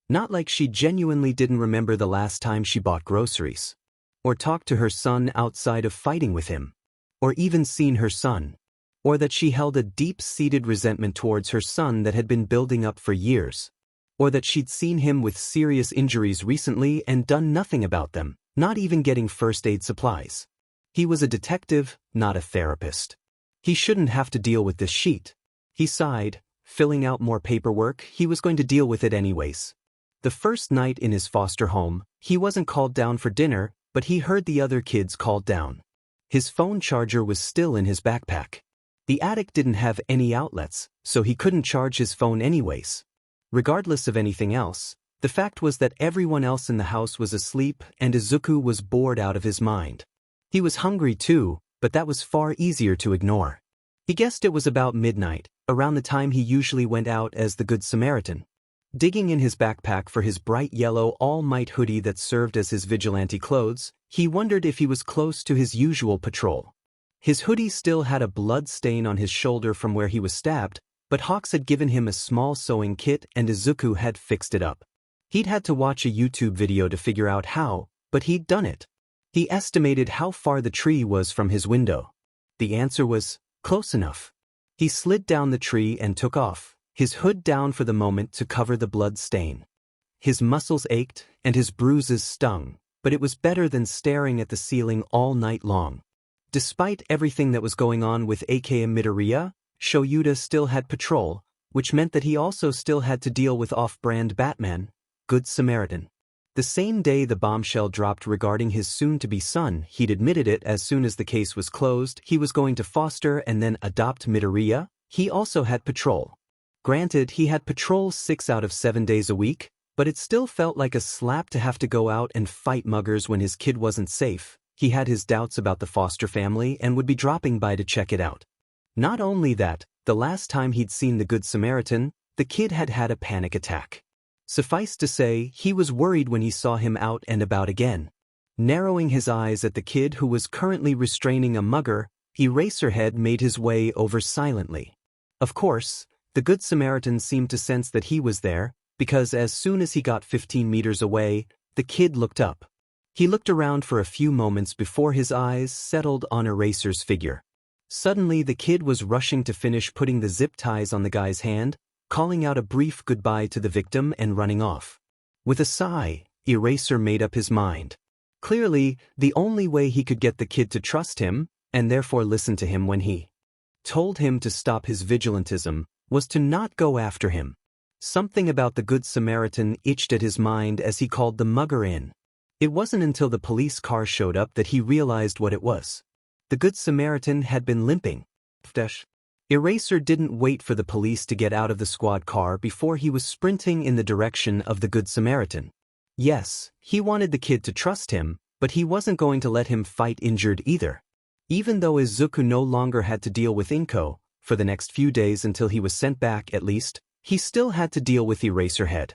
Not like she genuinely didn't remember the last time she bought groceries. Or talked to her son outside of fighting with him. Or even seen her son. Or that she held a deep-seated resentment towards her son that had been building up for years. Or that she'd seen him with serious injuries recently and done nothing about them, not even getting first aid supplies. He was a detective, not a therapist. He shouldn't have to deal with this sheet. He sighed, filling out more paperwork. He was going to deal with it anyways. The first night in his foster home, he wasn't called down for dinner, but he heard the other kids called down. His phone charger was still in his backpack. The attic didn't have any outlets, so he couldn't charge his phone anyways. Regardless of anything else, the fact was that everyone else in the house was asleep and Izuku was bored out of his mind. He was hungry too, but that was far easier to ignore. He guessed it was about midnight, around the time he usually went out as the Good Samaritan. Digging in his backpack for his bright yellow all-might hoodie that served as his vigilante clothes, he wondered if he was close to his usual patrol. His hoodie still had a blood stain on his shoulder from where he was stabbed, but Hawks had given him a small sewing kit and Izuku had fixed it up. He'd had to watch a YouTube video to figure out how, but he'd done it. He estimated how far the tree was from his window. The answer was, close enough. He slid down the tree and took off, his hood down for the moment to cover the blood stain. His muscles ached and his bruises stung, but it was better than staring at the ceiling all night long. Despite everything that was going on with aka Midoriya, Shoyuta still had patrol, which meant that he also still had to deal with off-brand Batman, Good Samaritan. The same day the bombshell dropped regarding his soon-to-be son, he'd admitted it as soon as the case was closed. He was going to foster and then adopt Midoriya. He also had patrol. Granted, he had patrol 6 out of 7 days a week, but it still felt like a slap to have to go out and fight muggers when his kid wasn't safe. He had his doubts about the foster family and would be dropping by to check it out. Not only that, the last time he'd seen the Good Samaritan, the kid had had a panic attack. Suffice to say, he was worried when he saw him out and about again. Narrowing his eyes at the kid who was currently restraining a mugger, Eraserhead made his way over silently. Of course, the Good Samaritan seemed to sense that he was there, because as soon as he got 15 meters away, the kid looked up. He looked around for a few moments before his eyes settled on Eraser's figure. Suddenly the kid was rushing to finish putting the zip ties on the guy's hand, calling out a brief goodbye to the victim and running off. With a sigh, Eraser made up his mind. Clearly, the only way he could get the kid to trust him, and therefore listen to him when he told him to stop his vigilantism, was to not go after him. Something about the Good Samaritan itched at his mind as he called the mugger in. It wasn't until the police car showed up that he realized what it was. The Good Samaritan had been limping. Eraser didn't wait for the police to get out of the squad car before he was sprinting in the direction of the Good Samaritan. Yes, he wanted the kid to trust him, but he wasn't going to let him fight injured either. Even though Izuku no longer had to deal with Inko, for the next few days until he was sent back at least, he still had to deal with Eraserhead.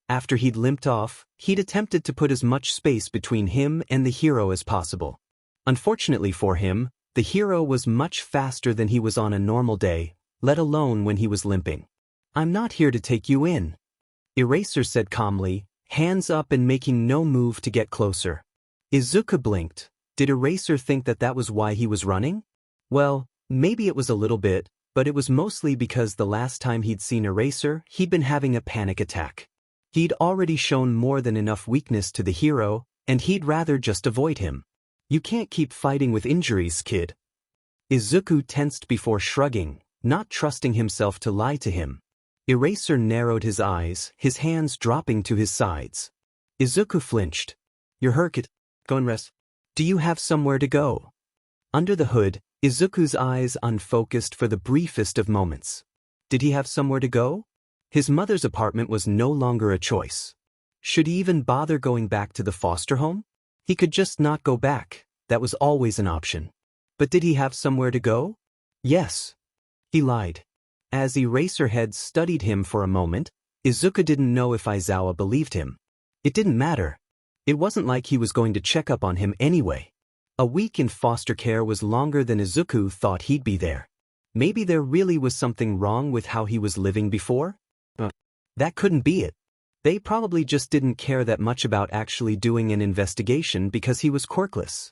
After he'd limped off, he'd attempted to put as much space between him and the hero as possible. Unfortunately for him, the hero was much faster than he was on a normal day, let alone when he was limping. "I'm not here to take you in," Eraser said calmly, hands up and making no move to get closer. Izuku blinked. Did Eraser think that that was why he was running? Well, maybe it was a little bit, but it was mostly because the last time he'd seen Eraser, he'd been having a panic attack. He'd already shown more than enough weakness to the hero, and he'd rather just avoid him. "You can't keep fighting with injuries, kid." Izuku tensed before shrugging, not trusting himself to lie to him. Eraser narrowed his eyes, his hands dropping to his sides. Izuku flinched. "You're hurt, kid. Go and rest. Do you have somewhere to go?" Under the hood, Izuku's eyes unfocused for the briefest of moments. Did he have somewhere to go? His mother's apartment was no longer a choice. Should he even bother going back to the foster home? He could just not go back, that was always an option. But did he have somewhere to go? Yes. He lied. As Eraserhead studied him for a moment, Izuku didn't know if Aizawa believed him. It didn't matter. It wasn't like he was going to check up on him anyway. A week in foster care was longer than Izuku thought he'd be there. Maybe there really was something wrong with how he was living before? That couldn't be it. They probably just didn't care that much about actually doing an investigation because he was quirkless.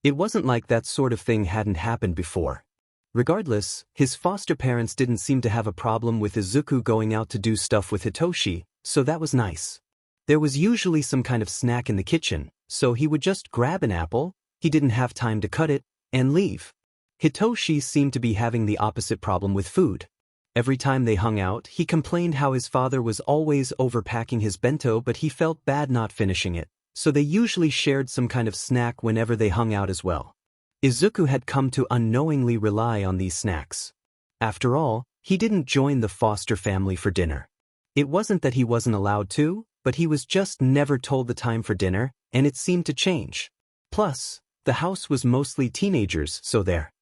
It wasn't like that sort of thing hadn't happened before. Regardless, his foster parents didn't seem to have a problem with Izuku going out to do stuff with Hitoshi, so that was nice. There was usually some kind of snack in the kitchen, so he would just grab an apple, he didn't have time to cut it, and leave. Hitoshi seemed to be having the opposite problem with food. Every time they hung out, he complained how his father was always overpacking his bento, but he felt bad not finishing it, so they usually shared some kind of snack whenever they hung out as well. Izuku had come to unknowingly rely on these snacks. After all, he didn't join the foster family for dinner. It wasn't that he wasn't allowed to, but he was just never told the time for dinner, and it seemed to change. Plus, the house was mostly teenagers, so there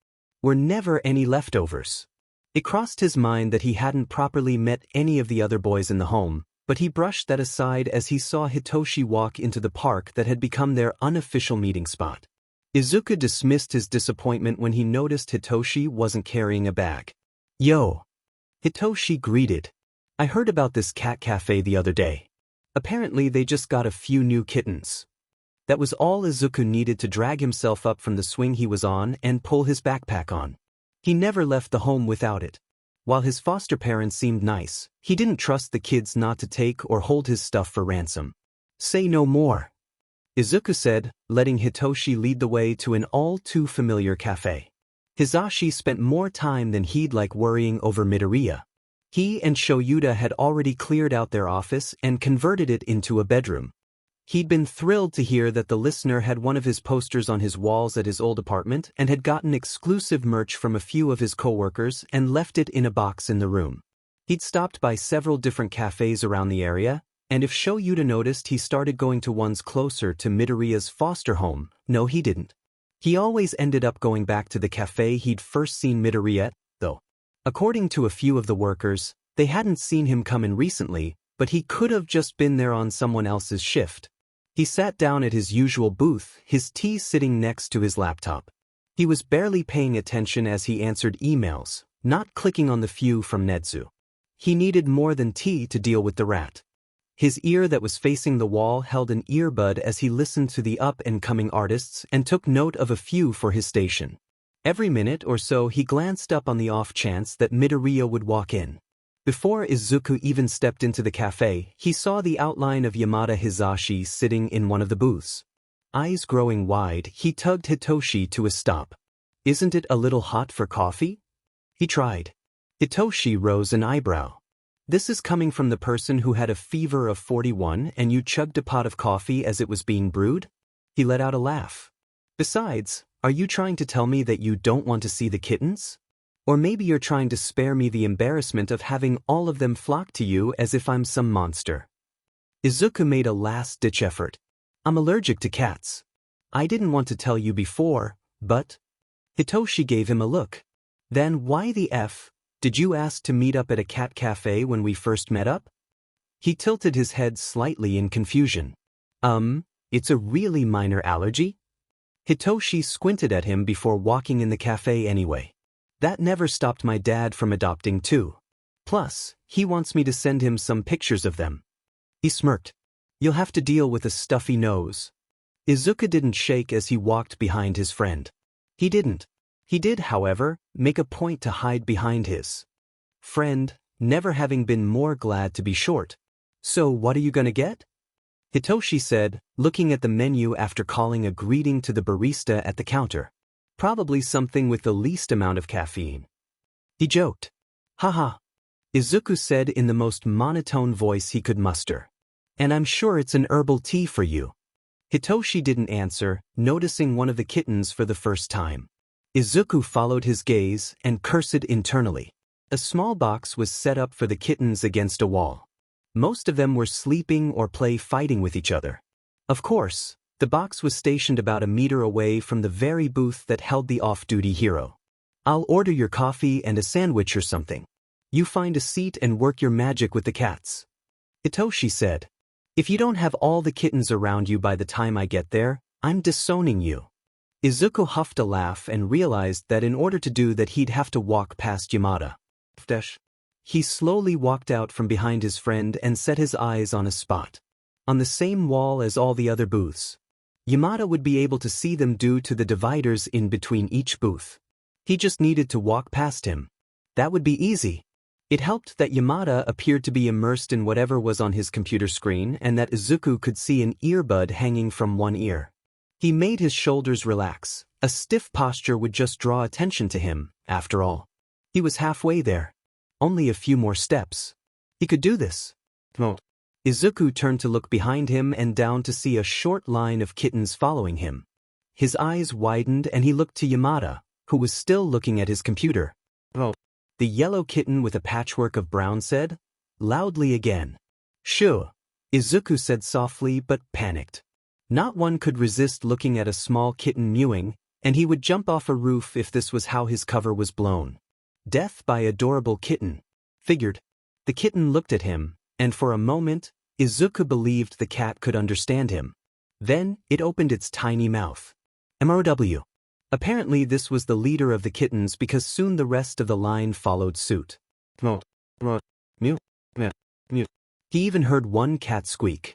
were never any leftovers. It crossed his mind that he hadn't properly met any of the other boys in the home, but he brushed that aside as he saw Hitoshi walk into the park that had become their unofficial meeting spot. Izuku dismissed his disappointment when he noticed Hitoshi wasn't carrying a bag. "Yo." Hitoshi greeted. "I heard about this cat cafe the other day. Apparently they just got a few new kittens." That was all Izuku needed to drag himself up from the swing he was on and pull his backpack on. He never left the home without it. While his foster parents seemed nice, he didn't trust the kids not to take or hold his stuff for ransom. "Say no more," Izuku said, letting Hitoshi lead the way to an all-too-familiar cafe. Hisashi spent more time than he'd like worrying over Midoriya. He and Shoyuta had already cleared out their office and converted it into a bedroom. He'd been thrilled to hear that the listener had one of his posters on his walls at his old apartment and had gotten exclusive merch from a few of his coworkers and left it in a box in the room. He'd stopped by several different cafes around the area, and if Shoyuta noticed, he started going to ones closer to Midoriya's foster home. No, he didn't. He always ended up going back to the cafe he'd first seen Midoriya at, though. According to a few of the workers, they hadn't seen him come in recently, but he could have just been there on someone else's shift. He sat down at his usual booth, his tea sitting next to his laptop. He was barely paying attention as he answered emails, not clicking on the few from Netsu. He needed more than tea to deal with the rat. His ear that was facing the wall held an earbud as he listened to the up-and-coming artists and took note of a few for his station. Every minute or so he glanced up on the off chance that Midoriya would walk in. Before Izuku even stepped into the cafe, he saw the outline of Yamada Hisashi sitting in one of the booths. Eyes growing wide, he tugged Hitoshi to a stop. "Isn't it a little hot for coffee?" He tried. Hitoshi rose an eyebrow. "This is coming from the person who had a fever of 41 and you chugged a pot of coffee as it was being brewed?" He let out a laugh. "Besides, are you trying to tell me that you don't want to see the kittens? Or maybe you're trying to spare me the embarrassment of having all of them flock to you as if I'm some monster." Izuku made a last-ditch effort. "I'm allergic to cats. I didn't want to tell you before, but—" Hitoshi gave him a look. "Then why the F did you ask to meet up at a cat cafe when we first met up?" He tilted his head slightly in confusion. It's a really minor allergy?" Hitoshi squinted at him before walking in the cafe anyway. "That never stopped my dad from adopting too. Plus, he wants me to send him some pictures of them." He smirked. "You'll have to deal with a stuffy nose." Izuku didn't shake as he walked behind his friend. He didn't. He did, however, make a point to hide behind his friend, never having been more glad to be short. "So what are you gonna get?" Hitoshi said, looking at the menu after calling a greeting to the barista at the counter. "Probably something with the least amount of caffeine." He joked. "Haha," Izuku said in the most monotone voice he could muster. "And I'm sure it's an herbal tea for you." Hitoshi didn't answer, noticing one of the kittens for the first time. Izuku followed his gaze and cursed internally. A small box was set up for the kittens against a wall. Most of them were sleeping or fighting with each other. Of course, the box was stationed about a meter away from the very booth that held the off-duty hero. "I'll order your coffee and a sandwich or something. You find a seat and work your magic with the cats," Hitoshi said. "If you don't have all the kittens around you by the time I get there, I'm disowning you." Izuku huffed a laugh and realized that in order to do that he'd have to walk past Yamada. He slowly walked out from behind his friend and set his eyes on a spot. On the same wall as all the other booths. Yamada would be able to see them due to the dividers in between each booth. He just needed to walk past him. That would be easy. It helped that Yamada appeared to be immersed in whatever was on his computer screen and that Izuku could see an earbud hanging from one ear. He made his shoulders relax. A stiff posture would just draw attention to him, after all. He was halfway there. Only a few more steps. He could do this. Izuku turned to look behind him and down to see a short line of kittens following him. His eyes widened and he looked to Yamada, who was still looking at his computer. The yellow kitten with a patchwork of brown said, loudly again. "Shoo," Izuku said softly but panicked. Not one could resist looking at a small kitten mewing, and he would jump off a roof if this was how his cover was blown. Death by adorable kitten. Figured. The kitten looked at him, and for a moment, Izuku believed the cat could understand him. Then, it opened its tiny mouth. MOW. Apparently this was the leader of the kittens because soon the rest of the line followed suit. Mew. He even heard one cat squeak.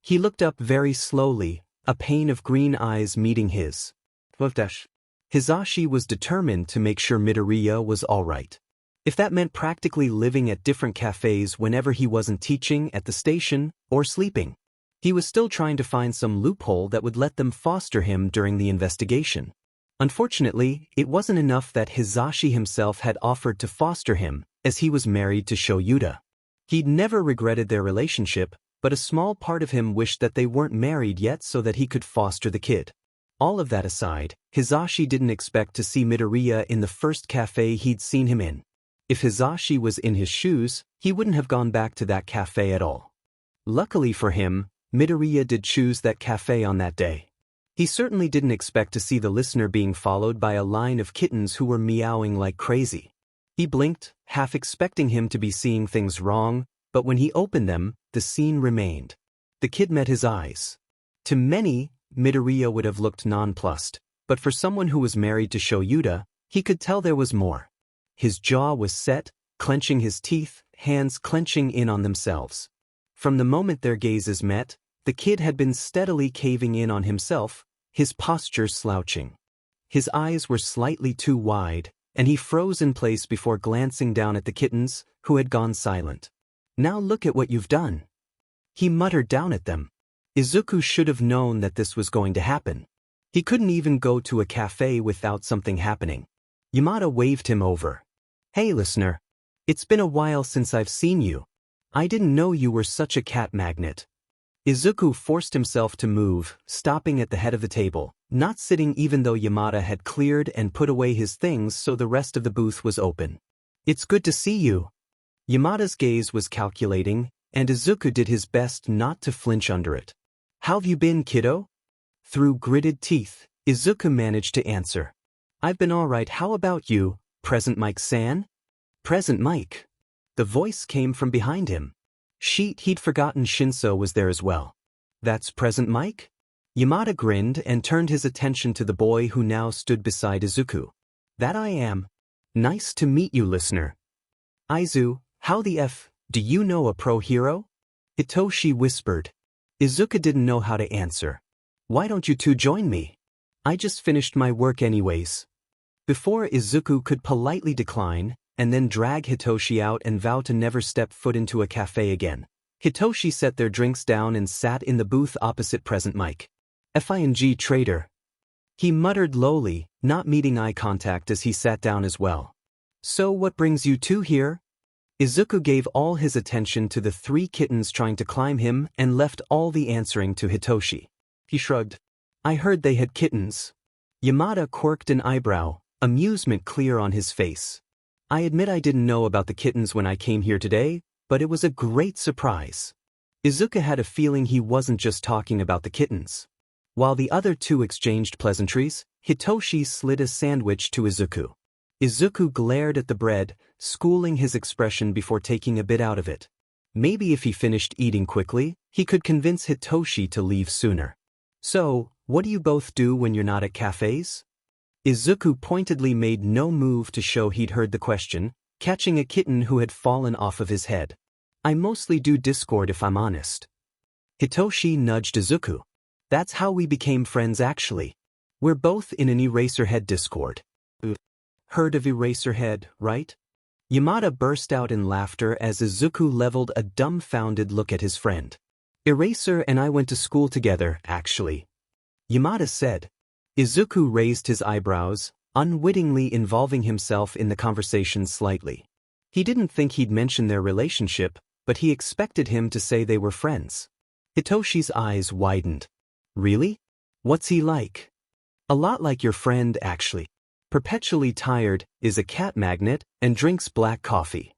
He looked up very slowly, a pair of green eyes meeting his. Hizashi was determined to make sure Midoriya was alright. If that meant practically living at different cafes whenever he wasn't teaching at the station or sleeping. He was still trying to find some loophole that would let them foster him during the investigation. Unfortunately, it wasn't enough that Hizashi himself had offered to foster him, as he was married to Shoyuta. He'd never regretted their relationship, but a small part of him wished that they weren't married yet so that he could foster the kid. All of that aside, Hizashi didn't expect to see Midoriya in the first cafe he'd seen him in. If Hizashi was in his shoes, he wouldn't have gone back to that cafe at all. Luckily for him, Midoriya did choose that cafe on that day. He certainly didn't expect to see the listener being followed by a line of kittens who were meowing like crazy. He blinked, half expecting him to be seeing things wrong, but when he opened them, the scene remained. The kid met his eyes. To many, Midoriya would have looked nonplussed, but for someone who was married to Shoyuta, he could tell there was more. His jaw was set, clenching his teeth, hands clenching in on themselves. From the moment their gazes met, the kid had been steadily caving in on himself, his posture slouching. His eyes were slightly too wide, and he froze in place before glancing down at the kittens, who had gone silent. "Now look at what you've done," he muttered down at them. Izuku should have known that this was going to happen. He couldn't even go to a cafe without something happening. Yamada waved him over. "Hey listener. It's been a while since I've seen you. I didn't know you were such a cat magnet." Izuku forced himself to move, stopping at the head of the table, not sitting even though Yamada had cleared and put away his things so the rest of the booth was open. "It's good to see you." Yamada's gaze was calculating, and Izuku did his best not to flinch under it. "How've you been, kiddo?" Through gritted teeth, Izuku managed to answer. "I've been alright. How about you, Present Mike-san?" "Present Mike." The voice came from behind him. He'd forgotten Shinso was there as well. "That's Present Mike?" Yamada grinned and turned his attention to the boy who now stood beside Izuku. "That I am. Nice to meet you, listener." "Aizu, how the F, do you know a pro hero?" Hitoshi whispered. Izuku didn't know how to answer. "Why don't you two join me? I just finished my work anyways." Before Izuku could politely decline, and then drag Hitoshi out and vow to never step foot into a cafe again, Hitoshi set their drinks down and sat in the booth opposite Present Mike. "Fing traitor." He muttered lowly, not meeting eye contact as he sat down as well. "So what brings you two here?" Izuku gave all his attention to the three kittens trying to climb him and left all the answering to Hitoshi. He shrugged. "I heard they had kittens." Yamada quirked an eyebrow. amusement clear on his face. I admit I didn't know about the kittens when I came here today, but it was a great surprise. Izuku had a feeling he wasn't just talking about the kittens. While the other two exchanged pleasantries, Hitoshi slid a sandwich to Izuku. Izuku glared at the bread, schooling his expression before taking a bit out of it. Maybe if he finished eating quickly, he could convince Hitoshi to leave sooner. So, what do you both do when you're not at cafes? Izuku pointedly made no move to show he'd heard the question, catching a kitten who had fallen off of his head. I mostly do Discord if I'm honest. Hitoshi nudged Izuku. That's how we became friends actually. We're both in an Eraserhead Discord. Heard of Eraserhead, right? Yamada burst out in laughter as Izuku leveled a dumbfounded look at his friend. Eraser and I went to school together, actually. Yamada said. Izuku raised his eyebrows, unwittingly involving himself in the conversation slightly. He didn't think he'd mention their relationship, but he expected him to say they were friends. Hitoshi's eyes widened. Really? What's he like? A lot like your friend, actually. Perpetually tired, is a cat magnet, and drinks black coffee.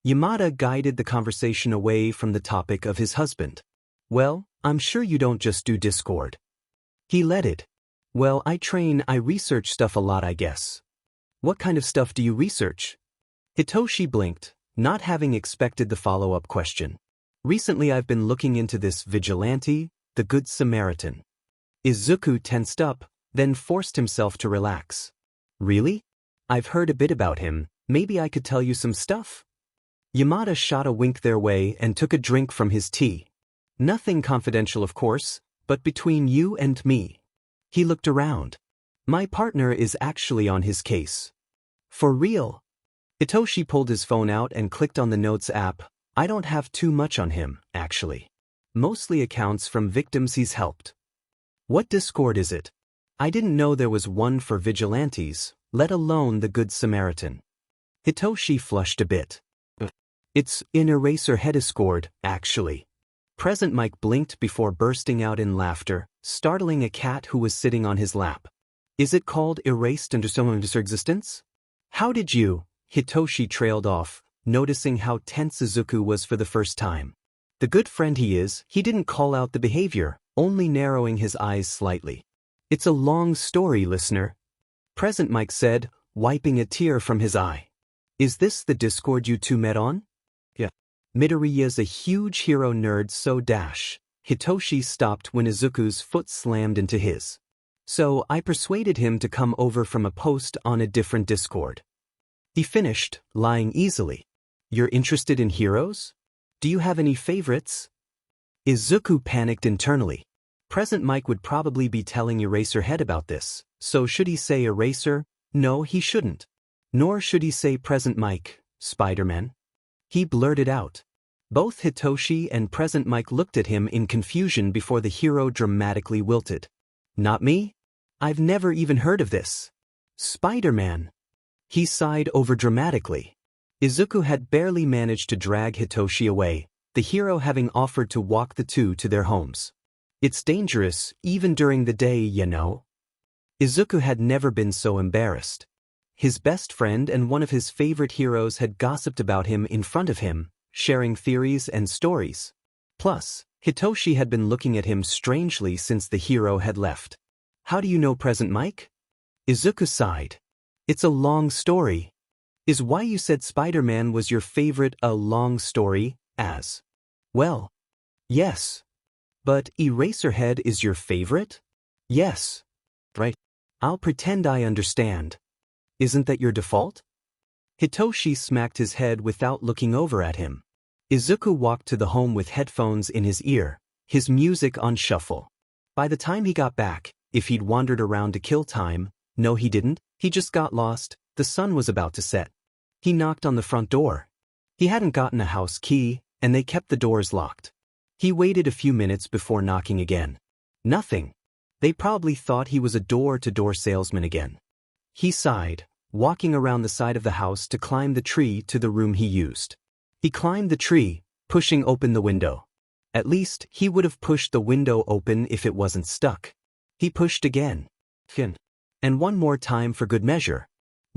Yamada guided the conversation away from the topic of his husband. Well, I'm sure you don't just do Discord. He led it. Well, I research stuff a lot, I guess. What kind of stuff do you research? Hitoshi blinked, not having expected the follow-up question. Recently I've been looking into this Vigilante, the Good Samaritan. Izuku tensed up, then forced himself to relax. Really? I've heard a bit about him, maybe I could tell you some stuff? Yamada shot a wink their way and took a drink from his tea. Nothing confidential, of course, but between you and me. He looked around. My partner is actually on his case. For real? Hitoshi pulled his phone out and clicked on the Notes app. I don't have too much on him, actually. Mostly accounts from victims he's helped. What Discord is it? I didn't know there was one for vigilantes, let alone the Good Samaritan. Hitoshi flushed a bit. It's in Eraserhead Discord, actually. Present Mike blinked before bursting out in laughter, startling a cat who was sitting on his lap. Is it called Erased under someone's existence? How did you? Hitoshi trailed off, noticing how tense Izuku was for the first time. The good friend he is, he didn't call out the behavior, only narrowing his eyes slightly. It's a long story, listener. Present Mike said, wiping a tear from his eye. Is this the Discord you two met on? Yeah. Midoriya's a huge hero nerd, so dash. Hitoshi stopped when Izuku's foot slammed into his. So I persuaded him to come over from a post on a different Discord. He finished, lying easily. You're interested in heroes? Do you have any favorites? Izuku panicked internally. Present Mike would probably be telling Eraserhead about this, so should he say Eraser? No, he shouldn't. Nor should he say Present Mike, Spider-Man. He blurted out. Both Hitoshi and Present Mike looked at him in confusion before the hero dramatically wilted. Not me? I've never even heard of this. Spider-Man. He sighed overdramatically. Izuku had barely managed to drag Hitoshi away, the hero having offered to walk the two to their homes. It's dangerous, even during the day, you know. Izuku had never been so embarrassed. His best friend and one of his favorite heroes had gossiped about him in front of him, sharing theories and stories. Plus, Hitoshi had been looking at him strangely since the hero had left. How do you know Present Mike? Izuku sighed. It's a long story. Is why you said Spider-Man was your favorite a long story, as? Well, yes. But Eraserhead is your favorite? Yes. Right. I'll pretend I understand. Isn't that your default? Hitoshi smacked his head without looking over at him. Izuku walked to the home with headphones in his ear, his music on shuffle. By the time he got back, if he'd wandered around to kill time, no he didn't, he just got lost, the sun was about to set. He knocked on the front door. He hadn't gotten a house key, and they kept the doors locked. He waited a few minutes before knocking again. Nothing. They probably thought he was a door-to-door salesman again. He sighed, walking around the side of the house to climb the tree to the room he used. He climbed the tree, pushing open the window. At least, he would have pushed the window open if it wasn't stuck. He pushed again. And one more time for good measure.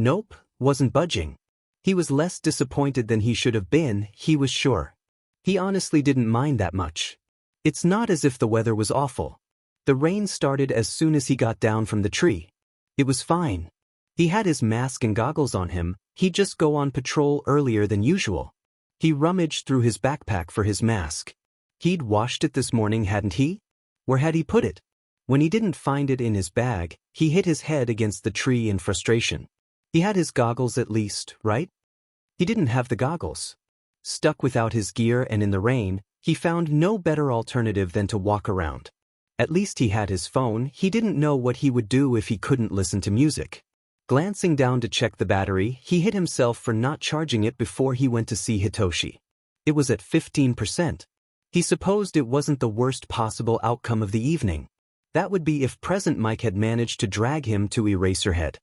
Nope, wasn't budging. He was less disappointed than he should have been, he was sure. He honestly didn't mind that much. It's not as if the weather was awful. The rain started as soon as he got down from the tree. It was fine. He had his mask and goggles on him, he'd just go on patrol earlier than usual. He rummaged through his backpack for his mask. He'd washed it this morning, hadn't he? Where had he put it? When he didn't find it in his bag, he hit his head against the tree in frustration. He had his goggles at least, right? He didn't have the goggles. Stuck without his gear and in the rain, he found no better alternative than to walk around. At least he had his phone, he didn't know what he would do if he couldn't listen to music. Glancing down to check the battery, he hit himself for not charging it before he went to see Hitoshi. It was at 15%. He supposed it wasn't the worst possible outcome of the evening. That would be if Present Mike had managed to drag him to Eraserhead.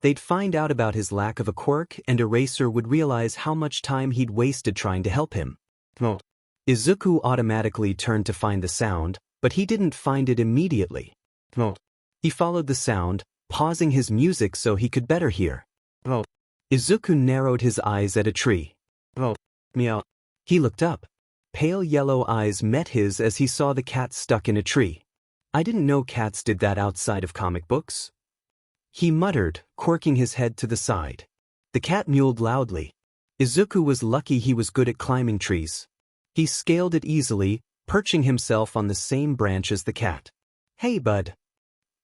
They'd find out about his lack of a quirk and Eraser would realize how much time he'd wasted trying to help him. Izuku automatically turned to find the sound, but he didn't find it immediately. He followed the sound, pausing his music so he could better hear. Izuku narrowed his eyes at a tree. Meow. He looked up. Pale yellow eyes met his as he saw the cat stuck in a tree. I didn't know cats did that outside of comic books. He muttered, quirking his head to the side. The cat mewed loudly. Izuku was lucky he was good at climbing trees. He scaled it easily, perching himself on the same branch as the cat. Hey, bud.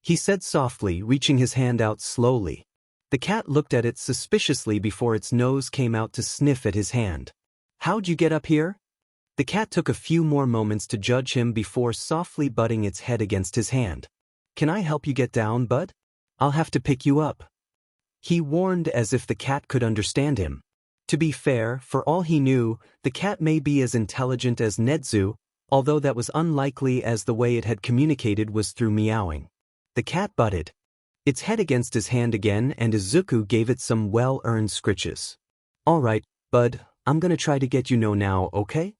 He said softly, reaching his hand out slowly. The cat looked at it suspiciously before its nose came out to sniff at his hand. How'd you get up here? The cat took a few more moments to judge him before softly butting its head against his hand. Can I help you get down, bud? I'll have to pick you up. He warned as if the cat could understand him. To be fair, for all he knew, the cat may be as intelligent as Nedzu, although that was unlikely as the way it had communicated was through meowing. The cat butted its head against his hand again and Izuku gave it some well-earned scritches. All right, bud, I'm gonna try to get you now, okay?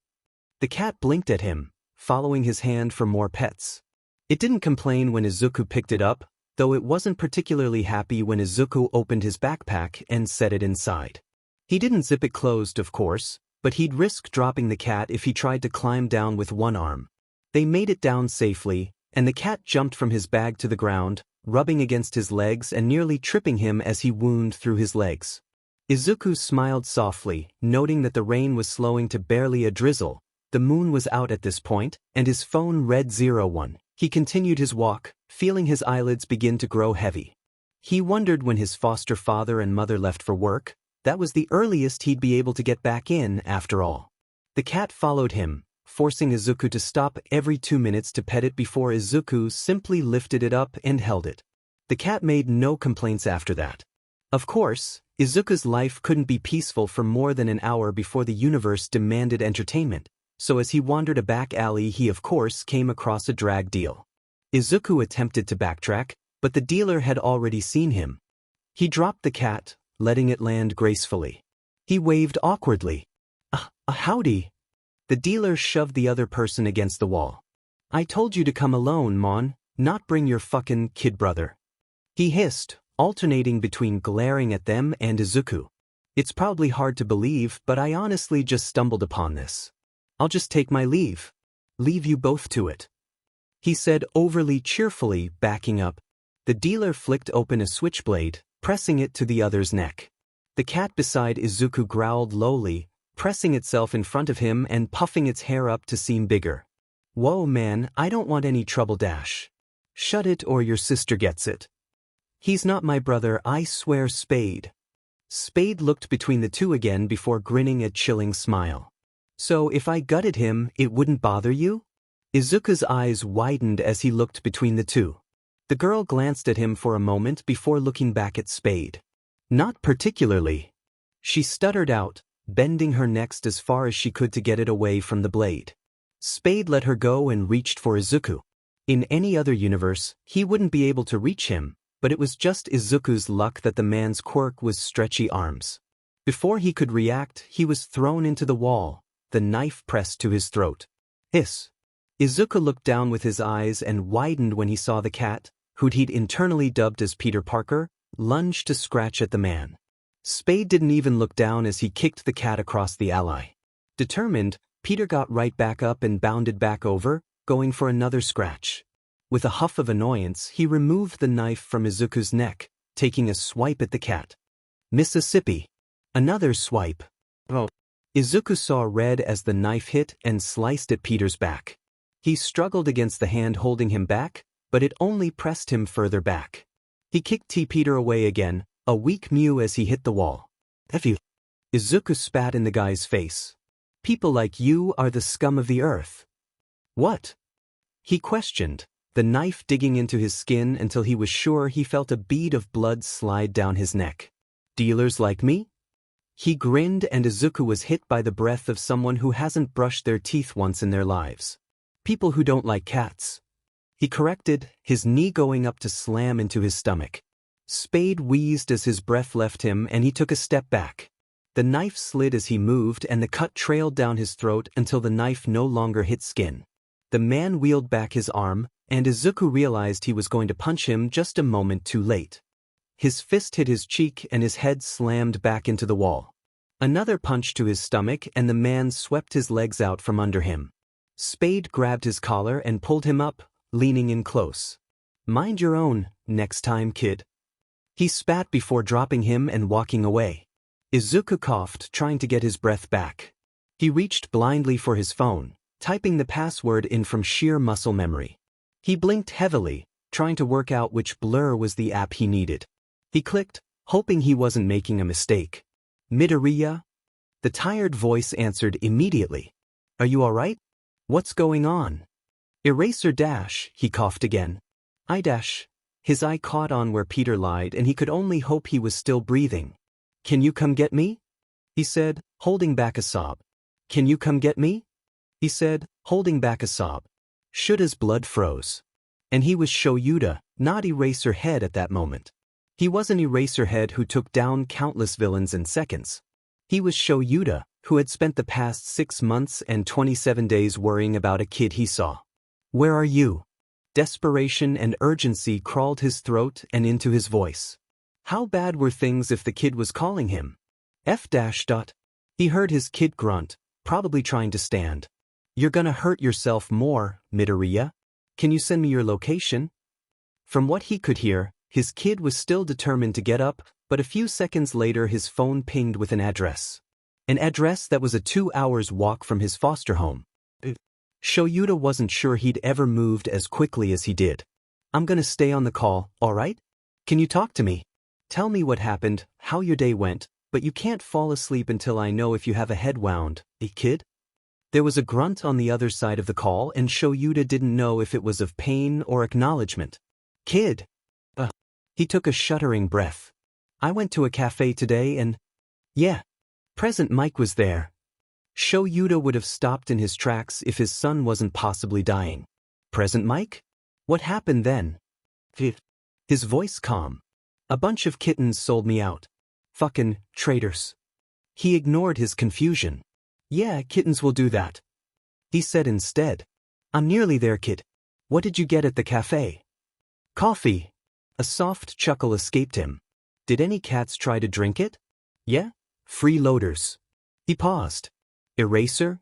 The cat blinked at him, following his hand for more pets. It didn't complain when Izuku picked it up, though it wasn't particularly happy when Izuku opened his backpack and set it inside. He didn't zip it closed, of course, but he'd risk dropping the cat if he tried to climb down with one arm. They made it down safely, and the cat jumped from his bag to the ground, rubbing against his legs and nearly tripping him as he wound through his legs. Izuku smiled softly, noting that the rain was slowing to barely a drizzle. The moon was out at this point, and his phone read 01. He continued his walk, feeling his eyelids begin to grow heavy. He wondered when his foster father and mother left for work. That was the earliest he'd be able to get back in, after all. The cat followed him, forcing Izuku to stop every 2 minutes to pet it before Izuku simply lifted it up and held it. The cat made no complaints after that. Of course, Izuku's life couldn't be peaceful for more than an hour before the universe demanded entertainment, so as he wandered a back alley he of course came across a drag deal. Izuku attempted to backtrack, but the dealer had already seen him. He dropped the cat, letting it land gracefully. He waved awkwardly. Howdy. The dealer shoved the other person against the wall. I told you to come alone, Mon, not bring your fucking kid brother. He hissed, alternating between glaring at them and Izuku. It's probably hard to believe, but I honestly just stumbled upon this. I'll just take my leave. Leave you both to it. He said overly cheerfully, backing up. The dealer flicked open a switchblade, pressing it to the other's neck. The cat beside Izuku growled lowly, pressing itself in front of him and puffing its hair up to seem bigger. Whoa man, I don't want any trouble dash. Shut it or your sister gets it. He's not my brother, I swear Spade. Spade looked between the two again before grinning a chilling smile. So if I gutted him, it wouldn't bother you? Izuku's eyes widened as he looked between the two. The girl glanced at him for a moment before looking back at Spade. Not particularly. She stuttered out, bending her neck as far as she could to get it away from the blade. Spade let her go and reached for Izuku. In any other universe, he wouldn't be able to reach him, but it was just Izuku's luck that the man's quirk was stretchy arms. Before he could react, he was thrown into the wall, the knife pressed to his throat. Hiss. Izuku looked down with his eyes and widened when he saw the cat, who he'd internally dubbed as Peter Parker, lunge to scratch at the man. Spade didn't even look down as he kicked the cat across the ally. Determined, Peter got right back up and bounded back over, going for another scratch. With a huff of annoyance, he removed the knife from Izuku's neck, taking a swipe at the cat. Mississippi. Another swipe. Oh. Izuku saw red as the knife hit and sliced at Peter's back. He struggled against the hand holding him back, but it only pressed him further back. He kicked Peter away again, a weak mew as he hit the wall. F you. Izuku spat in the guy's face. People like you are the scum of the earth. What? He questioned, the knife digging into his skin until he was sure he felt a bead of blood slide down his neck. Dealers like me? He grinned and Izuku was hit by the breath of someone who hasn't brushed their teeth once in their lives. People who don't like cats. He corrected, his knee going up to slam into his stomach. Spade wheezed as his breath left him and he took a step back. The knife slid as he moved and the cut trailed down his throat until the knife no longer hit skin. The man wheeled back his arm, and Izuku realized he was going to punch him just a moment too late. His fist hit his cheek and his head slammed back into the wall. Another punch to his stomach and the man swept his legs out from under him. Spade grabbed his collar and pulled him up, leaning in close. Mind your own, next time, kid. He spat before dropping him and walking away. Izuku coughed, trying to get his breath back. He reached blindly for his phone, typing the password in from sheer muscle memory. He blinked heavily, trying to work out which blur was the app he needed. He clicked, hoping he wasn't making a mistake. Midoriya? The tired voice answered immediately. Are you alright? What's going on? Eraser dash, he coughed again. I dash. His eye caught on where Peter lied and he could only hope he was still breathing. Can you come get me? He said, holding back a sob. Can you come get me? He said, holding back a sob. Shuta's blood froze. And he was Shoyuda, not Eraserhead at that moment. He wasn't Eraserhead who took down countless villains in seconds. He was Shoyuda, who had spent the past 6 months and 27 days worrying about a kid he saw. Where are you? Desperation and urgency crawled his throat and into his voice. How bad were things if the kid was calling him? F-. He heard his kid grunt, probably trying to stand. You're gonna hurt yourself more, Midoriya. Can you send me your location? From what he could hear, his kid was still determined to get up, but a few seconds later his phone pinged with an address. An address that was a 2 hours walk from his foster home. Shoyuda wasn't sure he'd ever moved as quickly as he did. I'm gonna stay on the call, alright? Can you talk to me? Tell me what happened, how your day went, but you can't fall asleep until I know if you have a head wound, kid? There was a grunt on the other side of the call and Shoyuda didn't know if it was of pain or acknowledgement. Kid! He took a shuddering breath. I went to a cafe today and… Yeah. Present Mike was there. Shoyuda would have stopped in his tracks if his son wasn't possibly dying. Present Mike? What happened then? His voice calm. A bunch of kittens sold me out. Fucking traitors. He ignored his confusion. Yeah, kittens will do that. He said instead. I'm nearly there, kid. What did you get at the cafe? Coffee. A soft chuckle escaped him. Did any cats try to drink it? Yeah? Freeloaders. He paused. Eraser?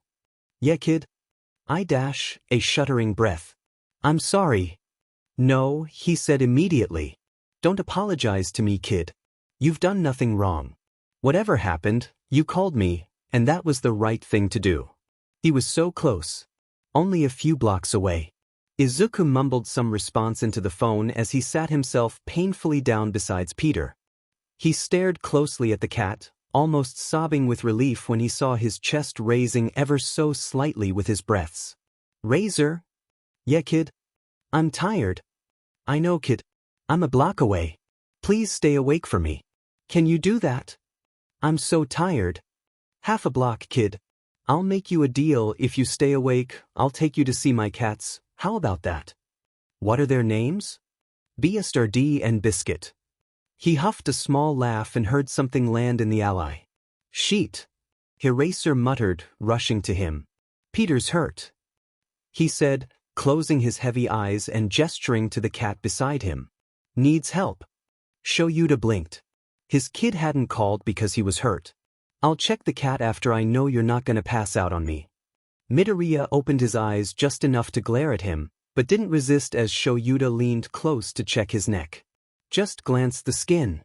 Yeah, kid. I dash, a shuddering breath. I'm sorry. No, he said immediately. Don't apologize to me, kid. You've done nothing wrong. Whatever happened, you called me, and that was the right thing to do. He was so close. Only a few blocks away. Izuku mumbled some response into the phone as he sat himself painfully down beside Peter. He stared closely at the cat, almost sobbing with relief when he saw his chest raising ever so slightly with his breaths. Razor? Yeah, kid. I'm tired. I know, kid. I'm a block away. Please stay awake for me. Can you do that? I'm so tired. Half a block, kid. I'll make you a deal if you stay awake. I'll take you to see my cats. How about that? What are their names? BSRD and Biscuit. He huffed a small laugh and heard something land in the ally. Sheet. Eraser muttered, rushing to him. Peter's hurt. He said, closing his heavy eyes and gesturing to the cat beside him. Needs help. Shoyuda blinked. His kid hadn't called because he was hurt. I'll check the cat after I know you're not gonna pass out on me. Midoriya opened his eyes just enough to glare at him, but didn't resist as Shoyuta leaned close to check his neck. Just glance the skin,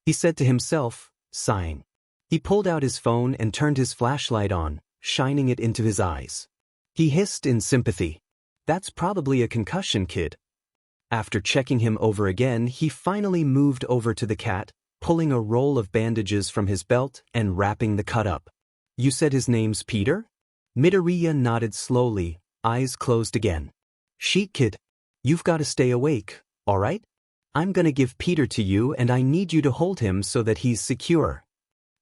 he said to himself, sighing. He pulled out his phone and turned his flashlight on, shining it into his eyes. He hissed in sympathy. That's probably a concussion, kid. After checking him over again, he finally moved over to the cat, pulling a roll of bandages from his belt and wrapping the cut up. You said his name's Peter? Midoriya nodded slowly, eyes closed again. Sheik kid, you've got to stay awake, alright? I'm gonna give Peter to you and I need you to hold him so that he's secure.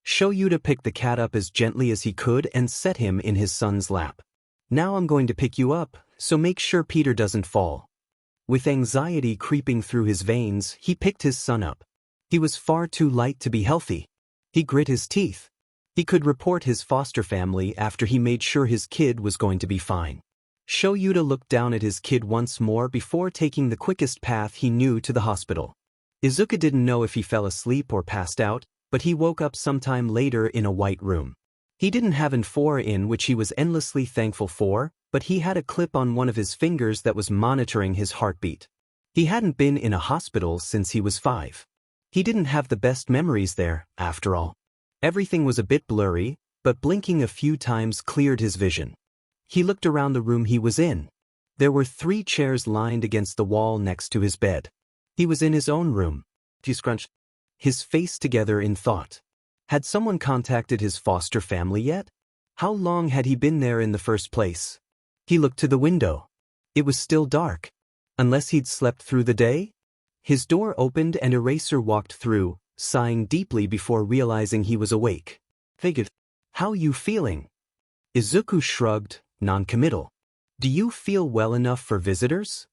Shoyuta picked the cat up as gently as he could and set him in his son's lap. Now I'm going to pick you up, so make sure Peter doesn't fall. With anxiety creeping through his veins, he picked his son up. He was far too light to be healthy. He grit his teeth. He could report his foster family after he made sure his kid was going to be fine. Shoyuta looked down at his kid once more before taking the quickest path he knew to the hospital. Izuku didn't know if he fell asleep or passed out, but he woke up sometime later in a white room. He didn't have an phore in which he was endlessly thankful for, but he had a clip on one of his fingers that was monitoring his heartbeat. He hadn't been in a hospital since he was 5. He didn't have the best memories there, after all. Everything was a bit blurry, but blinking a few times cleared his vision. He looked around the room he was in. There were 3 chairs lined against the wall next to his bed. He was in his own room. He scrunched his face together in thought. Had someone contacted his foster family yet? How long had he been there in the first place? He looked to the window. It was still dark. Unless he'd slept through the day? His door opened and Eraser walked through, sighing deeply before realizing he was awake. Figured. How you feeling? Izuku shrugged, non-committal. Do you feel well enough for visitors?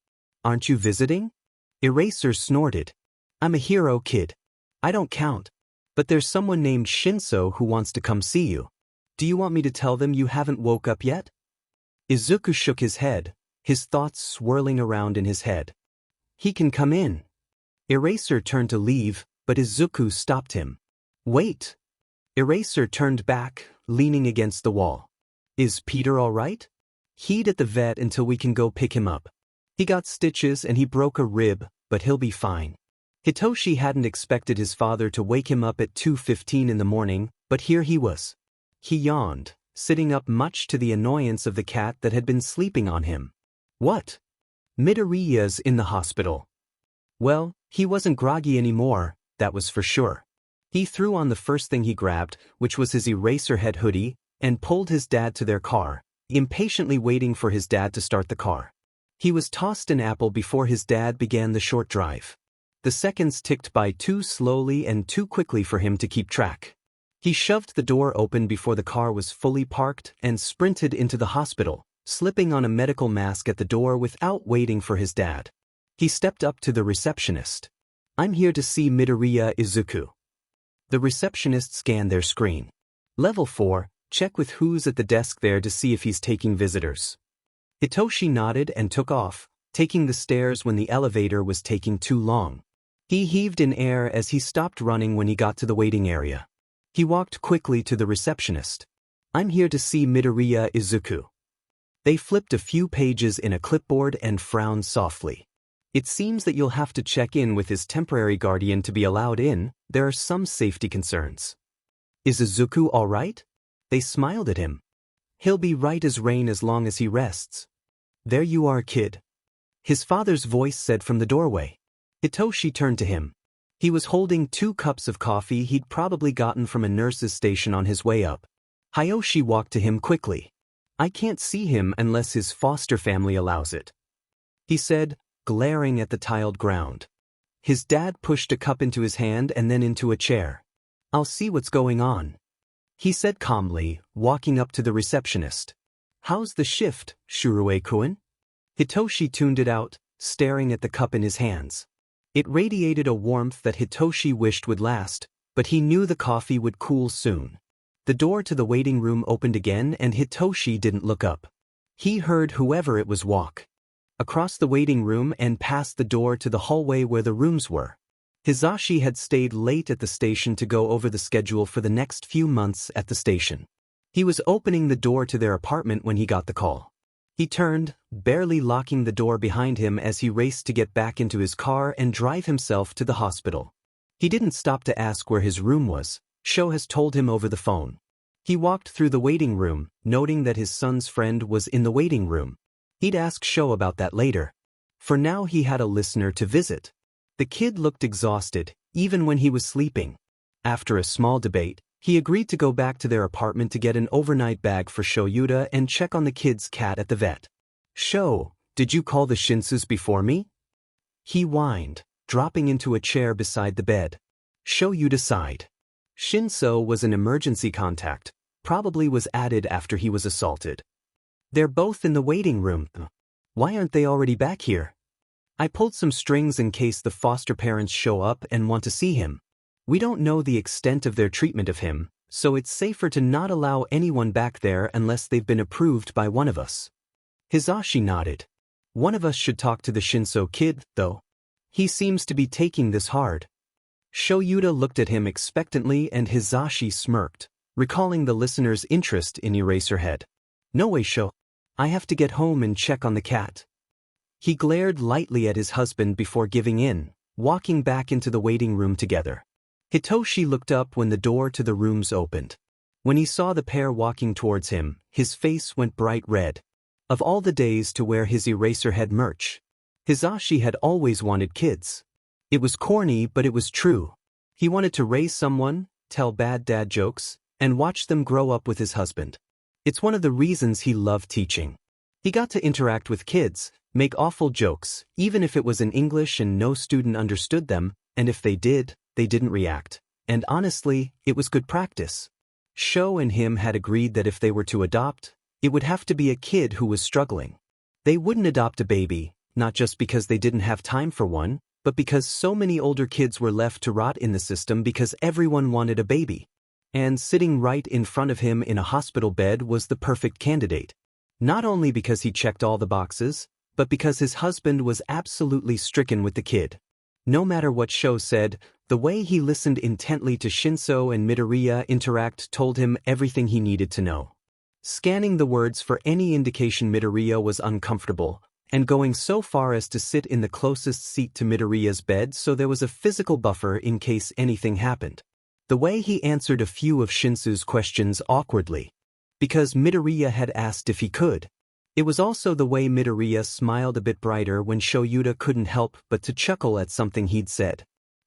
Aren't you visiting? Eraser snorted. I'm a hero, kid. I don't count. But there's someone named Shinso who wants to come see you. Do you want me to tell them you haven't woke up yet? Izuku shook his head, his thoughts swirling around in his head. He can come in. Eraser turned to leave, but Izuku stopped him. Wait. Eraser turned back, leaning against the wall. Is Peter all right? He'd at the vet until we can go pick him up. He got stitches and he broke a rib, but he'll be fine. Hitoshi hadn't expected his father to wake him up at 2:15 in the morning, but here he was. He yawned, sitting up much to the annoyance of the cat that had been sleeping on him. What? Midoriya's in the hospital. Well, he wasn't groggy anymore, that was for sure. He threw on the first thing he grabbed, which was his Eraserhead hoodie, and pulled his dad to their car, impatiently waiting for his dad to start the car. He was tossed an apple before his dad began the short drive. The seconds ticked by too slowly and too quickly for him to keep track. He shoved the door open before the car was fully parked and sprinted into the hospital, slipping on a medical mask at the door without waiting for his dad. He stepped up to the receptionist. I'm here to see Midoriya Izuku. The receptionist scanned their screen. Level 4, check with who's at the desk there to see if he's taking visitors. Hitoshi nodded and took off, taking the stairs when the elevator was taking too long. He heaved in air as he stopped running when he got to the waiting area. He walked quickly to the receptionist. I'm here to see Midoriya Izuku. They flipped a few pages in a clipboard and frowned softly. It seems that you'll have to check in with his temporary guardian to be allowed in. There are some safety concerns. Is Izuku all right? They smiled at him. He'll be right as rain as long as he rests. There you are, kid. His father's voice said from the doorway. Hitoshi turned to him. He was holding 2 cups of coffee he'd probably gotten from a nurse's station on his way up. Hiyoshi walked to him quickly. I can't see him unless his foster family allows it, he said, glaring at the tiled ground. His dad pushed a cup into his hand and then into a chair. I'll see what's going on, he said calmly, walking up to the receptionist. How's the shift, Shurue-kun? Hitoshi tuned it out, staring at the cup in his hands. It radiated a warmth that Hitoshi wished would last, but he knew the coffee would cool soon. The door to the waiting room opened again and Hitoshi didn't look up. He heard whoever it was walk across the waiting room and past the door to the hallway where the rooms were. Hisashi had stayed late at the station to go over the schedule for the next few months at the station. He was opening the door to their apartment when he got the call. He turned, barely locking the door behind him as he raced to get back into his car and drive himself to the hospital. He didn't stop to ask where his room was. Sho has told him over the phone. He walked through the waiting room, noting that his son's friend was in the waiting room. He'd ask Sho about that later. For now he had a listener to visit. The kid looked exhausted, even when he was sleeping. After a small debate, he agreed to go back to their apartment to get an overnight bag for Shoyuta and check on the kid's cat at the vet. Sho, did you call the Shinsus before me? He whined, dropping into a chair beside the bed. Shoyuta sighed. Shinso was an emergency contact, probably was added after he was assaulted. They're both in the waiting room. Why aren't they already back here? I pulled some strings in case the foster parents show up and want to see him. We don't know the extent of their treatment of him, so it's safer to not allow anyone back there unless they've been approved by one of us. Hisashi nodded. One of us should talk to the Shinso kid, though. He seems to be taking this hard. Shoyuta looked at him expectantly and Hisashi smirked, recalling the listener's interest in Eraserhead. No way, Sho. I have to get home and check on the cat. He glared lightly at his husband before giving in, walking back into the waiting room together. Hitoshi looked up when the door to the rooms opened. When he saw the pair walking towards him, his face went bright red. Of all the days to wear his Eraserhead merch, Hisashi had always wanted kids. It was corny, but it was true. He wanted to raise someone, tell bad dad jokes, and watch them grow up with his husband. It's one of the reasons he loved teaching. He got to interact with kids, make awful jokes, even if it was in English and no student understood them, and if they did, they didn't react. And honestly, it was good practice. Sho and him had agreed that if they were to adopt, it would have to be a kid who was struggling. They wouldn't adopt a baby, not just because they didn't have time for one, but because so many older kids were left to rot in the system because everyone wanted a baby. And sitting right in front of him in a hospital bed was the perfect candidate. Not only because he checked all the boxes, but because his husband was absolutely stricken with the kid. No matter what Sho said, the way he listened intently to Shinso and Midoriya interact told him everything he needed to know. Scanning the words for any indication Midoriya was uncomfortable, and going so far as to sit in the closest seat to Midoriya's bed so there was a physical buffer in case anything happened. The way he answered a few of Shinsu's questions awkwardly. Because Midoriya had asked if he could. It was also the way Midoriya smiled a bit brighter when Shoyuta couldn't help but to chuckle at something he'd said.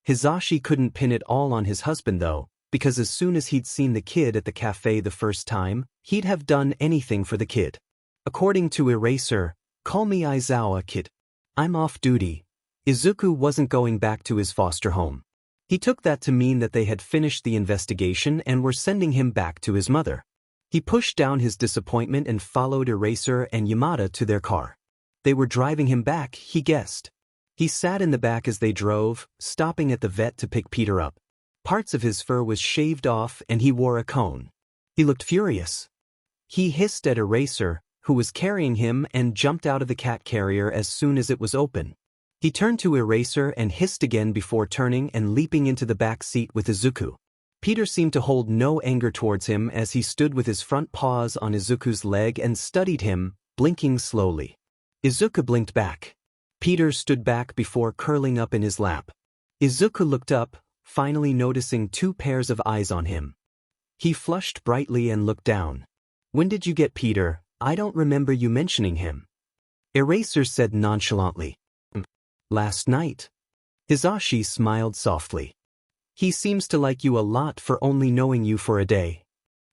Hisashi couldn't pin it all on his husband though, because as soon as he'd seen the kid at the cafe the first time, he'd have done anything for the kid. According to Eraser, call me Aizawa kid. I'm off duty. Izuku wasn't going back to his foster home. He took that to mean that they had finished the investigation and were sending him back to his mother. He pushed down his disappointment and followed Eraser and Yamada to their car. They were driving him back, he guessed. He sat in the back as they drove, stopping at the vet to pick Peter up. Parts of his fur was shaved off and he wore a cone. He looked furious. He hissed at Eraser, who was carrying him, and jumped out of the cat carrier as soon as it was open. He turned to Eraser and hissed again before turning and leaping into the back seat with Izuku. Peter seemed to hold no anger towards him as he stood with his front paws on Izuku's leg and studied him, blinking slowly. Izuku blinked back. Peter stood back before curling up in his lap. Izuku looked up, finally noticing two pairs of eyes on him. He flushed brightly and looked down. When did you get Peter? I don't remember you mentioning him. Eraser said nonchalantly. Last night. Hisashi smiled softly. He seems to like you a lot for only knowing you for a day.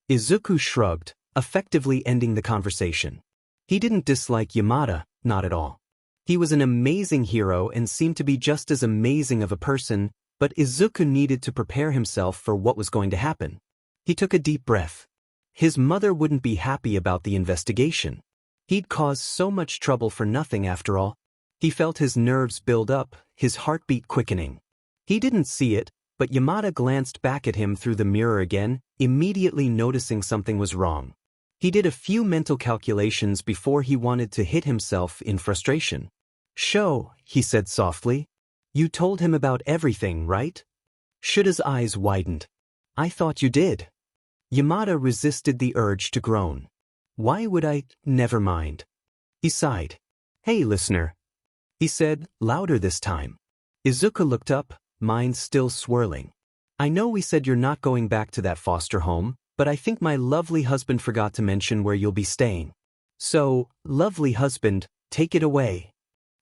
Izuku shrugged, effectively ending the conversation. He didn't dislike Yamada, not at all. He was an amazing hero and seemed to be just as amazing of a person, but Izuku needed to prepare himself for what was going to happen. He took a deep breath. His mother wouldn't be happy about the investigation. He'd caused so much trouble for nothing after all. He felt his nerves build up, his heartbeat quickening. He didn't see it, but Yamada glanced back at him through the mirror again, immediately noticing something was wrong. He did a few mental calculations before he wanted to hit himself in frustration. Sho, he said softly. You told him about everything, right? Shuta's eyes widened. I thought you did. Yamada resisted the urge to groan. Why would I? Never mind. He sighed. Hey, listener. He said, louder this time. Izuku looked up, mind still swirling. I know we said you're not going back to that foster home, but I think my lovely husband forgot to mention where you'll be staying. So, lovely husband, take it away.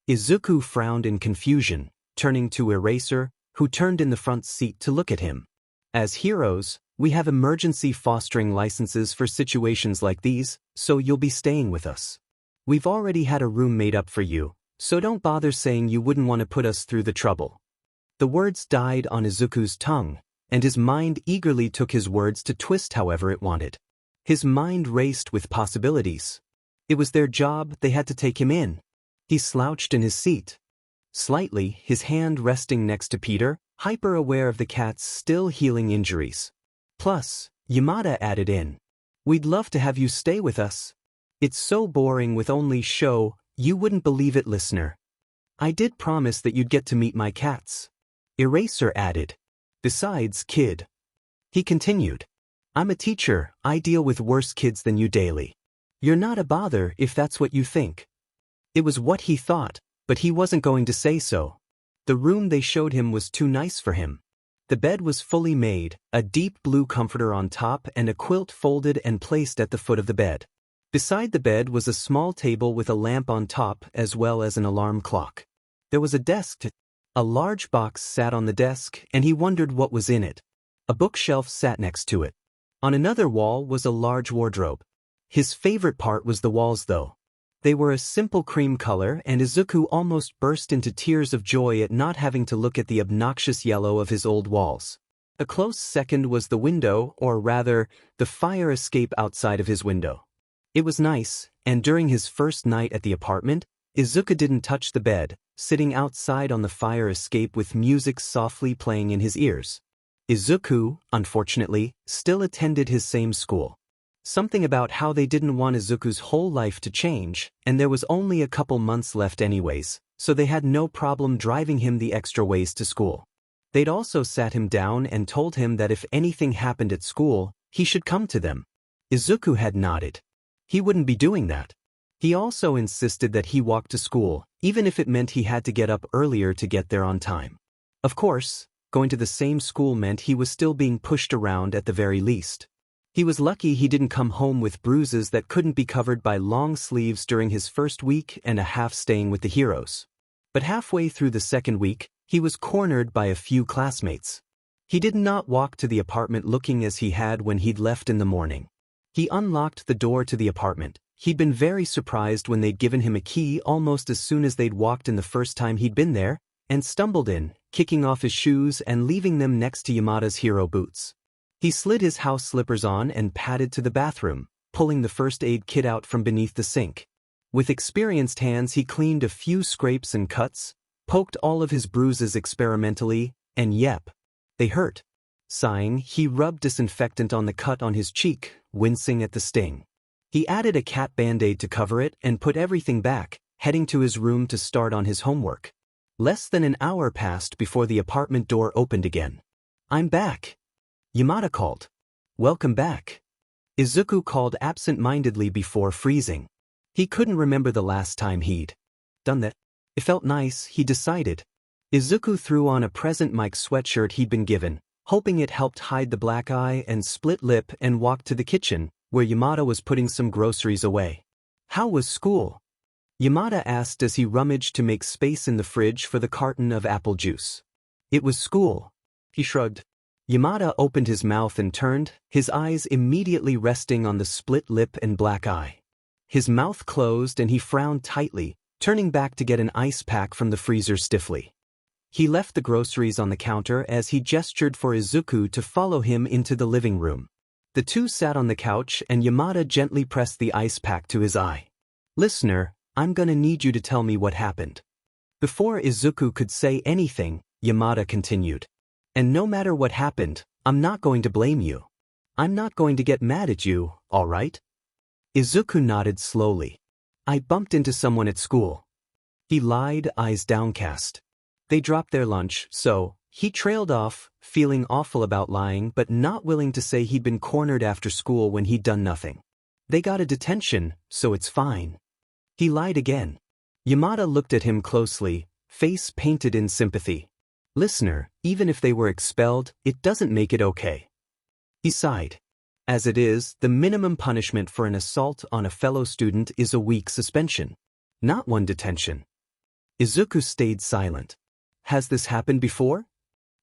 Izuku frowned in confusion, turning to Eraser, who turned in the front seat to look at him. As heroes, we have emergency fostering licenses for situations like these, so you'll be staying with us. We've already had a room made up for you, so don't bother saying you wouldn't want to put us through the trouble. The words died on Izuku's tongue, and his mind eagerly took his words to twist however it wanted. His mind raced with possibilities. It was their job, they had to take him in. He slouched in his seat. Slightly, his hand resting next to Peter, hyper-aware of the cat's still healing injuries. Plus, Yamada added in. We'd love to have you stay with us. It's so boring with only show, you wouldn't believe it, listener. I did promise that you'd get to meet my cats. Eraser added. Besides, kid. He continued. I'm a teacher, I deal with worse kids than you daily. You're not a bother if that's what you think. It was what he thought, but he wasn't going to say so. The room they showed him was too nice for him. The bed was fully made, a deep blue comforter on top and a quilt folded and placed at the foot of the bed. Beside the bed was a small table with a lamp on top as well as an alarm clock. There was a desk. A large box sat on the desk and he wondered what was in it. A bookshelf sat next to it. On another wall was a large wardrobe. His favorite part was the walls though. They were a simple cream color and Izuku almost burst into tears of joy at not having to look at the obnoxious yellow of his old walls. A close second was the window, or rather, the fire escape outside of his window. It was nice, and during his first night at the apartment, Izuku didn't touch the bed, sitting outside on the fire escape with music softly playing in his ears. Izuku, unfortunately, still attended his same school. Something about how they didn't want Izuku's whole life to change, and there was only a couple months left anyways, so they had no problem driving him the extra ways to school. They'd also sat him down and told him that if anything happened at school, he should come to them. Izuku had nodded. He wouldn't be doing that. He also insisted that he walk to school, even if it meant he had to get up earlier to get there on time. Of course, going to the same school meant he was still being pushed around at the very least. He was lucky he didn't come home with bruises that couldn't be covered by long sleeves during his first week and a half staying with the heroes. But halfway through the second week, he was cornered by a few classmates. He did not walk to the apartment looking as he had when he'd left in the morning. He unlocked the door to the apartment. He'd been very surprised when they'd given him a key almost as soon as they'd walked in the first time he'd been there, and stumbled in, kicking off his shoes and leaving them next to Yamada's hero boots. He slid his house slippers on and padded to the bathroom, pulling the first aid kit out from beneath the sink. With experienced hands he cleaned a few scrapes and cuts, poked all of his bruises experimentally, and yep, they hurt. Sighing, he rubbed disinfectant on the cut on his cheek, wincing at the sting. He added a cat band-aid to cover it and put everything back, heading to his room to start on his homework. Less than an hour passed before the apartment door opened again. I'm back. Yamada called. Welcome back. Izuku called absent-mindedly before freezing. He couldn't remember the last time he'd done that. It felt nice, he decided. Izuku threw on a present Mike sweatshirt he'd been given, hoping it helped hide the black eye and split lip, and walked to the kitchen, where Yamada was putting some groceries away. How was school? Yamada asked as he rummaged to make space in the fridge for the carton of apple juice. It was school. He shrugged. Yamada opened his mouth and turned, his eyes immediately resting on the split lip and black eye. His mouth closed and he frowned tightly, turning back to get an ice pack from the freezer stiffly. He left the groceries on the counter as he gestured for Izuku to follow him into the living room. The two sat on the couch and Yamada gently pressed the ice pack to his eye. Listener, I'm gonna need you to tell me what happened. Before Izuku could say anything, Yamada continued. And no matter what happened, I'm not going to blame you. I'm not going to get mad at you, all right? Izuku nodded slowly. I bumped into someone at school. He lied, eyes downcast. They dropped their lunch, so he trailed off, feeling awful about lying but not willing to say he'd been cornered after school when he'd done nothing. They got a detention, so it's fine. He lied again. Yamada looked at him closely, face painted in sympathy. Listener, even if they were expelled, it doesn't make it okay. He sighed. As it is, the minimum punishment for an assault on a fellow student is a week suspension, not one detention. Izuku stayed silent. Has this happened before?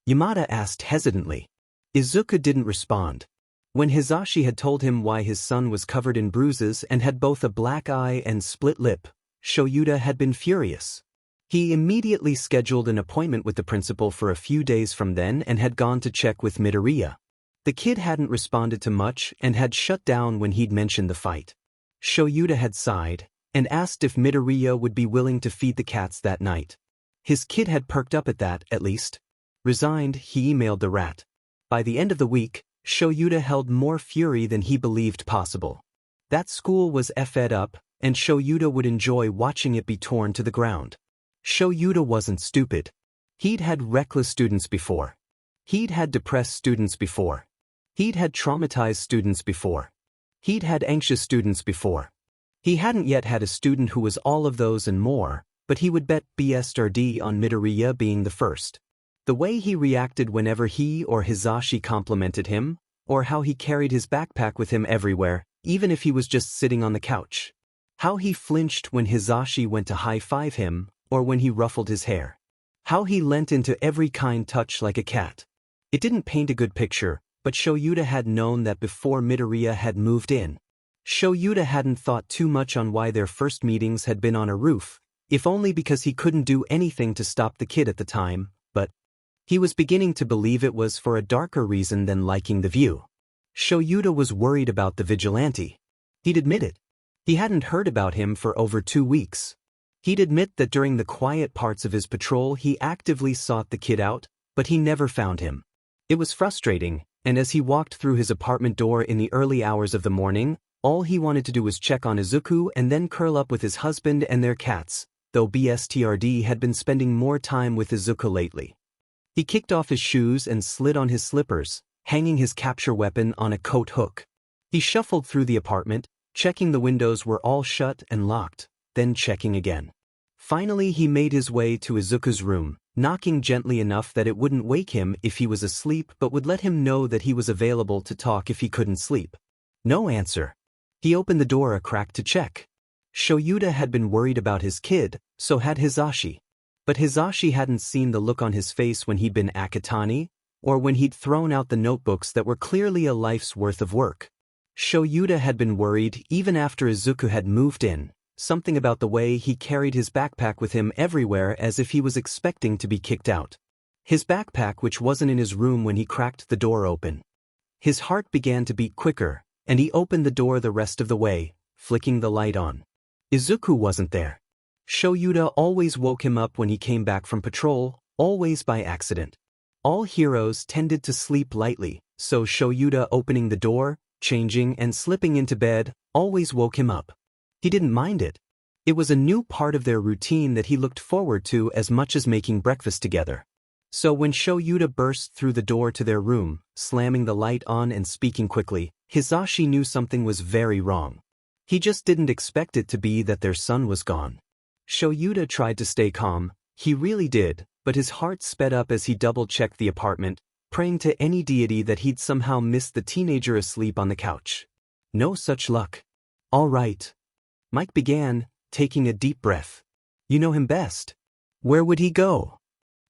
Yamada asked hesitantly. Izuku didn't respond. When Hizashi had told him why his son was covered in bruises and had both a black eye and split lip, Shoyuta had been furious. He immediately scheduled an appointment with the principal for a few days from then and had gone to check with Midoriya. The kid hadn't responded to much and had shut down when he'd mentioned the fight. Shoyuta had sighed and asked if Midoriya would be willing to feed the cats that night. His kid had perked up at that, at least. Resigned, he emailed the rat. By the end of the week, Shoyuta held more fury than he believed possible. That school was fed up, and Shoyuta would enjoy watching it be torn to the ground. Shoyuta wasn't stupid. He'd had reckless students before. He'd had depressed students before. He'd had traumatized students before. He'd had anxious students before. He hadn't yet had a student who was all of those and more, but he would bet BSRD on Midoriya being the first. The way he reacted whenever he or Hizashi complimented him, or how he carried his backpack with him everywhere, even if he was just sitting on the couch. How he flinched when Hizashi went to high-five him, or when he ruffled his hair. How he leant into every kind touch like a cat. It didn't paint a good picture, but Shoyuta had known that before Midoriya had moved in. Shoyuta hadn't thought too much on why their first meetings had been on a roof, if only because he couldn't do anything to stop the kid at the time, but he was beginning to believe it was for a darker reason than liking the view. Shoyuta was worried about the vigilante. He'd admit it. He hadn't heard about him for over 2 weeks. He'd admit that during the quiet parts of his patrol he actively sought the kid out, but he never found him. It was frustrating, and as he walked through his apartment door in the early hours of the morning, all he wanted to do was check on Izuku and then curl up with his husband and their cats, though BSTRD had been spending more time with Izuku lately. He kicked off his shoes and slid on his slippers, hanging his capture weapon on a coat hook. He shuffled through the apartment, checking the windows were all shut and locked, then checking again. Finally he made his way to Izuku's room, knocking gently enough that it wouldn't wake him if he was asleep but would let him know that he was available to talk if he couldn't sleep. No answer. He opened the door a crack to check. Shoyuta had been worried about his kid, so had Hizashi. But Hizashi hadn't seen the look on his face when he'd been Akatani, or when he'd thrown out the notebooks that were clearly a life's worth of work. Shoyuta had been worried even after Izuku had moved in, something about the way he carried his backpack with him everywhere as if he was expecting to be kicked out. His backpack which wasn't in his room when he cracked the door open. His heart began to beat quicker, and he opened the door the rest of the way, flicking the light on. Izuku wasn't there. Shoyuta always woke him up when he came back from patrol, always by accident. All heroes tended to sleep lightly, so Shoyuta opening the door, changing and slipping into bed, always woke him up. He didn't mind it. It was a new part of their routine that he looked forward to as much as making breakfast together. So when Shoyuta burst through the door to their room, slamming the light on and speaking quickly, Hizashi knew something was very wrong. He just didn't expect it to be that their son was gone. Shoyuta tried to stay calm, he really did, but his heart sped up as he double-checked the apartment, praying to any deity that he'd somehow missed the teenager asleep on the couch. No such luck. All right. Mike began, taking a deep breath. You know him best. Where would he go?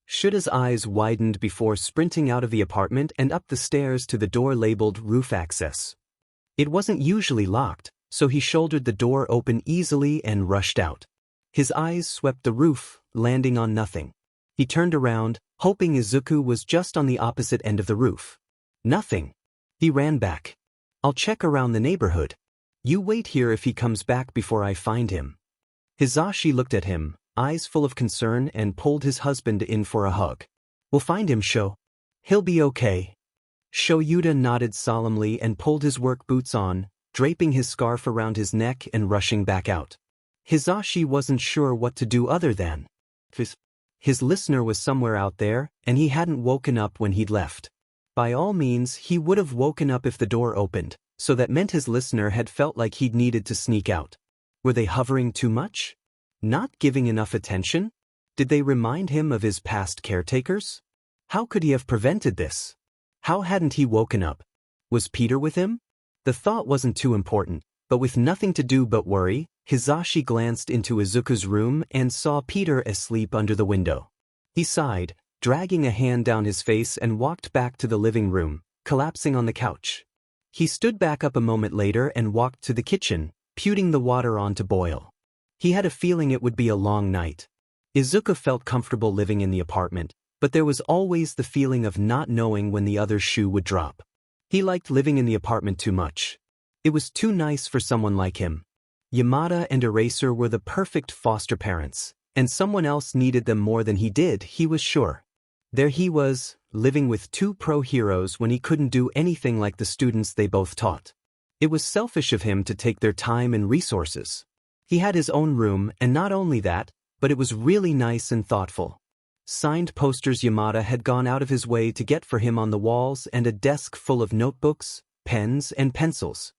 Shuta's eyes widened before sprinting out of the apartment and up the stairs to the door labeled roof access. It wasn't usually locked, so he shouldered the door open easily and rushed out. His eyes swept the roof, landing on nothing. He turned around, hoping Izuku was just on the opposite end of the roof. Nothing. He ran back. I'll check around the neighborhood. You wait here if he comes back before I find him. Hizashi looked at him, eyes full of concern, and pulled his husband in for a hug. We'll find him, Sho. He'll be okay. Shoyuta nodded solemnly and pulled his work boots on, draping his scarf around his neck and rushing back out. Hizashi wasn't sure what to do other than. His listener was somewhere out there, and he hadn't woken up when he'd left. By all means, he would have woken up if the door opened, so that meant his listener had felt like he'd needed to sneak out. Were they hovering too much? Not giving enough attention? Did they remind him of his past caretakers? How could he have prevented this? How hadn't he woken up? Was Peter with him? The thought wasn't too important, but with nothing to do but worry, Hisashi glanced into Izuku's room and saw Peter asleep under the window. He sighed, dragging a hand down his face, and walked back to the living room, collapsing on the couch. He stood back up a moment later and walked to the kitchen, putting the water on to boil. He had a feeling it would be a long night. Izuku felt comfortable living in the apartment, but there was always the feeling of not knowing when the other shoe would drop. He liked living in the apartment too much. It was too nice for someone like him. Yamada and Eraser were the perfect foster parents, and someone else needed them more than he did, he was sure. There he was, living with two pro heroes when he couldn't do anything like the students they both taught. It was selfish of him to take their time and resources. He had his own room, and not only that, but it was really nice and thoughtful. Signed posters Yamada had gone out of his way to get for him on the walls, and a desk full of notebooks, pens, and pencils.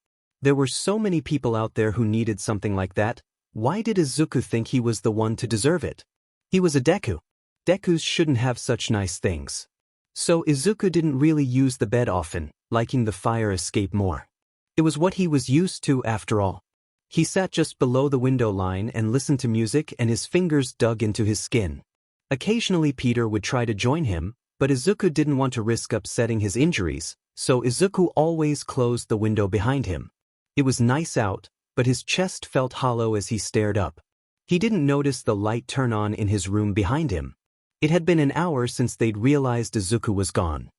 There were so many people out there who needed something like that. Why did Izuku think he was the one to deserve it? He was a Deku. Dekus shouldn't have such nice things. So Izuku didn't really use the bed often, liking the fire escape more. It was what he was used to after all. He sat just below the window line and listened to music, and his fingers dug into his skin. Occasionally Peter would try to join him, but Izuku didn't want to risk upsetting his injuries, so Izuku always closed the window behind him. It was nice out, but his chest felt hollow as he stared up. He didn't notice the light turn on in his room behind him. It had been an hour since they'd realized Izuku was gone.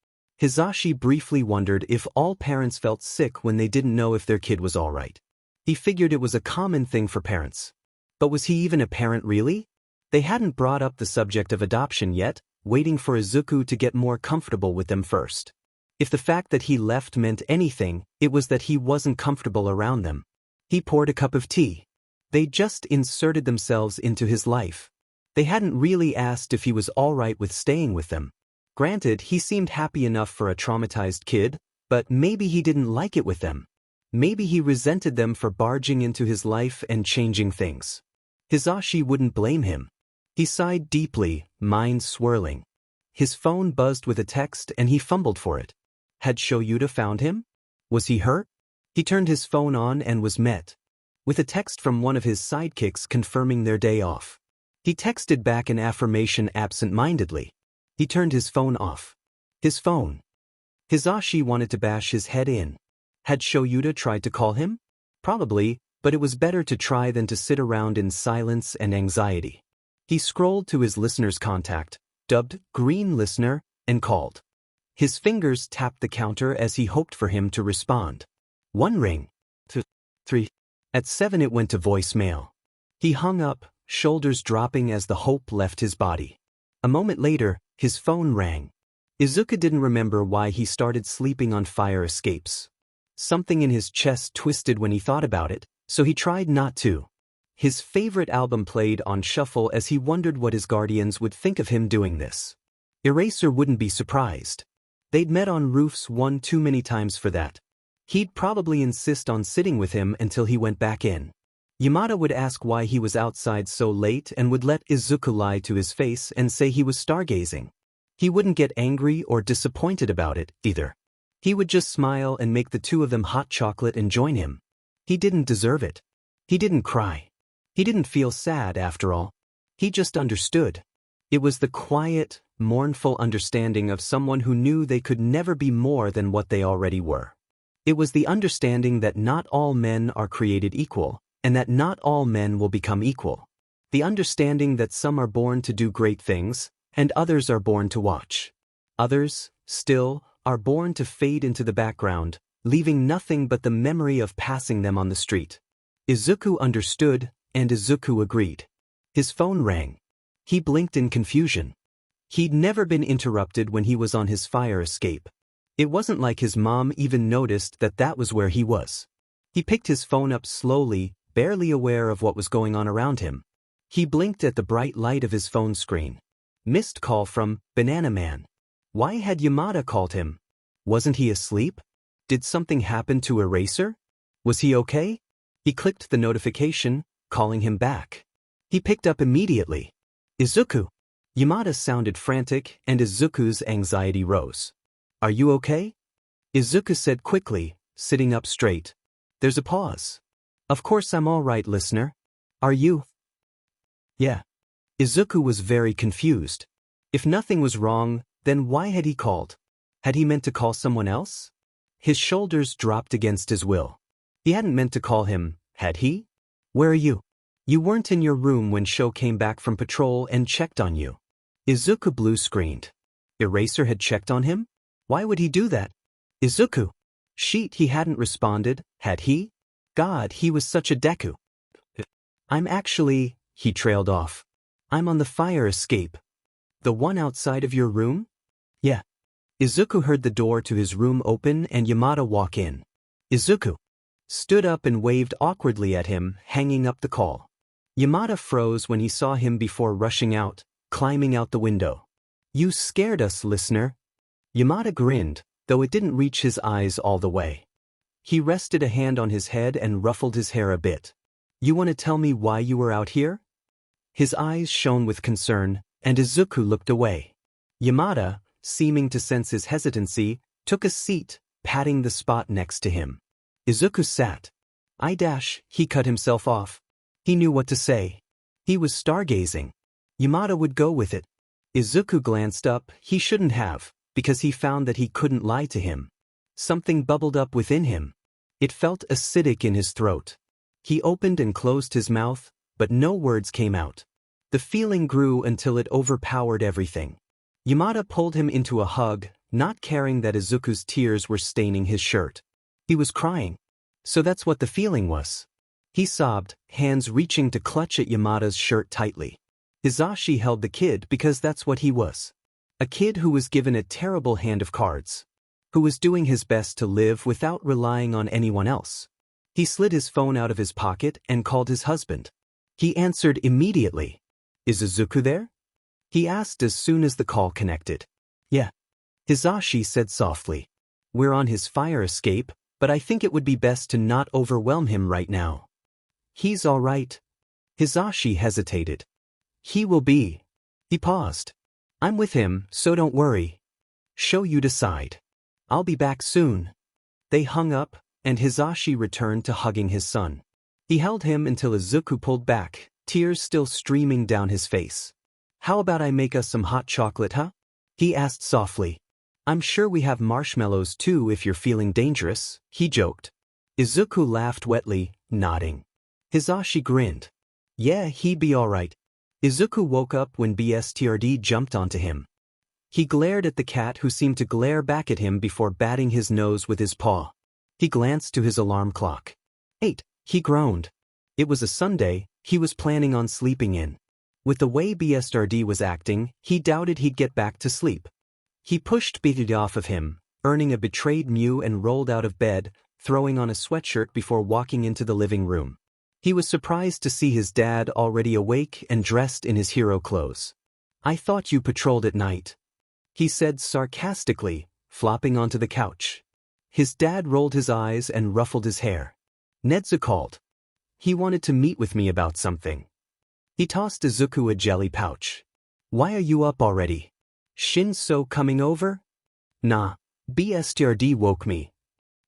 Hisashi briefly wondered if all parents felt sick when they didn't know if their kid was all right. He figured it was a common thing for parents. But was he even a parent really? They hadn't brought up the subject of adoption yet, waiting for Izuku to get more comfortable with them first. If the fact that he left meant anything, it was that he wasn't comfortable around them. He poured a cup of tea. They just inserted themselves into his life. They hadn't really asked if he was all right with staying with them. Granted, he seemed happy enough for a traumatized kid, but maybe he didn't like it with them. Maybe he resented them for barging into his life and changing things. Hisashi wouldn't blame him. He sighed deeply, mind swirling. His phone buzzed with a text and he fumbled for it. Had Shoyuta found him? Was he hurt? He turned his phone on and was met with a text from one of his sidekicks confirming their day off. He texted back an affirmation absent-mindedly. He turned his phone off. His phone. Hisashi wanted to bash his head in. Had Shoyuta tried to call him? Probably, but it was better to try than to sit around in silence and anxiety. He scrolled to his listener's contact, dubbed Green Listener, and called. His fingers tapped the counter as he hoped for him to respond. 1 ring. 2, 3. At 7 it went to voicemail. He hung up, shoulders dropping as the hope left his body. A moment later, his phone rang. Izuku didn't remember why he started sleeping on fire escapes. Something in his chest twisted when he thought about it, so he tried not to. His favorite album played on shuffle as he wondered what his guardians would think of him doing this. Eraser wouldn't be surprised. They'd met on roofs one too many times for that. He'd probably insist on sitting with him until he went back in. Yamada would ask why he was outside so late and would let Izuku lie to his face and say he was stargazing. He wouldn't get angry or disappointed about it, either. He would just smile and make the two of them hot chocolate and join him. He didn't deserve it. He didn't cry. He didn't feel sad after all. He just understood. It was the quiet, mournful understanding of someone who knew they could never be more than what they already were. It was the understanding that not all men are created equal, and that not all men will become equal. The understanding that some are born to do great things, and others are born to watch. Others, still, are born to fade into the background, leaving nothing but the memory of passing them on the street. Izuku understood, and Izuku agreed. His phone rang. He blinked in confusion. He'd never been interrupted when he was on his fire escape. It wasn't like his mom even noticed that that was where he was. He picked his phone up slowly, barely aware of what was going on around him. He blinked at the bright light of his phone screen. Missed call from Banana Man. Why had Yamada called him? Wasn't he asleep? Did something happen to Eraser? Was he okay? He clicked the notification, calling him back. He picked up immediately. Izuku. Yamada sounded frantic, and Izuku's anxiety rose. Are you okay? Izuku said quickly, sitting up straight. There's a pause. Of course I'm all right, listener. Are you? Yeah. Izuku was very confused. If nothing was wrong, then why had he called? Had he meant to call someone else? His shoulders dropped against his will. He hadn't meant to call him, had he? Where are you? You weren't in your room when Sho came back from patrol and checked on you. Izuku blue screened. Eraser had checked on him? Why would he do that? Izuku. Sheet, he hadn't responded, had he? God, he was such a Deku. I'm actually, he trailed off. I'm on the fire escape. The one outside of your room? Yeah. Izuku heard the door to his room open and Yamada walk in. Izuku stood up and waved awkwardly at him, hanging up the call. Yamada froze when he saw him before rushing out, climbing out the window. You scared us, listener. Yamada grinned, though it didn't reach his eyes all the way. He rested a hand on his head and ruffled his hair a bit. You want to tell me why you were out here? His eyes shone with concern, and Izuku looked away. Yamada, seeming to sense his hesitancy, took a seat, patting the spot next to him. Izuku sat. He cut himself off. He knew what to say. He was stargazing. Yamada would go with it. Izuku glanced up, he shouldn't have, because he found that he couldn't lie to him. Something bubbled up within him. It felt acidic in his throat. He opened and closed his mouth, but no words came out. The feeling grew until it overpowered everything. Yamada pulled him into a hug, not caring that Izuku's tears were staining his shirt. He was crying. So that's what the feeling was. He sobbed, hands reaching to clutch at Yamada's shirt tightly. Hizashi held the kid because that's what he was. A kid who was given a terrible hand of cards. Who was doing his best to live without relying on anyone else. He slid his phone out of his pocket and called his husband. He answered immediately. Is Izuku there? He asked as soon as the call connected. Yeah. Hizashi said softly. We're on his fire escape, but I think it would be best to not overwhelm him right now. He's all right. Hizashi hesitated. He will be. He paused. I'm with him, so don't worry. Sho you decide. I'll be back soon. They hung up, and Hizashi returned to hugging his son. He held him until Izuku pulled back, tears still streaming down his face. How about I make us some hot chocolate, huh? He asked softly. I'm sure we have marshmallows too if you're feeling dangerous, he joked. Izuku laughed wetly, nodding. Hizashi grinned. Yeah, he'd be all right. Izuku woke up when BSTRD jumped onto him. He glared at the cat who seemed to glare back at him before batting his nose with his paw. He glanced to his alarm clock. 8, he groaned. It was a Sunday, he was planning on sleeping in. With the way BSTRD was acting, he doubted he'd get back to sleep. He pushed BTD off of him, earning a betrayed mew and rolled out of bed, throwing on a sweatshirt before walking into the living room. He was surprised to see his dad already awake and dressed in his hero clothes. I thought you patrolled at night, he said sarcastically, flopping onto the couch. His dad rolled his eyes and ruffled his hair. Nedza called. He wanted to meet with me about something. He tossed Izuku a jelly pouch. Why are you up already? Shinso coming over? Nah, BSTRD woke me.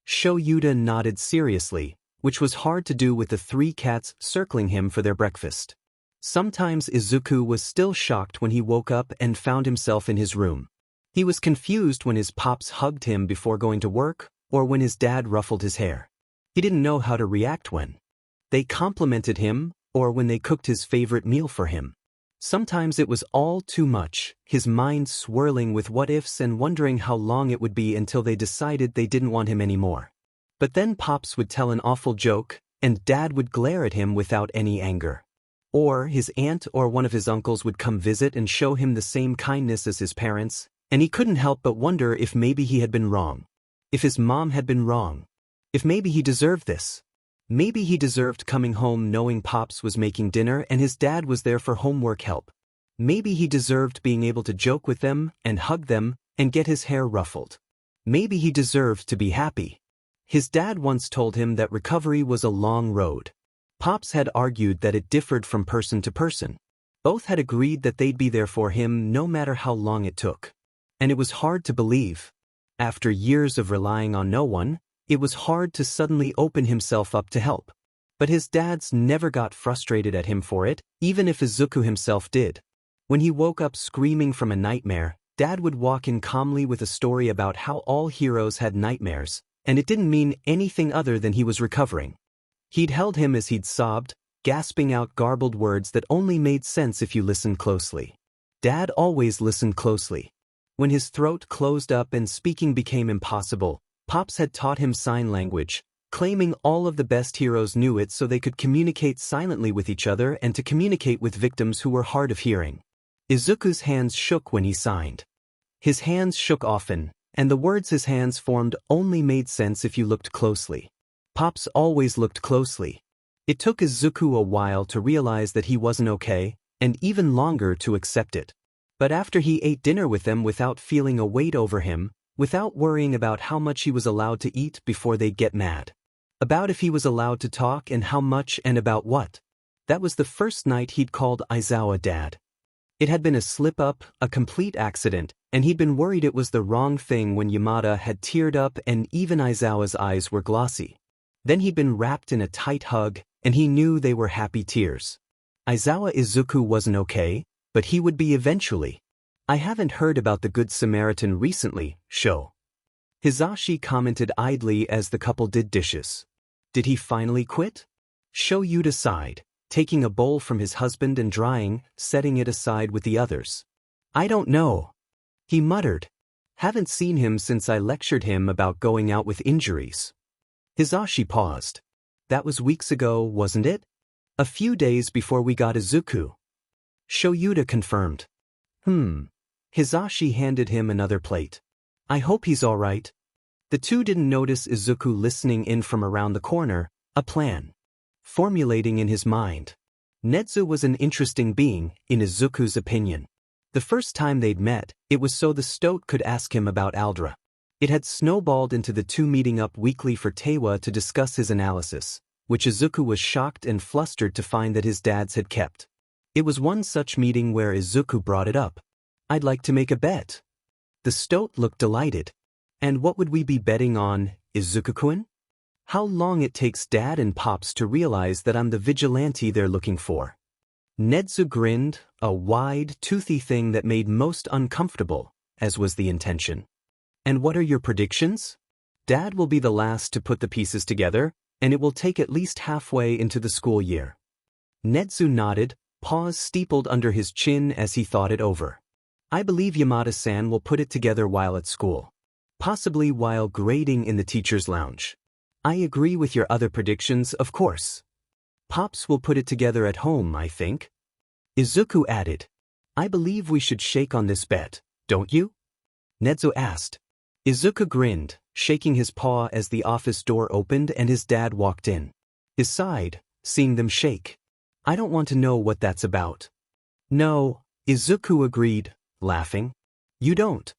Sho Yuta nodded seriously, which was hard to do with the 3 cats circling him for their breakfast. Sometimes Izuku was still shocked when he woke up and found himself in his room. He was confused when his pops hugged him before going to work, or when his dad ruffled his hair. He didn't know how to react when they complimented him, or when they cooked his favorite meal for him. Sometimes it was all too much, his mind swirling with what-ifs and wondering how long it would be until they decided they didn't want him anymore. But then Pops would tell an awful joke, and Dad would glare at him without any anger. Or his aunt or one of his uncles would come visit and show him the same kindness as his parents, and he couldn't help but wonder if maybe he had been wrong. If his mom had been wrong. If maybe he deserved this. Maybe he deserved coming home knowing Pops was making dinner and his dad was there for homework help. Maybe he deserved being able to joke with them and hug them and get his hair ruffled. Maybe he deserved to be happy. His dad once told him that recovery was a long road. Pops had argued that it differed from person to person. Both had agreed that they'd be there for him no matter how long it took. And it was hard to believe. After years of relying on no one, it was hard to suddenly open himself up to help. But his dads never got frustrated at him for it, even if Izuku himself did. When he woke up screaming from a nightmare, Dad would walk in calmly with a story about how all heroes had nightmares, and it didn't mean anything other than he was recovering. He'd held him as he'd sobbed, gasping out garbled words that only made sense if you listened closely. Dad always listened closely. When his throat closed up and speaking became impossible, Pops had taught him sign language, claiming all of the best heroes knew it so they could communicate silently with each other and to communicate with victims who were hard of hearing. Izuku's hands shook when he signed. His hands shook often, and the words his hands formed only made sense if you looked closely. Pops always looked closely. It took Izuku a while to realize that he wasn't okay, and even longer to accept it. But after he ate dinner with them without feeling a weight over him, without worrying about how much he was allowed to eat before they'd get mad, about if he was allowed to talk and how much and about what, that was the first night he'd called Aizawa Dad. It had been a slip-up, a complete accident, and he'd been worried it was the wrong thing when Yamada had teared up and even Aizawa's eyes were glossy. Then he'd been wrapped in a tight hug, and he knew they were happy tears. Aizawa Izuku wasn't okay, but he would be eventually. I haven't heard about the Good Samaritan recently, Sho. Hizashi commented idly as the couple did dishes. Did he finally quit? Sho Yuta sighed, taking a bowl from his husband and drying, setting it aside with the others. I don't know. He muttered. Haven't seen him since I lectured him about going out with injuries. Hizashi paused. That was weeks ago, wasn't it? A few days before we got Izuku. Sho Yuta confirmed. Hizashi handed him another plate. I hope he's all right. The two didn't notice Izuku listening in from around the corner, a plan formulating in his mind. Netsu was an interesting being, in Izuku's opinion. The first time they'd met, it was so the stoat could ask him about Aldra. It had snowballed into the two meeting up weekly for Tewa to discuss his analysis, which Izuku was shocked and flustered to find that his dads had kept. It was one such meeting where Izuku brought it up. I'd like to make a bet. The stoat looked delighted. And what would we be betting on, Izuku-kun? How long it takes Dad and Pops to realize that I'm the vigilante they're looking for. Netsu grinned, a wide, toothy thing that made most uncomfortable, as was the intention. And what are your predictions? Dad will be the last to put the pieces together, and it will take at least halfway into the school year. Netsu nodded, paws steepled under his chin as he thought it over. I believe Yamada-san will put it together while at school. Possibly while grading in the teacher's lounge. I agree with your other predictions, of course. Pops will put it together at home, I think. Izuku added. I believe we should shake on this bet, don't you? Netsu asked. Izuku grinned, shaking his paw as the office door opened and his dad walked in. He sighed, seeing them shake. I don't want to know what that's about. No, Izuku agreed, laughing. You don't.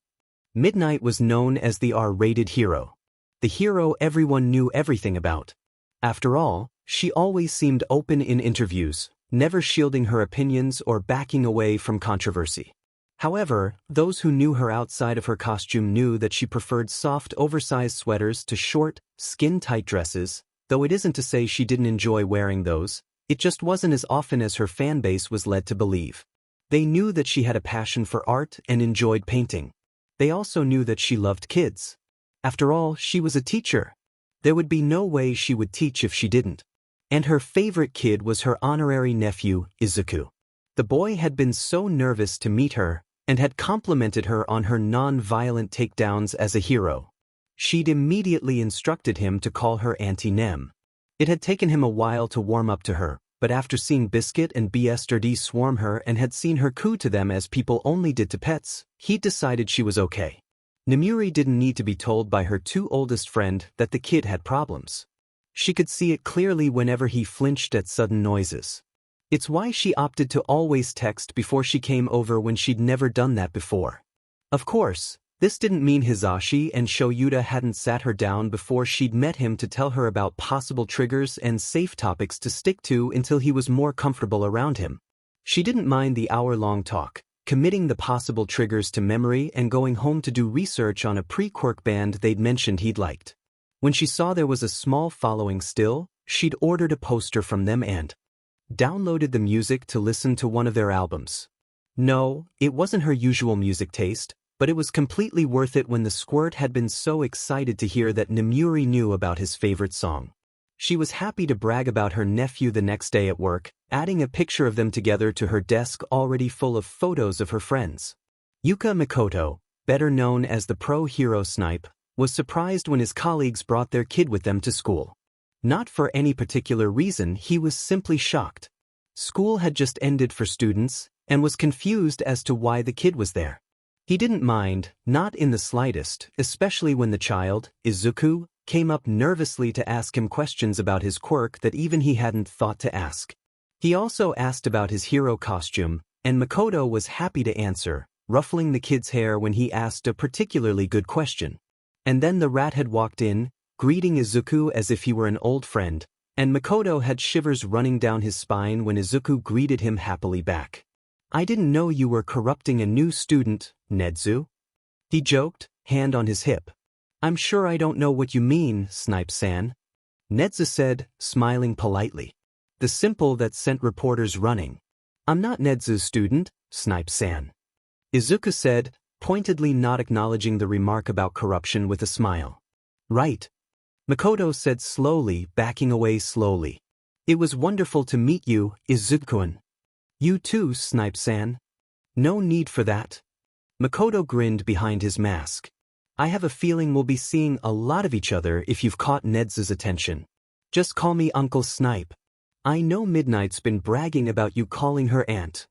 Midnight was known as the R-rated hero. The hero everyone knew everything about. After all, she always seemed open in interviews, never shielding her opinions or backing away from controversy. However, those who knew her outside of her costume knew that she preferred soft, oversized sweaters to short, skin-tight dresses, though it isn't to say she didn't enjoy wearing those, it just wasn't as often as her fanbase was led to believe. They knew that she had a passion for art and enjoyed painting. They also knew that she loved kids. After all, she was a teacher. There would be no way she would teach if she didn't. And her favorite kid was her honorary nephew, Izuku. The boy had been so nervous to meet her, and had complimented her on her non-violent takedowns as a hero. She'd immediately instructed him to call her Auntie Nem. It had taken him a while to warm up to her, but after seeing Biscuit and Bsrd swarm her and had seen her coo to them as people only did to pets, he'd decided she was okay. Nemuri didn't need to be told by her two oldest friend that the kid had problems. She could see it clearly whenever he flinched at sudden noises. It's why she opted to always text before she came over when she'd never done that before. Of course, this didn't mean Hisashi and Shoyuta hadn't sat her down before she'd met him to tell her about possible triggers and safe topics to stick to until he was more comfortable around him. She didn't mind the hour-long talk, committing the possible triggers to memory and going home to do research on a pre-quirk band they'd mentioned he'd liked. When she saw there was a small following still, she'd ordered a poster from them and downloaded the music to listen to one of their albums. No, it wasn't her usual music taste, but it was completely worth it when the squirt had been so excited to hear that Nemuri knew about his favorite song. She was happy to brag about her nephew the next day at work, adding a picture of them together to her desk already full of photos of her friends. Yuka Mikoto, better known as the pro hero Snipe, was surprised when his colleagues brought their kid with them to school. Not for any particular reason, he was simply shocked. School had just ended for students, and was confused as to why the kid was there. He didn't mind, not in the slightest, especially when the child, Izuku, came up nervously to ask him questions about his quirk that even he hadn't thought to ask. He also asked about his hero costume, and Makoto was happy to answer, ruffling the kid's hair when he asked a particularly good question. And then the rat had walked in, greeting Izuku as if he were an old friend, and Makoto had shivers running down his spine when Izuku greeted him happily back. "I didn't know you were corrupting a new student, Nedzu," he joked, hand on his hip. "I'm sure I don't know what you mean, Snipe-san," Nedzu said, smiling politely. The simple that sent reporters running. "I'm not Nedzu's student, Snipe-san," Izuku said, pointedly not acknowledging the remark about corruption with a smile. "Right," Makoto said slowly, backing away slowly. "It was wonderful to meet you, Izuku-kun." "You too, Snipe-san." "No need for that." Makoto grinned behind his mask. "I have a feeling we'll be seeing a lot of each other if you've caught Nedzu's attention. Just call me Uncle Snipe. I know Midnight's been bragging about you calling her aunt."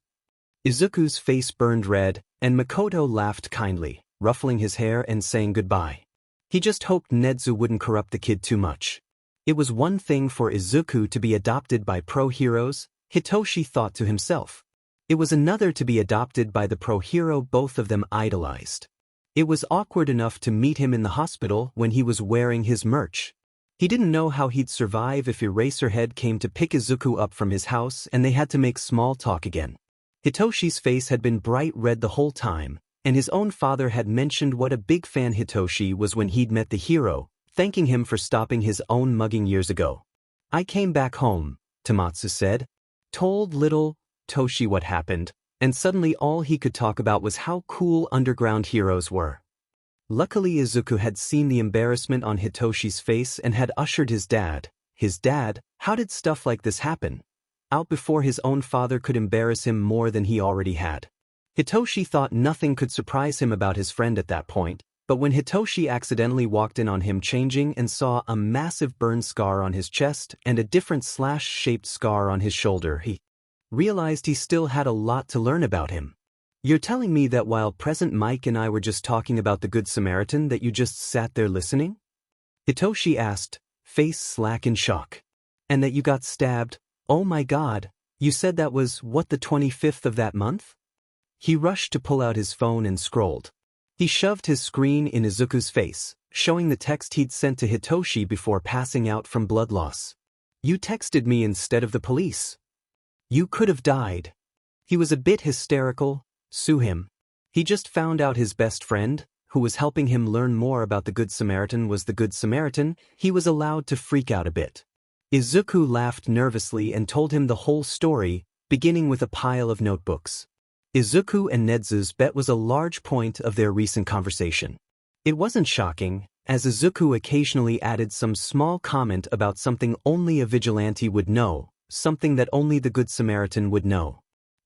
Izuku's face burned red, and Makoto laughed kindly, ruffling his hair and saying goodbye. He just hoped Nedzu wouldn't corrupt the kid too much. It was one thing for Izuku to be adopted by pro-heroes, Hitoshi thought to himself. It was another to be adopted by the pro-hero both of them idolized. It was awkward enough to meet him in the hospital when he was wearing his merch. He didn't know how he'd survive if Eraserhead came to pick Izuku up from his house and they had to make small talk again. Hitoshi's face had been bright red the whole time, and his own father had mentioned what a big fan Hitoshi was when he'd met the hero, thanking him for stopping his own mugging years ago. "I came back home," Tamatsu said, told little Toshi what happened, and suddenly all he could talk about was how cool underground heroes were. Luckily Izuku had seen the embarrassment on Hitoshi's face and had ushered his dad, how did stuff like this happen? Out before his own father could embarrass him more than he already had. Hitoshi thought nothing could surprise him about his friend at that point, but when Hitoshi accidentally walked in on him changing and saw a massive burn scar on his chest and a different slash-shaped scar on his shoulder, he realized he still had a lot to learn about him. "You're telling me that while present Mike and I were just talking about the Good Samaritan that you just sat there listening?" Hitoshi asked, face slack in shock. "And that you got stabbed? Oh my god, you said that was, what, the 25th of that month?" He rushed to pull out his phone and scrolled. He shoved his screen in Izuku's face, showing the text he'd sent to Hitoshi before passing out from blood loss. "You texted me instead of the police. You could have died." He was a bit hysterical. Sue him. He just found out his best friend, who was helping him learn more about the Good Samaritan, was the Good Samaritan. He was allowed to freak out a bit. Izuku laughed nervously and told him the whole story, beginning with a pile of notebooks. Izuku and Nedzu's bet was a large point of their recent conversation. It wasn't shocking, as Izuku occasionally added some small comment about something only a vigilante would know, something that only the Good Samaritan would know.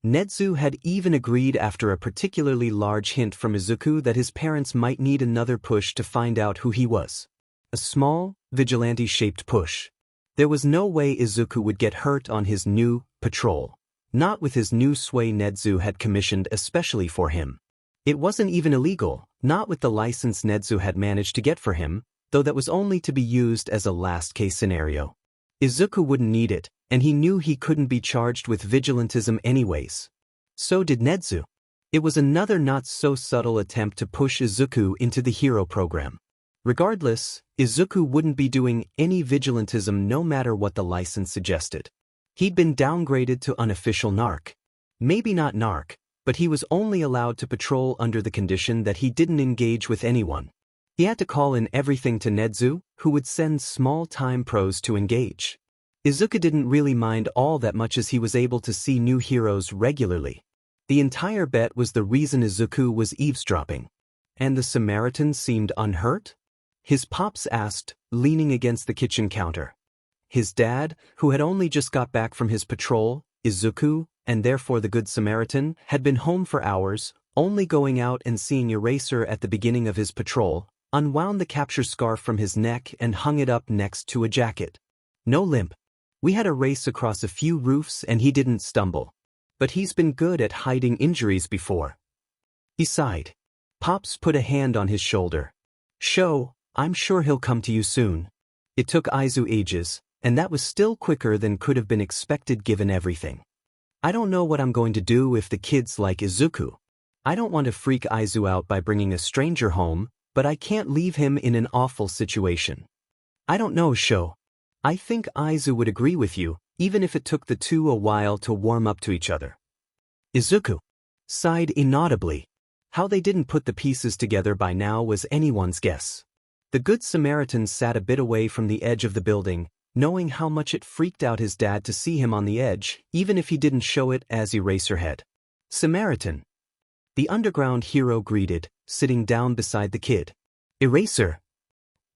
Nedzu had even agreed after a particularly large hint from Izuku that his parents might need another push to find out who he was. A small, vigilante-shaped push. There was no way Izuku would get hurt on his new patrol. Not with his new sway Nedzu had commissioned especially for him. It wasn't even illegal, not with the license Nedzu had managed to get for him, though that was only to be used as a last-case scenario. Izuku wouldn't need it, and he knew he couldn't be charged with vigilantism anyways. So did Nezu. It was another not-so-subtle attempt to push Izuku into the hero program. Regardless, Izuku wouldn't be doing any vigilantism no matter what the license suggested. He'd been downgraded to unofficial narc. Maybe not narc, but he was only allowed to patrol under the condition that he didn't engage with anyone. He had to call in everything to Nezu, who would send small-time pros to engage. Izuku didn't really mind all that much as he was able to see new heroes regularly. The entire bet was the reason Izuku was eavesdropping. And the Samaritan seemed unhurt? His pops asked, leaning against the kitchen counter. His dad, who had only just got back from his patrol, Izuku, and therefore the Good Samaritan, had been home for hours, only going out and seeing Eraser at the beginning of his patrol, unwound the capture scarf from his neck and hung it up next to a jacket. No limp. We had a race across a few roofs and he didn't stumble. But he's been good at hiding injuries before. He sighed. Pops put a hand on his shoulder. Sho, I'm sure he'll come to you soon. It took Aizu ages, and that was still quicker than could have been expected given everything. I don't know what I'm going to do if the kid's like Izuku. I don't want to freak Aizu out by bringing a stranger home, but I can't leave him in an awful situation. I don't know, Sho. I think Aizu would agree with you, even if it took the two a while to warm up to each other. Izuku sighed inaudibly. How they didn't put the pieces together by now was anyone's guess. The Good Samaritan sat a bit away from the edge of the building, knowing how much it freaked out his dad to see him on the edge, even if he didn't show it as Eraserhead. Samaritan. The underground hero greeted, sitting down beside the kid. Eraser.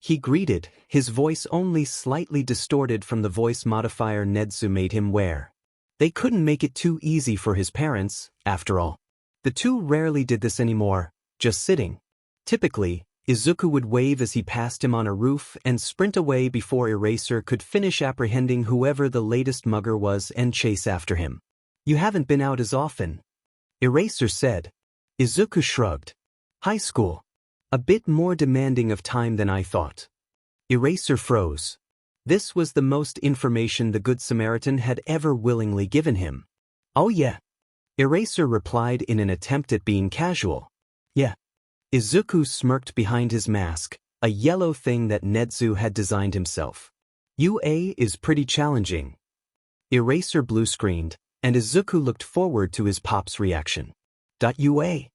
He greeted, his voice only slightly distorted from the voice modifier Nezu made him wear. They couldn't make it too easy for his parents, after all. The two rarely did this anymore, just sitting. Typically, Izuku would wave as he passed him on a roof and sprint away before Eraser could finish apprehending whoever the latest mugger was and chase after him. You haven't been out as often. Eraser said. Izuku shrugged. High school. A bit more demanding of time than I thought. Eraser froze. This was the most information the Good Samaritan had ever willingly given him. Oh yeah. Eraser replied in an attempt at being casual. Yeah. Izuku smirked behind his mask, a yellow thing that Nezu had designed himself. UA is pretty challenging. Eraser blue-screened, and Izuku looked forward to his pop's reaction. UA?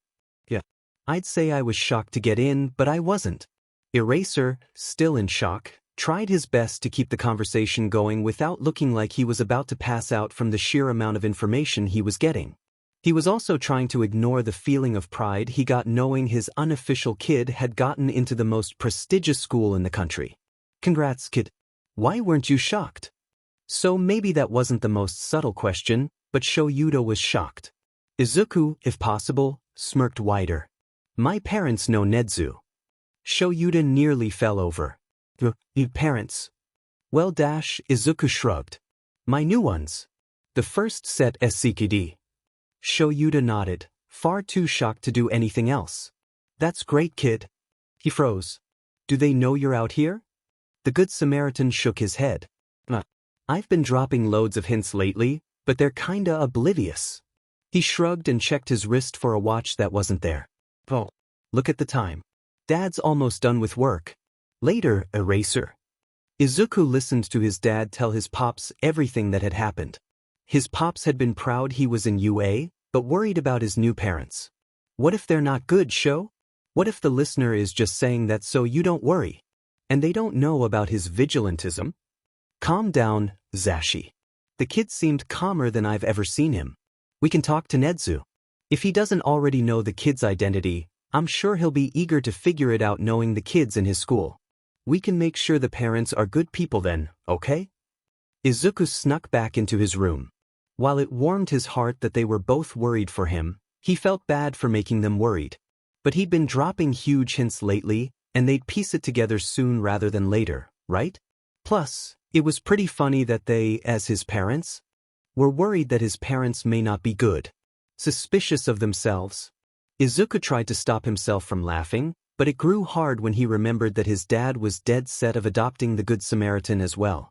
Yeah. I'd say I was shocked to get in, but I wasn't. Eraser, still in shock, tried his best to keep the conversation going without looking like he was about to pass out from the sheer amount of information he was getting. He was also trying to ignore the feeling of pride he got knowing his unofficial kid had gotten into the most prestigious school in the country. Congrats, kid. Why weren't you shocked? So maybe that wasn't the most subtle question, but Shoyuda was shocked. Izuku, if possible, smirked wider. My parents know Nezu. Shoyuda nearly fell over. Your parents? Well, Izuku shrugged. My new ones. The first set SCKD. Shoyuda nodded, far too shocked to do anything else. That's great, kid. He froze. Do they know you're out here? The Good Samaritan shook his head. I've been dropping loads of hints lately, but they're kinda oblivious. He shrugged and checked his wrist for a watch that wasn't there. Oh, look at the time. Dad's almost done with work. Later, Eraser. Izuku listened to his dad tell his pops everything that had happened. His pops had been proud he was in UA, but worried about his new parents. What if they're not good, Sho? What if the listener is just saying that so you don't worry? And they don't know about his vigilantism? Calm down, Zashi. The kid seemed calmer than I've ever seen him. We can talk to Nezu. If he doesn't already know the kid's identity, I'm sure he'll be eager to figure it out knowing the kids in his school. We can make sure the parents are good people then, okay? Izuku snuck back into his room. While it warmed his heart that they were both worried for him, he felt bad for making them worried. But he'd been dropping huge hints lately, and they'd piece it together soon rather than later, right? Plus, it was pretty funny that they, as his parents, were worried that his parents may not be good. Suspicious of themselves. Izuku tried to stop himself from laughing, but it grew hard when he remembered that his dad was dead set of adopting the Good Samaritan as well.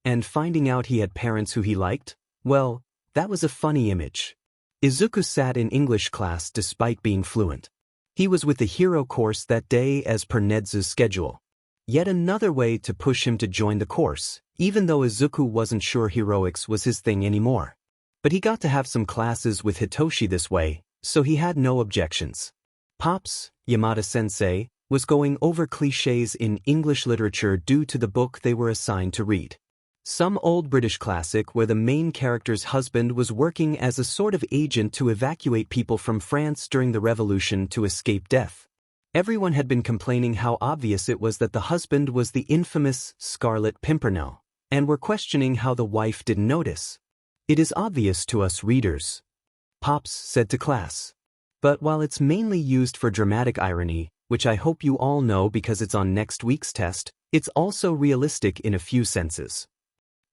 and finding out he had parents who he liked, well, that was a funny image. Izuku sat in English class despite being fluent. He was with the hero course that day as per Nedzu's schedule. Yet another way to push him to join the course, even though Izuku wasn't sure heroics was his thing anymore. But he got to have some classes with Hitoshi this way, so he had no objections. Pops, Yamada-sensei, was going over clichés in English literature due to the book they were assigned to read. Some old British classic where the main character's husband was working as a sort of agent to evacuate people from France during the Revolution to escape death. Everyone had been complaining how obvious it was that the husband was the infamous Scarlet Pimpernel, and were questioning how the wife didn't notice. It is obvious to us readers, Pops said to class. But while it's mainly used for dramatic irony, which I hope you all know because it's on next week's test, it's also realistic in a few senses.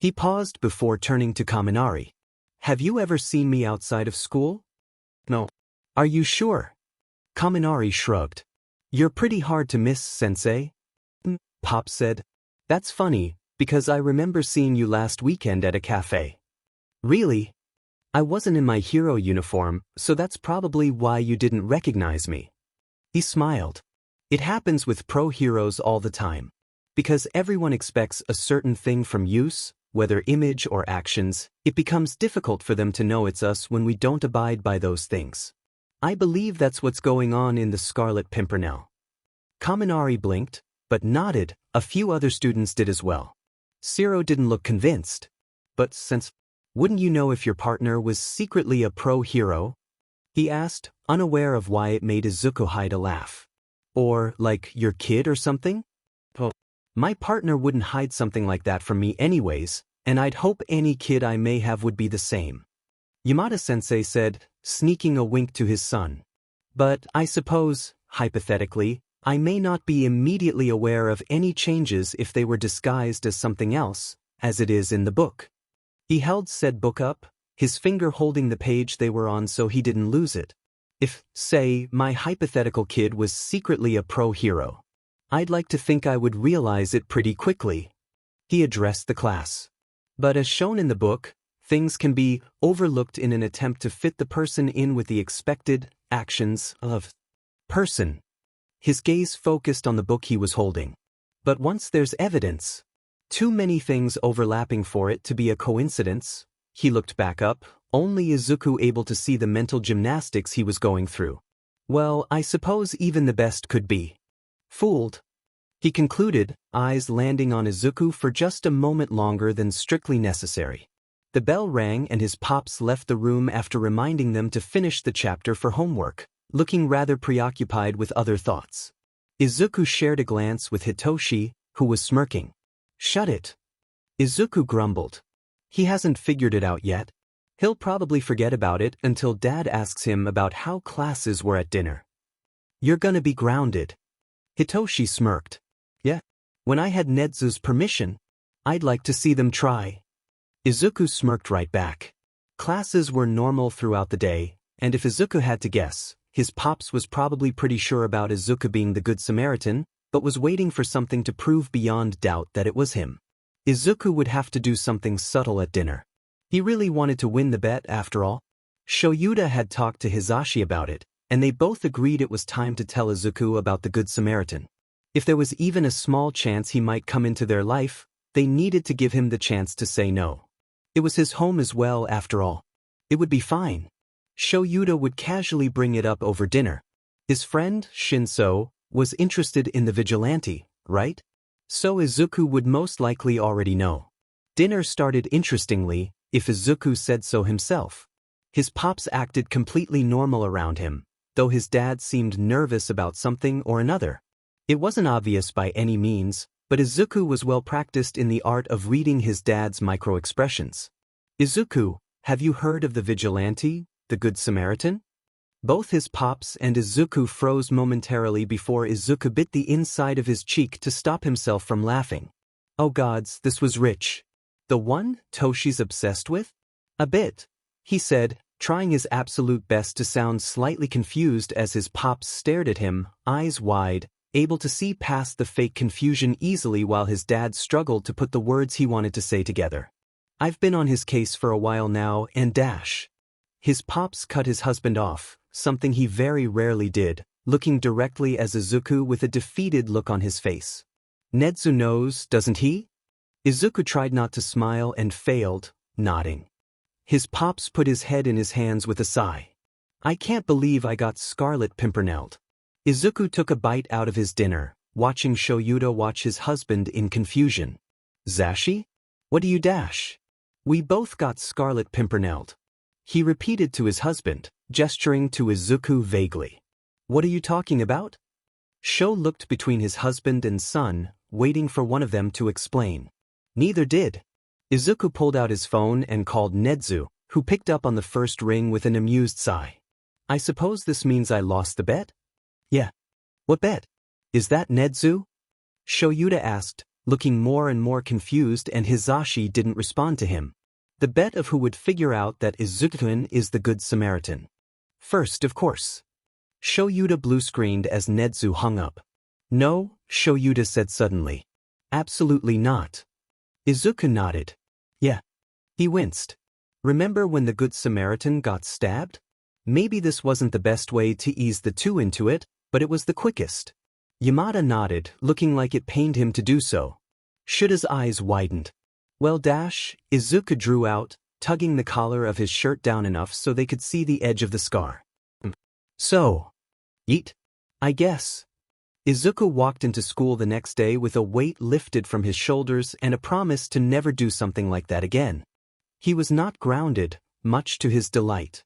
He paused before turning to Kaminari. Have you ever seen me outside of school? No. Are you sure? Kaminari shrugged. You're pretty hard to miss, sensei. Pop said. That's funny, because I remember seeing you last weekend at a cafe. Really? I wasn't in my hero uniform, so that's probably why you didn't recognize me. He smiled. It happens with pro heroes all the time. Because everyone expects a certain thing from use, whether image or actions, it becomes difficult for them to know it's us when we don't abide by those things. I believe that's what's going on in the Scarlet Pimpernel. Kaminari blinked, but nodded. A few other students did as well. Zero didn't look convinced. But wouldn't you know if your partner was secretly a pro-hero? He asked, unaware of why it made Izuku hide a laugh. Or, like, your kid or something? Oh. My partner wouldn't hide something like that from me anyways, and I'd hope any kid I may have would be the same. Yamada-sensei said, sneaking a wink to his son. But I suppose, hypothetically, I may not be immediately aware of any changes if they were disguised as something else, as it is in the book. He held said book up, his finger holding the page they were on so he didn't lose it. If, say, my hypothetical kid was secretly a pro-hero, I'd like to think I would realize it pretty quickly. He addressed the class. But as shown in the book, things can be overlooked in an attempt to fit the person in with the expected actions of person. His gaze focused on the book he was holding. But once there's evidence, too many things overlapping for it to be a coincidence, he looked back up, only Izuku able to see the mental gymnastics he was going through. Well, I suppose even the best could be fooled. He concluded, eyes landing on Izuku for just a moment longer than strictly necessary. The bell rang and his pops left the room after reminding them to finish the chapter for homework, looking rather preoccupied with other thoughts. Izuku shared a glance with Hitoshi, who was smirking. Shut it. Izuku grumbled. He hasn't figured it out yet. He'll probably forget about it until Dad asks him about how classes were at dinner. You're gonna be grounded. Hitoshi smirked. Yeah. When I had Nedzu's permission, I'd like to see them try. Izuku smirked right back. Classes were normal throughout the day, and if Izuku had to guess, his pops was probably pretty sure about Izuku being the Good Samaritan, but was waiting for something to prove beyond doubt that it was him. Izuku would have to do something subtle at dinner. He really wanted to win the bet after all. Shoyuda had talked to Hizashi about it, and they both agreed it was time to tell Izuku about the Good Samaritan. If there was even a small chance he might come into their life, they needed to give him the chance to say no. It was his home as well, after all. It would be fine. Shoyuda would casually bring it up over dinner. His friend, Shinso, was interested in the Vigilante, right? So Izuku would most likely already know. Dinner started interestingly, if Izuku said so himself. His pops acted completely normal around him, though his dad seemed nervous about something or another. It wasn't obvious by any means, but Izuku was well practiced in the art of reading his dad's micro-expressions. Izuku, have you heard of the Vigilante, the Good Samaritan? Both his pops and Izuku froze momentarily before Izuku bit the inside of his cheek to stop himself from laughing. Oh gods, this was rich. The one Toshi's obsessed with? A bit, he said, trying his absolute best to sound slightly confused as his pops stared at him, eyes wide. able to see past the fake confusion easily while his dad struggled to put the words he wanted to say together. I've been on his case for a while now and dash. His pops cut his husband off, something he very rarely did, looking directly at Izuku with a defeated look on his face. Nedzu knows, doesn't he? Izuku tried not to smile and failed, nodding. His pops put his head in his hands with a sigh. I can't believe I got Scarlet Pimpernelled. Izuku took a bite out of his dinner, watching Shoyuta watch his husband in confusion. Zashi? What do you dash? We both got Scarlet Pimpernelled. He repeated to his husband, gesturing to Izuku vaguely. What are you talking about? Sho looked between his husband and son, waiting for one of them to explain. Neither did. Izuku pulled out his phone and called Nedzu, who picked up on the first ring with an amused sigh. I suppose this means I lost the bet? Yeah. What bet? Is that Nedzu? Shoyuta asked, looking more and more confused, and Hizashi didn't respond to him. The bet of who would figure out that Izuku is the Good Samaritan. First, of course. Shoyuta blue-screened as Nedzu hung up. No, Shoyuta said suddenly. Absolutely not. Izuku nodded. Yeah. He winced. Remember when the Good Samaritan got stabbed? Maybe this wasn't the best way to ease the two into it, but it was the quickest. Yamada nodded, looking like it pained him to do so. Shuta's eyes widened. Well, Izuku drew out, tugging the collar of his shirt down enough so they could see the edge of the scar. So. Eat? I guess. Izuku walked into school the next day with a weight lifted from his shoulders and a promise to never do something like that again. He was not grounded, much to his delight.